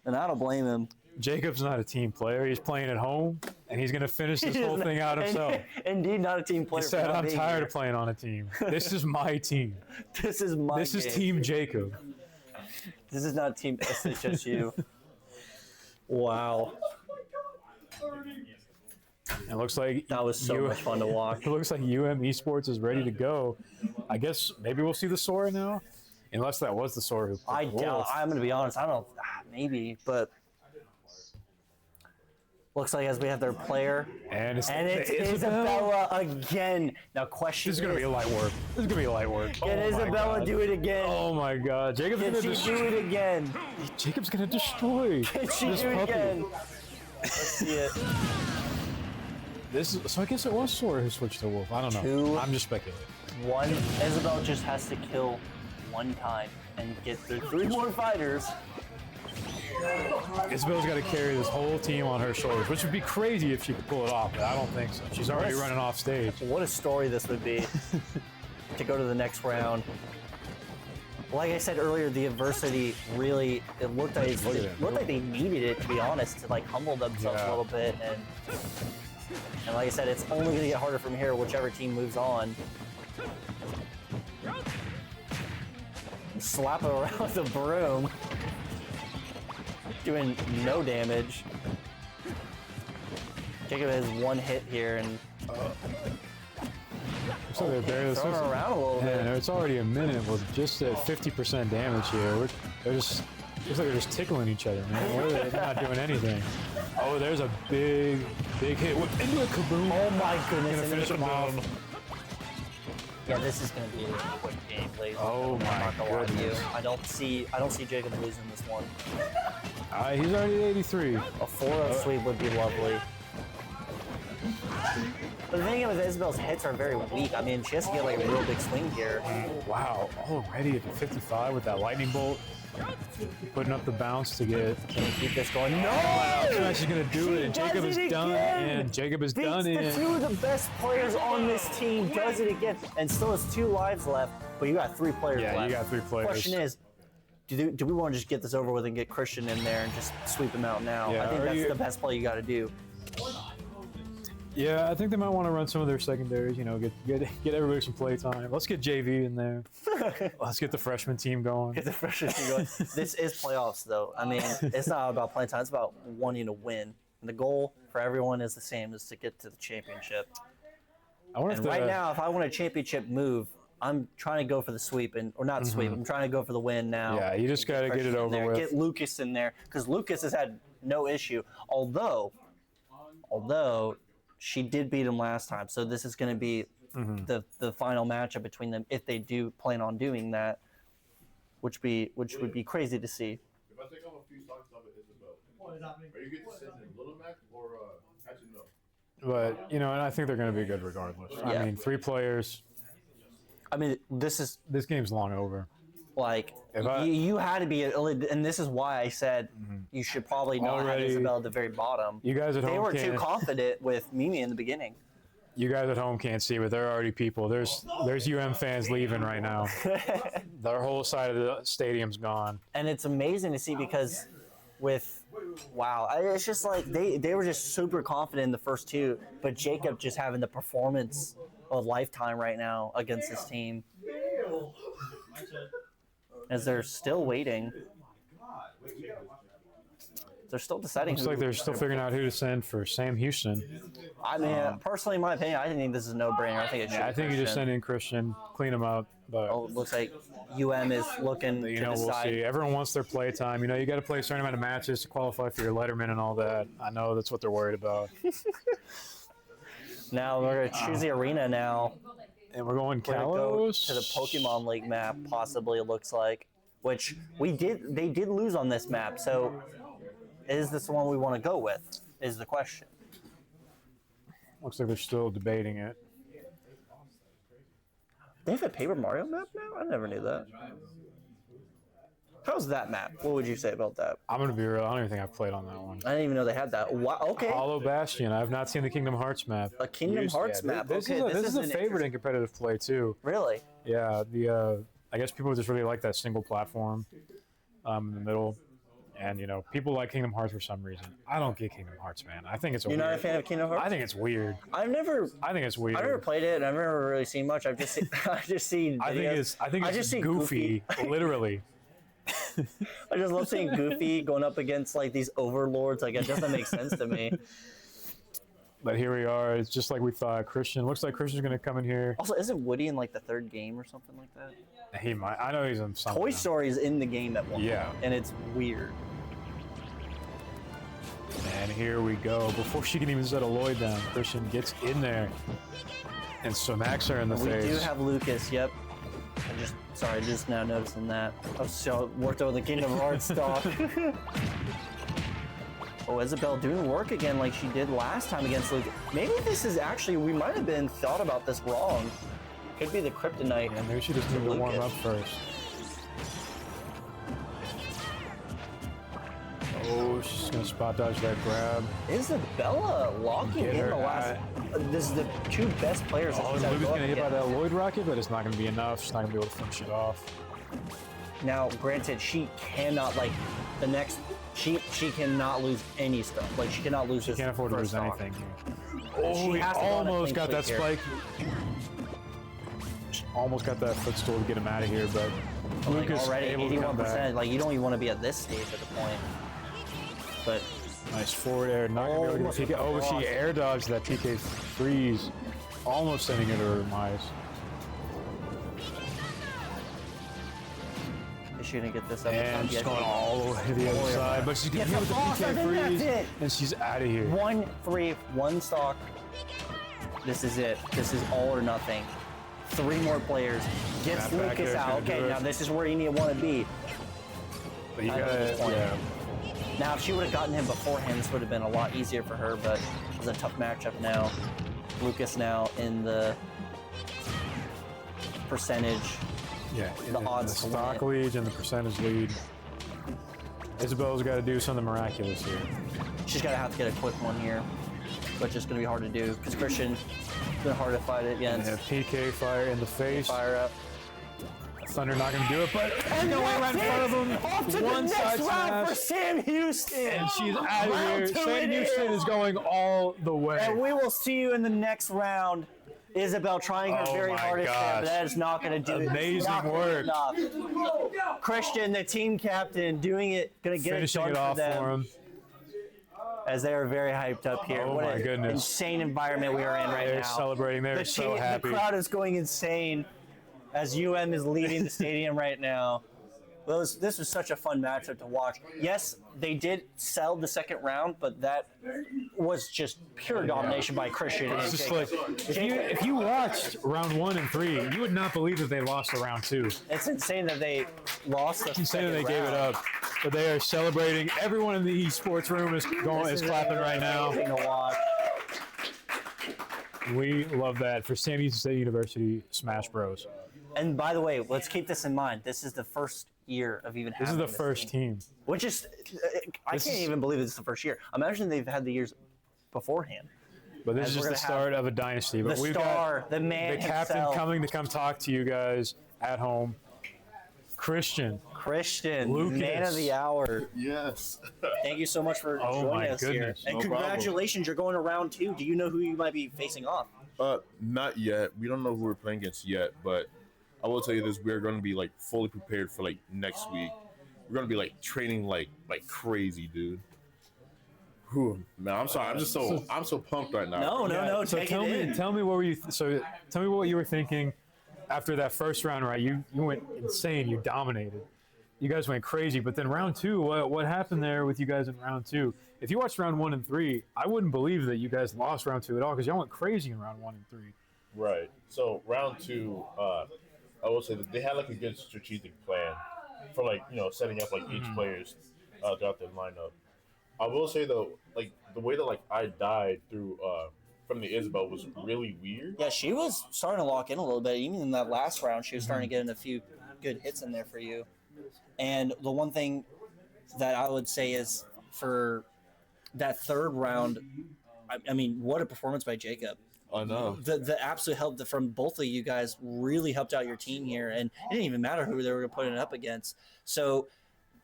B: and I don't blame him.
A: Jacob's not a team player. He's playing at home, and he's going to finish this whole thing out himself.
B: Indeed, not a team player.
A: He said, I'm tired of playing on a team. This is my team.
B: This is my
A: This is
B: game.
A: Team Jacob.
B: This is not Team SHSU. Wow.
A: It looks like
B: That was so much fun to watch.
A: It looks like UM Esports is ready to go. I guess maybe we'll see the Sora now, unless that was the Sora who.
B: I doubt. I'm gonna be honest. I don't. Maybe, but looks like as we have their player,
A: And it's
B: Isabella again. Now, question
A: This is gonna be a light work. This is gonna be a light work.
B: Can
A: Oh my
B: Isabella
A: God.
B: do it again?
A: Oh my God! Jacob's
B: Can
A: gonna
B: she
A: destroy.
B: do it again?
A: Jacob's gonna destroy.
B: Can she
A: this
B: do it
A: puppy.
B: again? Let's see it.
A: This is, so I guess it was Sora who switched to Wolf. I don't know.
B: 2.
A: I'm just speculating.
B: 1. Isabel just has to kill 1 time and get through 3 more fighters.
A: Isabella's got to carry this whole team on her shoulders, which would be crazy if she could pull it off, but I don't think so. She's already running off stage.
B: What a story this would be to go to the next round. Like I said earlier, the adversity really, it looked like they needed it, to be honest, to like humble themselves a little bit. And like I said, it's only going to get harder from here, whichever team moves on. Slap it around with a broom. Doing no damage. Jacob has 1 hit here and
A: So they're barely
B: throwing her around a little bit.
A: and it's already a minute with just at 50% damage here. They're just looks like they're just tickling each other, man. They're not doing anything. Oh, there's a big hit into a kaboom.
B: Oh my goodness.
A: Gonna finish him off.
B: Yeah, this is going to be a quick game, ladies and
A: Oh
B: I'm
A: my
B: not gonna lie to you.
A: goodness.
B: I don't see Jacob losing this one.
A: He's already at 83.
B: A 4-0 sweep would be lovely. But the thing with Isabel's hits are very weak. I mean, she has to get like a real big swing here.
A: Wow, already at 55 with that lightning bolt. Putting up the bounce to get.
B: Can we keep this going? No!
A: She's gonna do it, and Jacob is done in. Jacob is done in.
B: Beats the two of the best players on this team, does it again, and still has 2 lives left, but you got 3 players left.
A: Yeah, you got 3 players.
B: Question is, do we want to just get this over with and get Christian in there and just sweep him out now?
A: Yeah,
B: I think that's the best play you got to do.
A: Yeah, I think they might want to run some of their secondaries. You know, get everybody some play time. Let's get JV in there. Let's get the freshman team going.
B: Get the freshman team going. This is playoffs, though. I mean, it's not about playing time. It's about wanting to win. And the goal for everyone is the same: is to get to the championship.
A: I wonder
B: And right now, if I want a championship move, I'm trying to go for the sweep, or not sweep. I'm trying to go for the win now.
A: Yeah, you just got to get it over with.
B: Get Lucas in there, because Lucas has had no issue. Although she did beat him last time, so this is going to be the final matchup between them if they do plan on doing that, which would be crazy to see.
I: If I take off a few stocks off of Isabel, are you getting sent in Little Mac or actually no?
A: But you know, and I think they're going to be good regardless.
B: Yeah.
A: I mean, 3 players.
B: I mean, this
A: game's long over.
B: like
A: If I-
B: you had to be, and this is why I said you should probably not have
A: Already-
B: Isabel at the very bottom.
A: You guys at
B: They
A: home
B: were too
A: can't.
B: confident with Mimi in the beginning.
A: You guys at home can't see, but there are already people. There's fans leaving right now. Their whole side of the stadium's gone.
B: And it's amazing to see because it's just like they were just super confident in the first 2, but Jacob just having the performance of lifetime right now against this team. As they're still waiting. They're still deciding.
A: Looks like they're still figuring out who to send for Sam Houston.
B: I mean, personally, in my opinion, I think this is a no-brainer. I think it should.
A: Yeah, I think you just
B: Christian.
A: send in Christian, clean him up. But
B: Oh, it looks like UM is looking
A: you
B: to
A: know, we'll
B: decide.
A: see. Everyone wants their play time. You know, you got to play a certain amount of matches to qualify for your Letterman and all that. I know that's what they're worried about.
B: Now we're gonna choose the arena now.
A: And we're going
B: We're gonna go
A: Kalos
B: to the Pokemon League map, possibly. It looks like, which they did lose on this map. So, is this the one we want to go with? Is the question.
A: Looks like they're still debating it.
B: They have a Paper Mario map now? I never knew that. How's that map? What would you say about that?
A: I'm gonna be real. I don't even think I've played on that one.
B: I didn't even know they had that. Wow, okay.
A: Hollow Bastion. I've not seen the Kingdom Hearts map.
B: A Kingdom Hearts
A: Yeah,
B: map.
A: This
B: Okay,
A: is a
B: an
A: favorite in competitive play too.
B: Really?
A: Yeah, I guess people just really like that single platform in the middle, and you know, people like Kingdom Hearts for some reason. I don't get Kingdom Hearts, man. I think it's
B: You're
A: weird.
B: not a fan of Kingdom Hearts?
A: I think it's weird.
B: I
A: think it's weird.
B: never played it, and I've never really seen much. I've just seen videos.
A: I think it's
B: just see
A: goofy, literally.
B: I just love seeing Goofy going up against like these overlords. Like it doesn't make sense to me.
A: But here we are. It's just like we thought. Christian looks like Christian's gonna come in here.
B: Also, isn't Woody in like the 3rd game or something like that?
A: He might. I know he's in something.
B: Toy Story is in the game at one
A: Yeah.
B: point, and it's weird.
A: And here we go. Before she can even set a Lloyd down, Christian gets in there and smacks her in the
B: We
A: face.
B: do have Lucas. Yep. Just now noticing that. I was so worked over the Kingdom Hearts stock. Oh, Isabel doing work again like she did last time against Lucas. Maybe this is actually, we might have been thought about this wrong. Could be the kryptonite.
A: And maybe she just needed to warm
B: Lucas.
A: up first. Oh, she's gonna spot dodge that grab.
B: Isabella locking
A: Get
B: in
A: her
B: the last. This is the 2 best players. that
A: Oh,
B: she's had
A: Luby's
B: go up
A: gonna hit by
B: against.
A: that Lloyd rocket, but it's not gonna be enough. She's not gonna be able to finish it off.
B: Now, granted, she cannot like the next. She cannot lose any stuff. Like she cannot lose.
A: She can't afford to lose
B: stock.
A: anything here.
B: She
A: Oh, he
B: has to go on a
A: almost
B: clean
A: got that
B: sweep
A: spike. Almost got that footstool to get him out of here, but
B: Like
A: Lucas
B: already
A: able to come back.
B: 81%. Like you don't even want to be at this stage at the point. But
A: Nice forward air. Not gonna be able
B: Almost
A: to get the PK. Oh,
B: across.
A: she air dodged that PK freeze. Almost sending her to her demise.
B: is she gonna get this up?
A: And she's
B: Yeah,
A: going all the way to the other
B: Oh, yeah.
A: side, but she's gonna
B: Yes,
A: hit with the
B: I
A: PK
B: think that's
A: freeze,
B: it.
A: and she's out of here.
B: 1-3, 1 stock. This is it. This is all or nothing. 3 more players. Gets
A: Snap back
B: Lucas
A: there,
B: out.
A: gonna do
B: Okay,
A: it.
B: now this is where you need to want to be.
A: But you
B: I know
A: gotta,
B: this point.
A: yeah.
B: Now, if she would have gotten him beforehand, this would have been a lot easier for her, but it was a tough matchup now. Lucas now in the percentage.
A: Yeah,
B: The
A: in
B: odds
A: the
B: to win
A: stock
B: it.
A: lead and the percentage lead. Isabel's got to do something miraculous here.
B: She's going to have to get a quick one here, which is going to be hard to do because Christian been hard to fight it
A: And
B: against.
A: a PK fire in the face.
B: Fire up.
A: Thunder not going to do it, but
B: And
A: no way right in front of him.
B: Off to
A: One
B: the
A: side
B: next round for
A: smash.
B: Sam Houston.
A: And she's out of
B: Round
A: here.
B: 2
A: Sam
B: it
A: Houston is going all the way.
B: And we will see you in the next round. Isabel trying her
A: Oh
B: very
A: my
B: hardest there,
A: gosh.
B: but that is not going to do it.
A: Amazing
B: Not gonna
A: work.
B: be enough. Christian, the team captain, doing it, going to get
A: Finishing
B: it
A: it
B: done
A: off
B: for them.
A: for him.
B: As they are very hyped up here.
A: Oh
B: What
A: my
B: an
A: goodness.
B: insane environment we are in right
A: They're
B: now.
A: celebrating. They're
B: The
A: so
B: team-
A: happy.
B: The crowd is going insane as UM is leading the stadium right now. This was such a fun matchup to watch. Yes, they did sell the second round, but that was just pure domination by Christian.
A: It's
B: and
A: just
B: Jacob.
A: like if you watched round 1 and 3, you would not believe that they lost the round 2.
B: It's insane that they lost the
A: Insane
B: second
A: that they gave it
B: round.
A: up, but they are celebrating. Everyone in the esports room is
B: This
A: clapping right now.
B: amazing to watch.
A: We love that for Sam Houston State University Smash Bros.
B: And by the way, let's keep this in mind. This is the first year of even
A: This is
B: having
A: the first team.
B: Which is, I
A: This
B: can't
A: is-
B: even believe it's the first year. Imagine they've had the years beforehand.
A: But this
B: As
A: is
B: we're
A: just the
B: gonna have
A: start of a dynasty. But
B: the
A: we've
B: star,
A: got
B: the man
A: the captain
B: himself.
A: coming to come talk to you guys at home. Christian.
B: Christian,
A: Lucas.
B: man of the hour.
I: Yes.
B: Thank you so much for
A: Oh
B: joining
A: my
B: us
A: goodness.
B: here. And
I: No problem.
B: congratulations, you're going to round 2. Do you know who you might be facing off?
I: Not yet. We don't know who we're playing against yet, but I will tell you this: we're going to be like fully prepared for like next week. We're going to be like training like crazy, dude. Whew, man, I'm sorry. I'm so pumped right now.
B: No,
A: So
B: take
A: tell
B: it
A: me,
B: in.
A: tell me what were you? Tell me what you were thinking after that first round. Right, you went insane. You dominated. You guys went crazy. But then round 2, what happened there with you guys in round 2? If you watched round 1 and 3, I wouldn't believe that you guys lost round 2 at all because y'all went crazy in round 1 and 3.
I: Right. So round 2, I will say that they had like a good strategic plan for like setting up like each player's throughout their lineup. I will say though, like the way that like I died through from the Isabel was really weird.
B: Yeah, she was starting to lock in a little bit. Even in that last round, she was starting to get in a few good hits in there for you. And the one thing that I would say is for that third round, I mean, what a performance by Jacob.
I: I know.
B: The absolute help from both of you guys really helped out your team here, and it didn't even matter who they were putting it up against. So,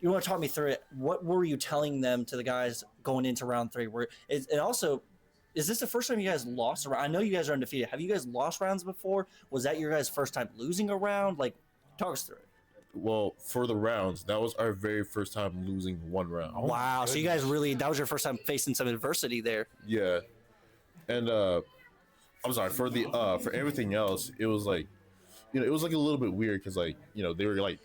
B: you want to talk me through it? What were you telling them to the guys going into round 3? And also, is this the first time you guys lost a round? I know you guys are undefeated. Have you guys lost rounds before? Was that your guys' first time losing a round? Like, talk us through it.
I: Well, for the rounds, that was our very first time losing one round.
B: Wow, so you guys really, that was your first time facing some adversity there.
I: Yeah, and I'm sorry for the for everything else. It was like, it was like a little bit weird because like they were like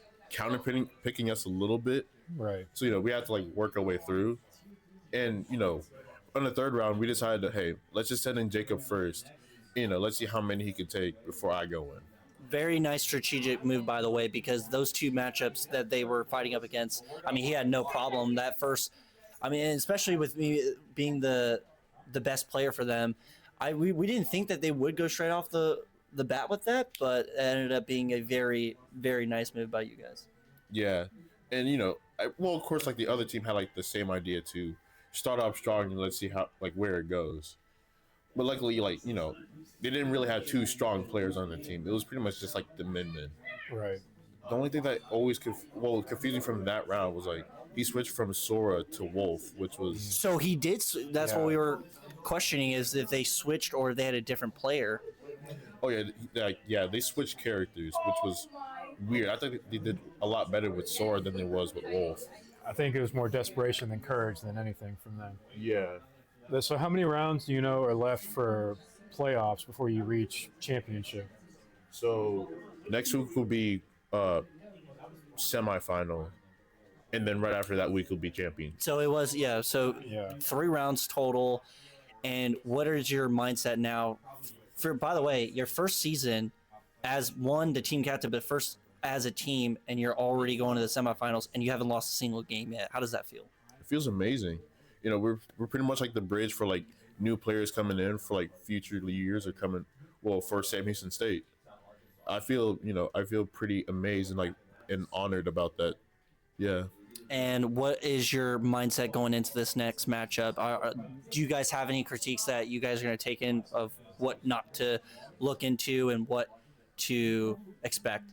I: picking us a little bit.
A: Right.
I: So we had to like work our way through, and on the third round we decided to let's just send in Jacob first. Let's see how many he could take before I go in.
B: Very nice strategic move, by the way, because those 2 matchups that they were fighting up against, I mean, he had no problem. That first, I mean, especially with me being the best player for them, we didn't think that they would go straight off the bat with that, but it ended up being a very, very nice move by you guys.
I: Yeah, and well, of course, like the other team had like the same idea to start off strong and let's see how where it goes. But luckily, they didn't really have 2 strong players on the team. It was pretty much just like the men.
A: Right.
I: The only thing that always confusing from that round was like he switched from Sora to Wolf, which was
B: So he did. That's what we were questioning, is if they switched or if they had a different player.
I: they switched characters, which was weird. I think they did a lot better with Sora than they was with Wolf.
A: I think it was more desperation than courage than anything from them.
I: Yeah.
A: So how many rounds do you know are left for playoffs before you reach championship?
I: So next week will be semifinal, and then right after that week will be champion.
B: So it was, yeah. So
A: Yeah.
B: 3 rounds total. And what is your mindset now? For, by the way, your first season as the team captain, but first as a team, and you're already going to the semifinals, and you haven't lost a single game yet. How does that feel?
I: It feels amazing. You know, we're pretty much like the bridge for like new players coming in for like future years or coming. Well, for Sam Houston State, I feel pretty amazed and like and honored about that. Yeah.
B: And what is your mindset going into this next matchup? Do you guys have any critiques that you guys are going to take in of what not to look into and what to expect?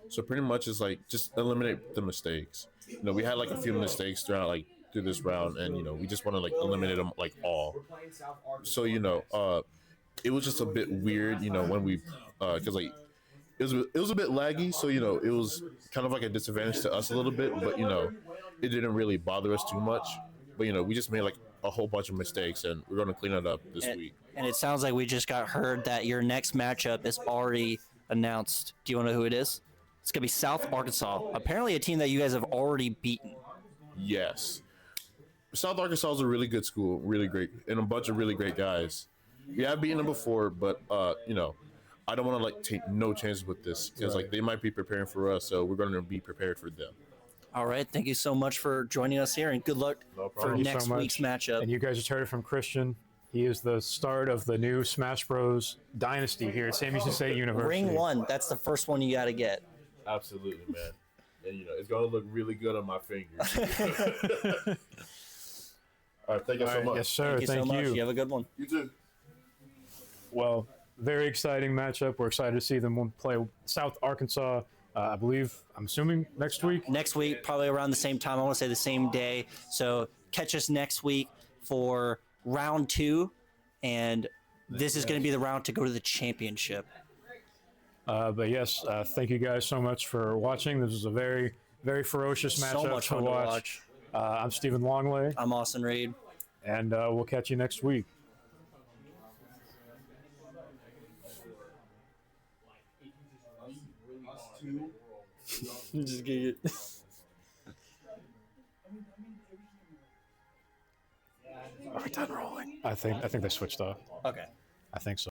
I: So pretty much it's like just eliminate the mistakes. You know, we had like a few mistakes through this round, and you know we just want to like eliminate them like all. So it was just a bit weird, when we because like it was a bit laggy, so it was kind of like a disadvantage to us a little bit, but it didn't really bother us too much. But we just made like a whole bunch of mistakes, and we're going to clean it up this week.
B: And it sounds like we just got heard that your next matchup is already announced. Do you want to know who it is? It's going to be South Arkansas, apparently a team that you guys have already beaten.
I: Yes. South Arkansas is a really good school, really great, and a bunch of really great guys. We have beaten them before, but I don't want to like take no chances with this because like they might be preparing for us, so we're going to be prepared for them.
B: All right, thank you so much for joining us here, and good luck for next week's matchup.
A: And you guys just heard it from Christian. He is the start of the new Smash Bros. Dynasty here at Sam Houston State University.
B: Ring 1, that's the first one you got to get.
I: Absolutely, man. And it's going to look really good on my fingers. All right, thank you so much.
A: Yes, sir.
B: Thank you so much. You have a good one.
I: You too.
A: Well, very exciting matchup. We're excited to see them play South Arkansas. I'm assuming next week.
B: Next week, probably around the same time. I want to say the same day. So catch us next week for round 2, and this is going to be the round to go to the championship.
A: But yes, thank you guys so much for watching. This is a very, very ferocious matchup
B: So much fun to watch.
A: I'm Stephen Longley.
B: I'm Austin Reed.
A: And we'll catch you next week.
B: Just get it.
A: Are we done rolling? I think they switched off.
B: Okay.
A: I think so.